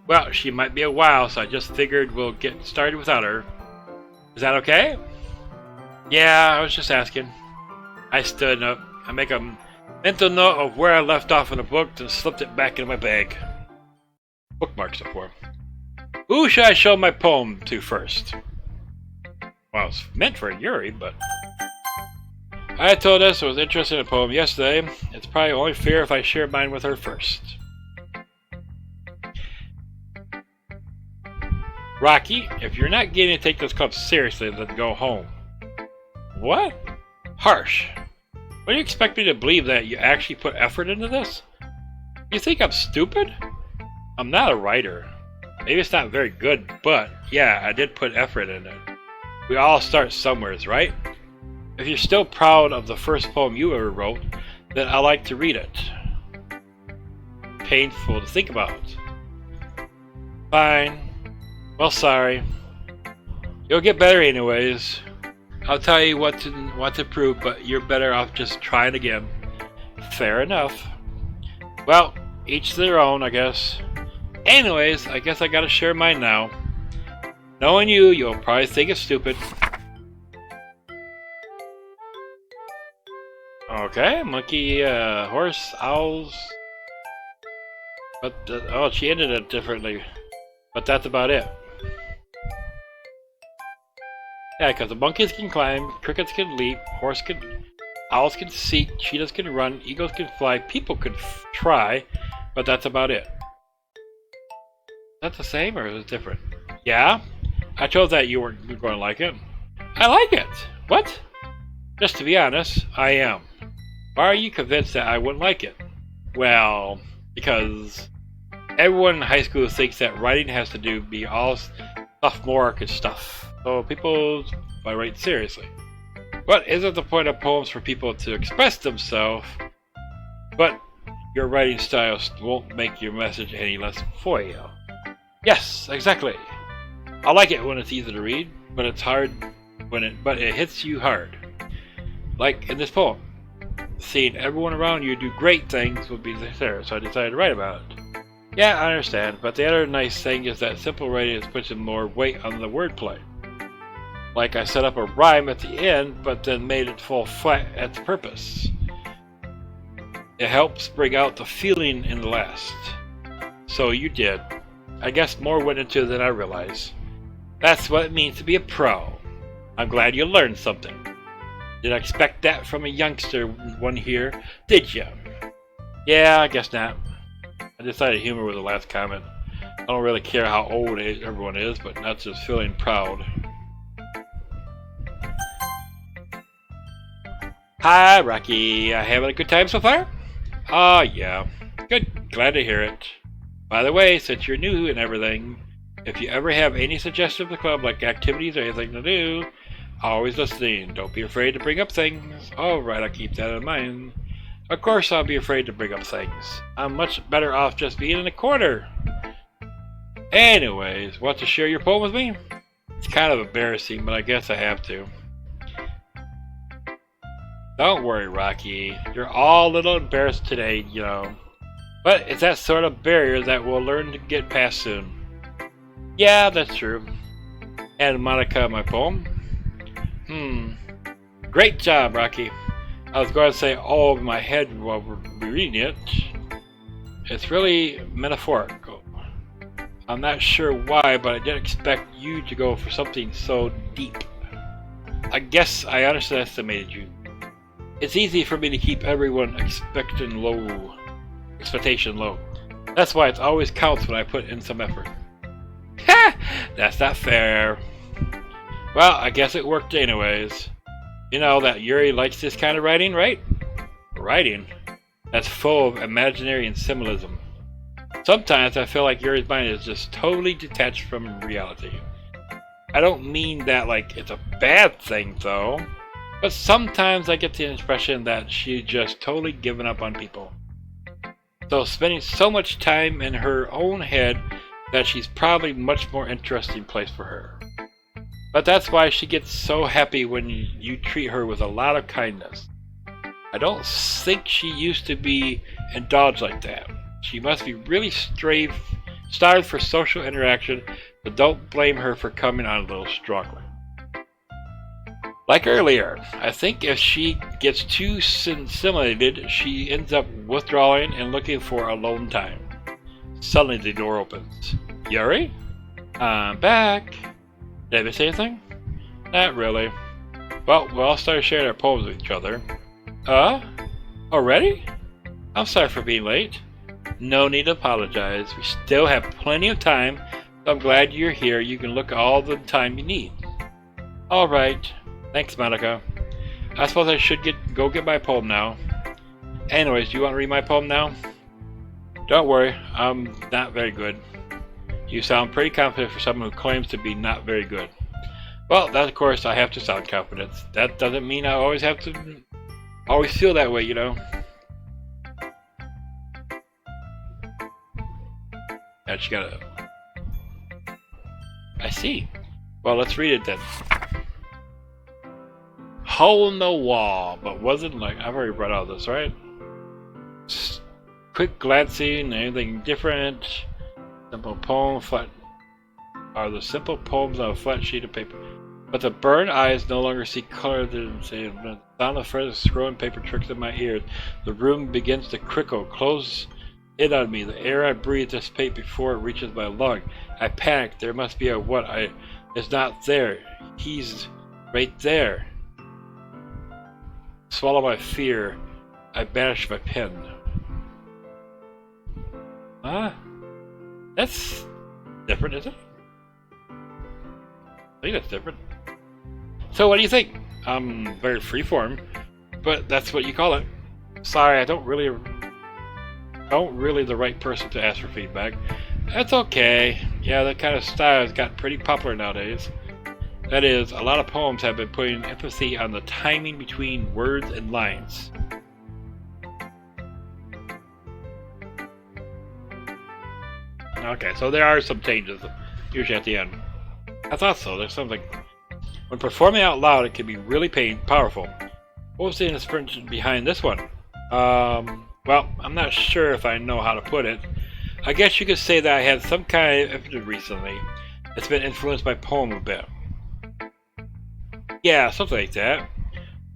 Well, she might be a while, so I just figured we'll get started without her. Is that okay? Yeah, I was just asking. I stood up. I make a mental note of where I left off in the book and slipped it back into my bag. Bookmarks it for. Who should I show my poem to first? Well, it's meant for Yuri, but... I told us I was interested in a poem yesterday. It's probably only fair if I share mine with her first. Rocky, if you're not getting to take this club seriously, then go home. What? Harsh. What do you expect me to believe, that you actually put effort into this? You think I'm stupid? I'm not a writer. Maybe it's not very good, but yeah, I did put effort in it. We all start somewheres, right? If you're still proud of the first poem you ever wrote, then I like to read it. Painful to think about. Fine. Well, sorry. You'll get better anyways. I'll tell you what to prove, but you're better off just trying again. Fair enough. Well, each their own, I guess. Anyways, I guess I gotta share mine now. Knowing you, you'll probably think it's stupid. Okay, monkey, horse, owls. But, oh, she ended it differently. But that's about it. Yeah, because the monkeys can climb, crickets can leap, owls can seek, cheetahs can run, eagles can fly, people can try, but that's about it. Is that the same or is it different? Yeah, I chose that you weren't going to like it. I like it! What? Just to be honest, I am. Why are you convinced that I wouldn't like it? Well, because everyone in high school thinks that writing has to be all sophomoric and stuff. So people might write seriously. But isn't the point of poems for people to express themselves? But your writing style won't make your message any less foil. Yes, exactly. I like it when it's easy to read, but it's hard but it hits you hard. Like in this poem. Seeing everyone around you do great things would be there, so I decided to write about it. Yeah, I understand, but the other nice thing is that simple writing is putting more weight on the wordplay. Like I set up a rhyme at the end, but then made it fall flat at the purpose. It helps bring out the feeling in the last. So you did. I guess more went into it than I realized. That's what it means to be a pro. I'm glad you learned something. Did I expect that from a youngster one here? Did ya? Yeah, I guess not. I decided humor was the last comment. I don't really care how old everyone is, but not just feeling proud. Hi, Rocky. Having a good time so far? Oh, yeah. Good. Glad to hear it. By the way, since you're new and everything, if you ever have any suggestions for the club, like activities or anything to do, always listening. Don't be afraid to bring up things. Alright, I'll keep that in mind. Of course I'll be afraid to bring up things. I'm much better off just being in the corner. Anyways, want to share your poem with me? It's kind of embarrassing, but I guess I have to. Don't worry, Rocky. You're all a little embarrassed today, you know. But it's that sort of barrier that we'll learn to get past soon. Yeah, that's true. And Monika, my poem. Great job, Rocky. I was going to say all over my head while we're reading it. It's really metaphorical. I'm not sure why, but I didn't expect you to go for something so deep. I guess I underestimated you. It's easy for me to keep everyone expectation low. That's why it always counts when I put in some effort. Ha! That's not fair. Well, I guess it worked anyways. You know that Yuri likes this kind of writing, right? Writing? That's full of imaginary and symbolism. Sometimes I feel like Yuri's mind is just totally detached from reality. I don't mean that like it's a bad thing though, but sometimes I get the impression that she's just totally given up on people. So spending so much time in her own head that she's probably much more interesting place for her. But that's why she gets so happy when you treat her with a lot of kindness. I don't think she used to be indulged like that. She must be really starved for social interaction, but don't blame her for coming on a little strongly. Like earlier, I think if she gets too stimulated, she ends up withdrawing and looking for alone time. Suddenly the door opens. Yuri? I'm back. Did I say anything? Not really. Well, we all started sharing our poems with each other. Already? I'm sorry for being late. No need to apologize. We still have plenty of time, so I'm glad you're here. You can look all the time you need. Alright. Thanks, Monika. I suppose I should go get my poem now. Anyways, do you want to read my poem now? Don't worry, I'm not very good. You sound pretty confident for someone who claims to be not very good. Well, that of course I have to sound confident. That doesn't mean I always feel that way, you know. And she got a... I see. Well, let's read it then. Hole in the wall, but wasn't like... I've already read all this, right? Quick glancing, anything different. Simple poem, flat... Are the simple poems on a flat sheet of paper. But the burned eyes no longer see color. The sound of further scrolling paper tricks in my ears. The room begins to crickle. Close in on me. The air I breathe dissipates before it reaches my lung. I panic. There must be a what? It's not there. He's right there. Swallow my fear. I banish my pen. Huh? That's different, isn't it? I think that's different. So what do you think? Very freeform, but that's what you call it. Sorry, I don't really the right person to ask for feedback. That's okay. Yeah, that kind of style has got pretty popular nowadays. That is, a lot of poems have been putting emphasis on the timing between words and lines. Okay, so there are some changes, usually at the end. I thought so. There's something. When performing out loud, it can be really powerful. What was the inspiration behind this one? Well, I'm not sure if I know how to put it. I guess you could say that I had some kind of episode recently. It's been influenced by poem a bit. Yeah, something like that.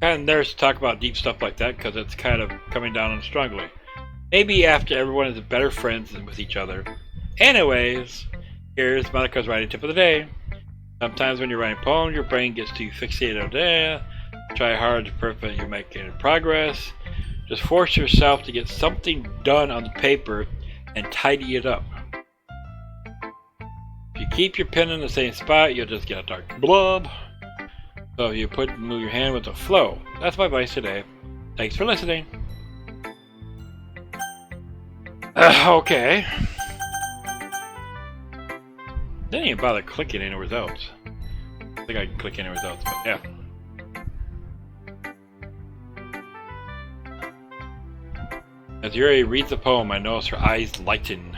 Kind of nervous to talk about deep stuff like that because it's kind of coming down on strongly. Maybe after everyone is better friends with each other. Anyways, here's Monika's writing tip of the day. Sometimes when you're writing poems, your brain gets too fixated on data. Try hard to prevent you making progress. Just force yourself to get something done on the paper and tidy it up. If you keep your pen in the same spot, you'll just get a dark blob. So you move your hand with the flow. That's my advice today. Thanks for listening. Okay. Didn't even bother clicking any results. I think I can click any results, but yeah. As Yuri reads the poem, I notice her eyes lighten.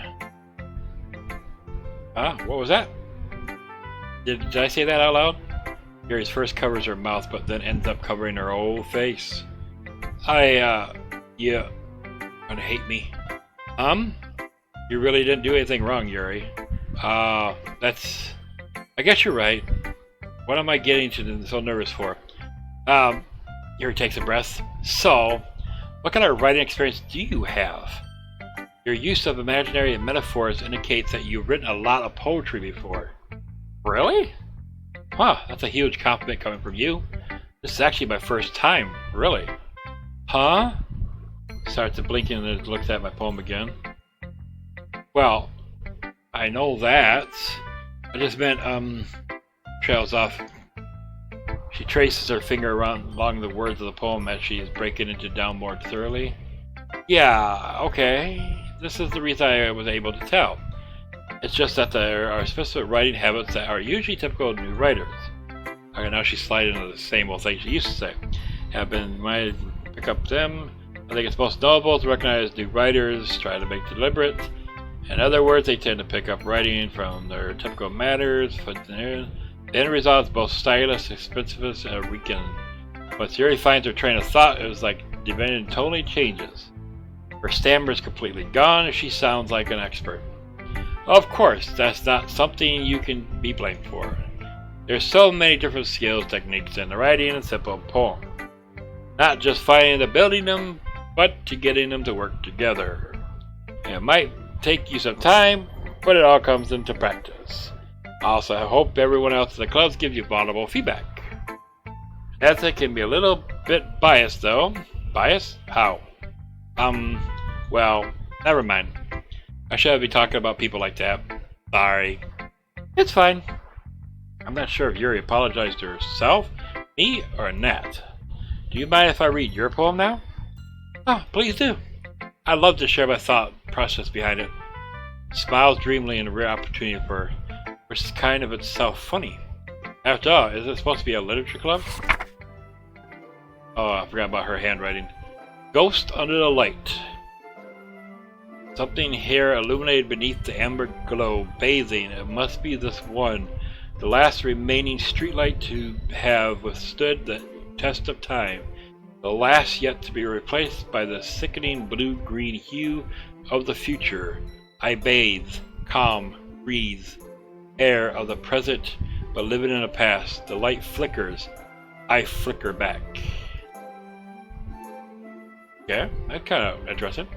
Ah, what was that? Did I say that out loud? Yuri's first covers her mouth, but then ends up covering her whole face. Yeah, gonna hate me. You really didn't do anything wrong, Yuri. I guess you're right. What am I getting so nervous for? Yuri takes a breath. So, what kind of writing experience do you have? Your use of imaginary metaphors indicates that you've written a lot of poetry before. Really? Huh, that's a huge compliment coming from you. This is actually my first time, really. Huh? Starts to blinking and then looks at my poem again. Well, I know that. I just meant, trails off. She traces her finger along the words of the poem as she is breaking it down more thoroughly. Yeah, okay. This is the reason I was able to tell. It's just that there are specific writing habits that are usually typical of new writers. Okay, now she's sliding into the same old thing she used to say. Have been reminded to pick up them. I think it's most notable to recognize new writers try to make deliberate. In other words, they tend to pick up writing from their typical matters. The end result is both stylish, expensive, and weakened. But Sayori finds her train of thought is like divinity totally changes. Her stammer is completely gone and she sounds like an expert. Of course, that's not something you can be blamed for. There's so many different skills, techniques in the writing a simple poem. Not just finding and building them, but to getting them to work together. It might take you some time, but it all comes into practice. Also, I hope everyone else in the clubs gives you valuable feedback. That can be a little bit biased though. Biased? How? Well, never mind. I shouldn't be talking about people like that. Sorry. It's fine. I'm not sure if Yuri apologized to herself, me, or Nat. Do you mind if I read your poem now? Oh, please do. I'd love to share my thought process behind it. Smiles dreamily in a rare opportunity for her, which is kind of itself funny. After all, is it supposed to be a literature club? Oh, I forgot about her handwriting. Ghost under the light. Something here illuminated beneath the amber glow, bathing. It must be this one, the last remaining streetlight to have withstood the test of time, the last yet to be replaced by the sickening blue-green hue of the future. I bathe, calm, breathe, air of the present, but living in the past. The light flickers. I flicker back. Yeah, that's kind of interesting.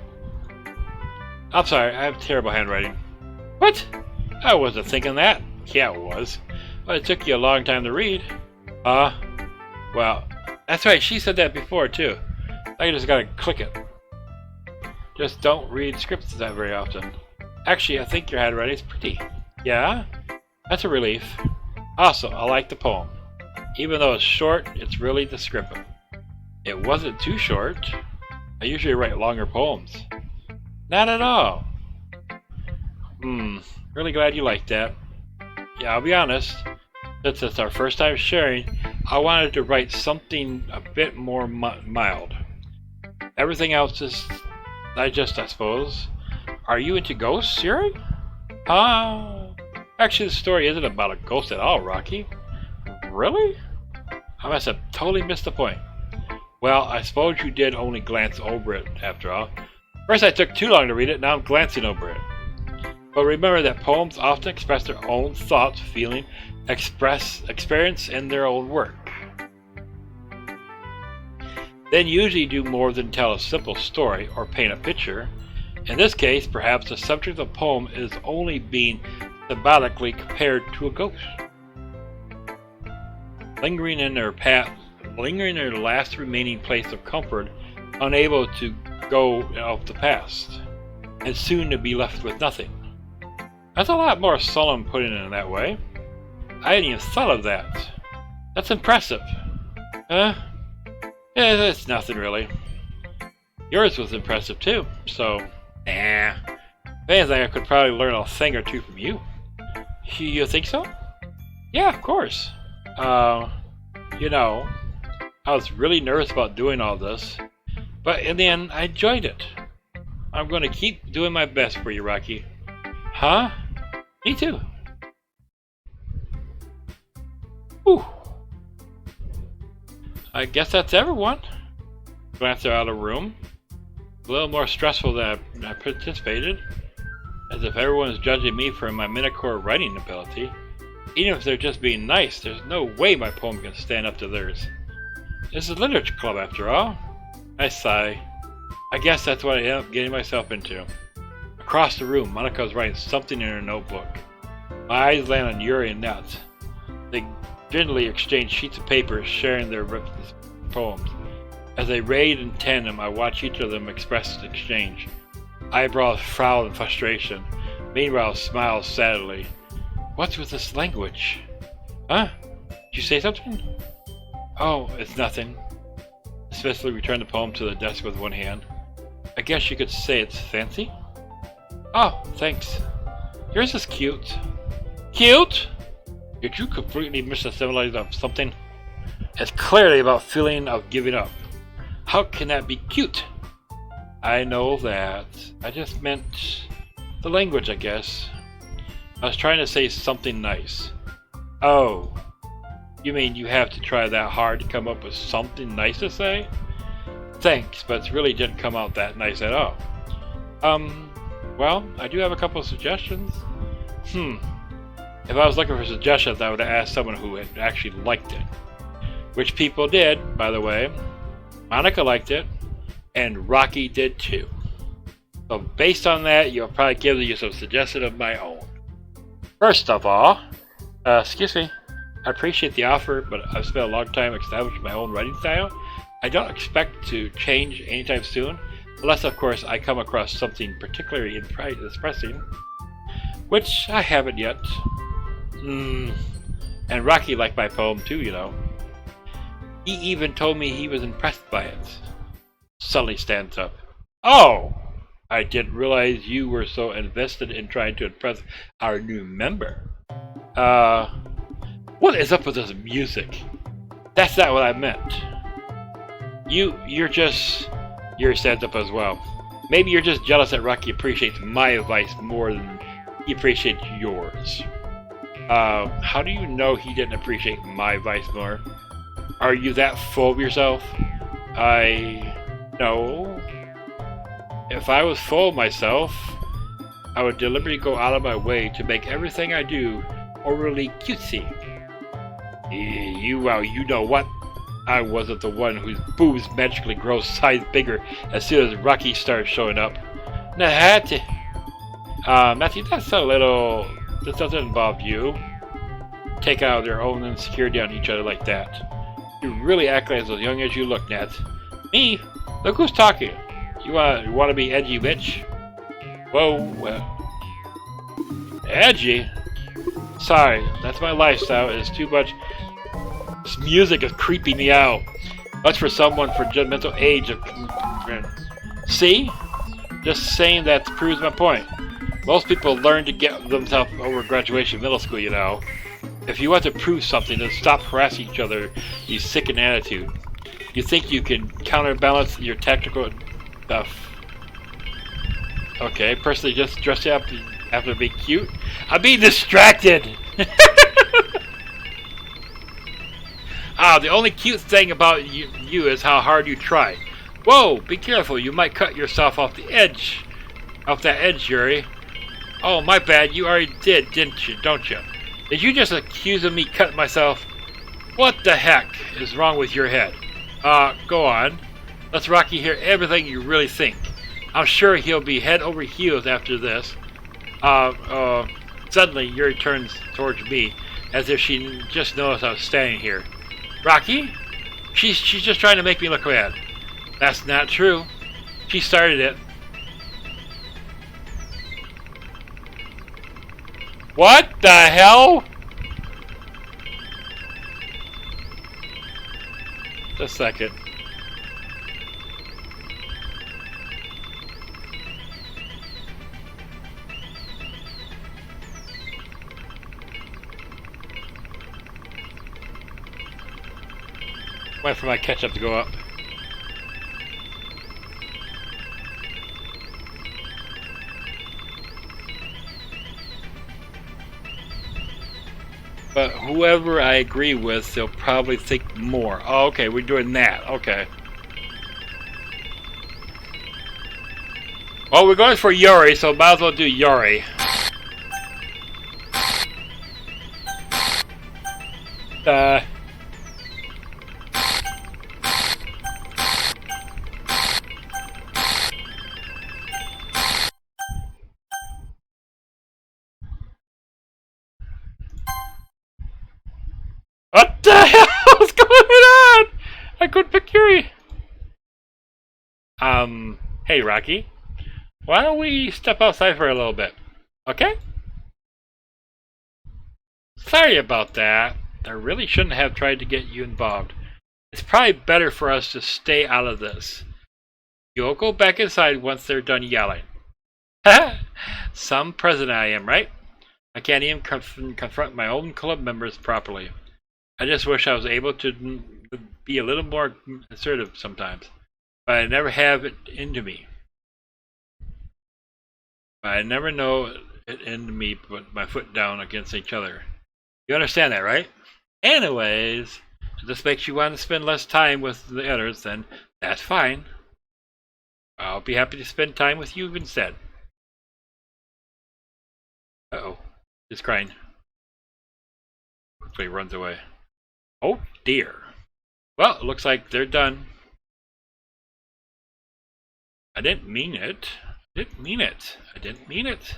I'm sorry, I have terrible handwriting. What? I wasn't thinking that. Yeah, it was. But it took you a long time to read. Well, that's right, she said that before too. I just gotta click it. Just don't read scripts that very often. Actually, I think your handwriting's pretty. Yeah? That's a relief. Also, I like the poem. Even though it's short, it's really descriptive. It wasn't too short. I usually write longer poems. Not at all. Really glad you liked that. Yeah, I'll be honest. Since it's our first time sharing, I wanted to write something a bit more mild. Everything else is digest, I suppose. Are you into ghosts, Yuri? Actually, the story isn't about a ghost at all, Rocky. Really? I must have totally missed the point. Well, I suppose you did only glance over it, after all. First I took too long to read it, now I'm glancing over it. But remember that poems often express their own thoughts, feeling, experience in their own work. They usually do more than tell a simple story or paint a picture. In this case, perhaps the subject of the poem is only being symbolically compared to a ghost. Lingering in their last remaining place of comfort, unable to go of the past, and soon to be left with nothing. That's a lot more solemn putting it in that way. I hadn't even thought of that. That's impressive. Yeah, it's nothing really. Yours was impressive too, so, nah. If anything, I could probably learn a thing or two from you. You think so? Yeah, of course. Uh, you know, I was really nervous about doing all this, but in the end, I enjoyed it. I'm going to keep doing my best for you, Rocky. Huh? Me too. Whew. I guess that's everyone. Glance out of the room. A little more stressful than I anticipated, as if everyone is judging me for my minicore writing ability. Even if they're just being nice, there's no way my poem can stand up to theirs. This is a literature club after all. I sigh. I guess that's what I ended up getting myself into. Across the room, Monika was writing something in her notebook. My eyes land on Yuri and Nat. They generally exchange sheets of paper, sharing their poems. As they read in tandem, I watch each of them express this exchange. Eyebrows frown in frustration. Meanwhile, smiles sadly. What's with this language? Huh? Did you say something? Oh, it's nothing. Smithly returned the poem to the desk with one hand. I guess you could say it's fancy? Oh, thanks. Yours is cute. Cute? Did you completely miss the symbolism of something? It's clearly about feeling of giving up. How can that be cute? I know that. I just meant the language, I guess. I was trying to say something nice. Oh. You mean you have to try that hard to come up with something nice to say? Thanks, but it really didn't come out that nice at all. Well, I do have a couple of suggestions. If I was looking for suggestions, I would have asked someone who had actually liked it. Which people did, by the way. Monika liked it, and Rocky did too. So based on that, you'll probably give you some suggestions of my own. First of all, excuse me, I appreciate the offer, but I've spent a long time establishing my own writing style. I don't expect to change anytime soon, unless of course I come across something particularly expressing, which I haven't yet. And Rocky liked my poem too, you know. He even told me he was impressed by it. Suddenly stands up. Oh! I didn't realize you were so invested in trying to impress our new member. What is up with this music? That's not what I meant. You're stands up as well. Maybe you're just jealous that Rocky appreciates my advice more than he appreciates yours. How do you know he didn't appreciate my advice more? Are you that full of yourself? No. If I was full of myself, I would deliberately go out of my way to make everything I do overly cutesy. You know what? I wasn't the one whose boobs magically grow size bigger as soon as Rocky started showing up. Matthew, that's a little... This doesn't involve you. Take out their own insecurity on each other like that. You really act like as young as you look, Nat. Me? Look who's talking. You want to be edgy, bitch? Whoa, edgy? Sorry, that's my lifestyle. It's too much. This music is creeping me out. Much for someone for judgmental age of... See? Just saying that proves my point. Most people learn to get themselves over graduation middle school, you know. If you want to prove something, then stop harassing each other, you sickened attitude. You think you can counterbalance your tactical stuff. Okay, personally just dress up after being cute. I'm being distracted! The only cute thing about you is how hard you try. Whoa, be careful, you might cut yourself off the edge. Off that edge, Yuri. Oh, my bad, you already did, didn't you, don't you? Did you just accuse of me cutting myself? What the heck is wrong with your head? Go on. Let's Rocky hear everything you really think. I'm sure he'll be head over heels after this. Suddenly Yuri turns towards me, as if she just noticed I was standing here. Rocky? She's just trying to make me look bad. That's not true. She started it. What the hell? Just a second. Wait for my ketchup to go up. But whoever I agree with, they'll probably think more. Oh, okay, we're doing that. Okay. Well, we're going for Yuri, so might as well do Yuri. What the hell is going on? I couldn't pick Yuri. Hey Rocky, why don't we step outside for a little bit, okay? Sorry about that. I really shouldn't have tried to get you involved. It's probably better for us to stay out of this. You'll go back inside once they're done yelling. Some president I am, right? I can't even confront my own club members properly. I just wish I was able to be a little more assertive sometimes. But I never have it into me. But I never know it into me to put my foot down against each other. You understand that, right? Anyways, if this makes you want to spend less time with the others, then that's fine. I'll be happy to spend time with you instead. Uh-oh. He's crying. Quickly runs away. Oh dear. Well, it looks like they're done. I didn't mean it. I didn't mean it. I didn't mean it.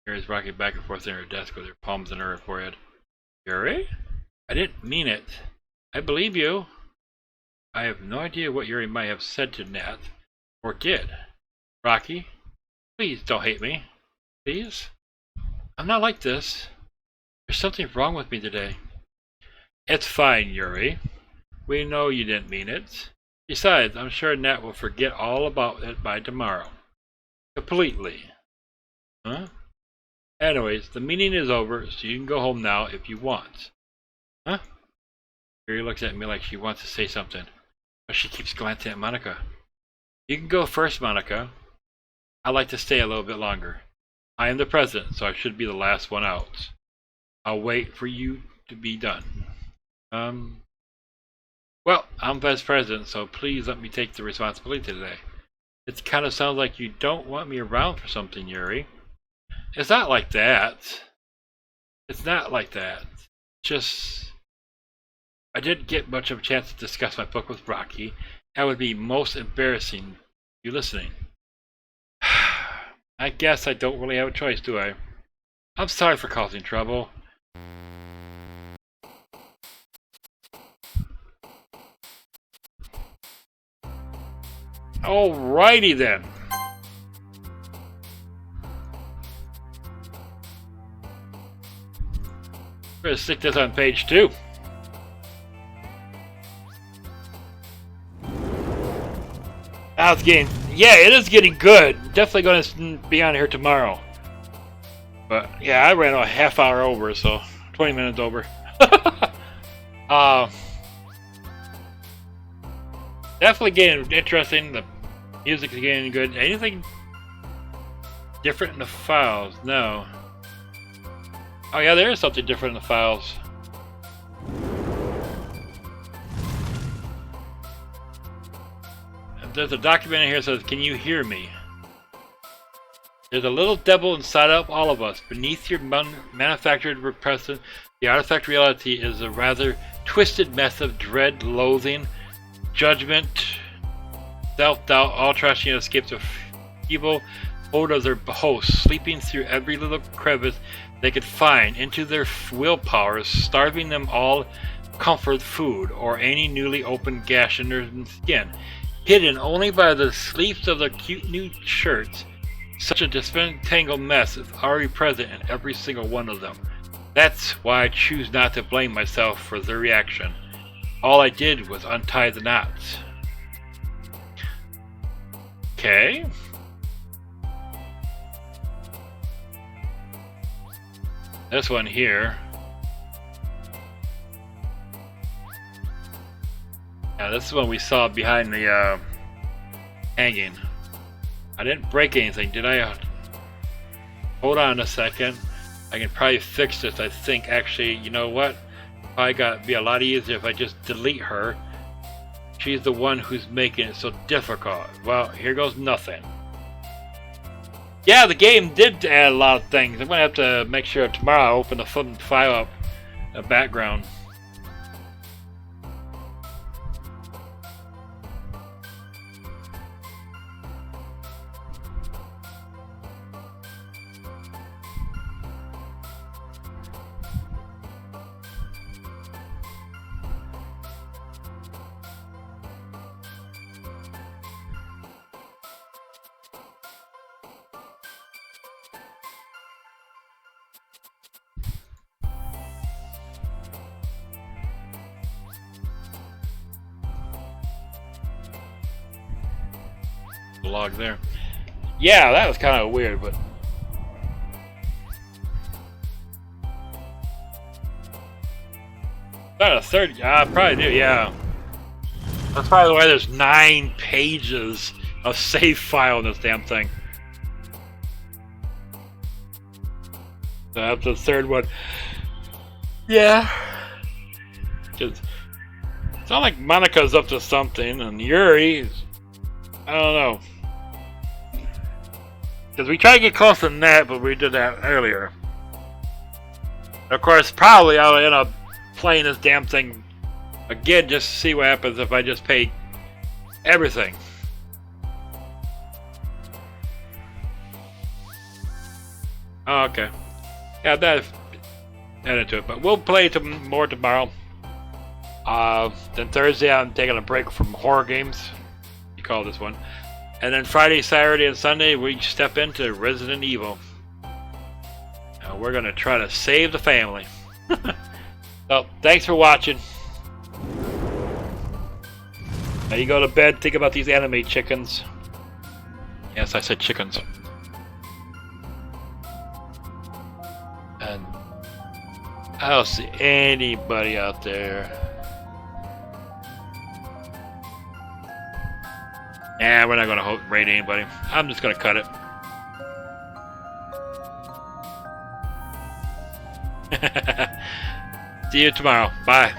Yuri's rocking back and forth in her desk with her palms in her forehead. Yuri? I didn't mean it. I believe you. I have no idea what Yuri might have said to Nat. Or did. Rocky, please don't hate me. Please? I'm not like this. There's something wrong with me today. It's fine, Yuri. We know you didn't mean it. Besides, I'm sure Nat will forget all about it by tomorrow. Completely. Huh? Anyways, the meeting is over, so you can go home now if you want. Huh? Yuri looks at me like she wants to say something, but she keeps glancing at Monika. You can go first, Monika. I'd like to stay a little bit longer. I am the president, so I should be the last one out. I'll wait for you to be done. Well, I'm vice president, so please let me take the responsibility today. It kind of sounds like you don't want me around for something, Yuri. It's not like that. It's not like that. Just, I didn't get much of a chance to discuss my book with Rocky. That would be most embarrassing, you listening. I guess I don't really have a choice, do I? I'm sorry for causing trouble. Alrighty then. We're gonna stick this on page 2. Now it's getting, yeah, it is getting good. Definitely going to be on here tomorrow. But yeah, I ran a half hour over, so 20 minutes over. Definitely getting interesting. The music is getting good. Anything different in the files? No. Oh yeah, there is something different in the files. There's a document in here that says, "Can you hear me?" There's a little devil inside of all of us. Beneath your manufactured repression, the artifact reality is a rather twisted mess of dread, loathing, judgment, self-doubt, all trashing escapes of evil hold of their hosts, sleeping through every little crevice they could find into their willpowers, starving them all comfort food or any newly opened gash in their skin. Hidden only by the sleeves of their cute new shirts, such a disentangled mess is already present in every single one of them. That's why I choose not to blame myself for their reaction. All I did was untie the knots. Okay. This one here. Yeah, this is when we saw behind the hanging. I didn't break anything, did I? Hold on a second. I can probably fix this, I think. Actually, you know what? Be a lot easier if I just delete her. She's the one who's making it so difficult. Well, here goes nothing. Yeah, the game did add a lot of things. I'm gonna have to make sure tomorrow I open the file up, the background. Log there. Yeah, that was kind of weird, but not a third. I probably do. Yeah, that's probably why there's 9 pages of save file in this damn thing. That's the third one. Yeah, it's not like Monika's up to something, and Yuri, I don't know. Because we tried to get close to that, but we did that earlier. Of course, probably I'll end up playing this damn thing again just to see what happens if I just pay everything. Oh, okay. Yeah, that's added to it. But we'll play more tomorrow. Then Thursday I'm taking a break from horror games. You call this one. And then Friday, Saturday, and Sunday, we step into Resident Evil. We're going to try to save the family. So, thanks for watching. Now you go to bed, think about these anime chickens. Yes, I said chickens. And I don't see anybody out there. Nah, we're not going to raid anybody. I'm just going to cut it. See you tomorrow. Bye.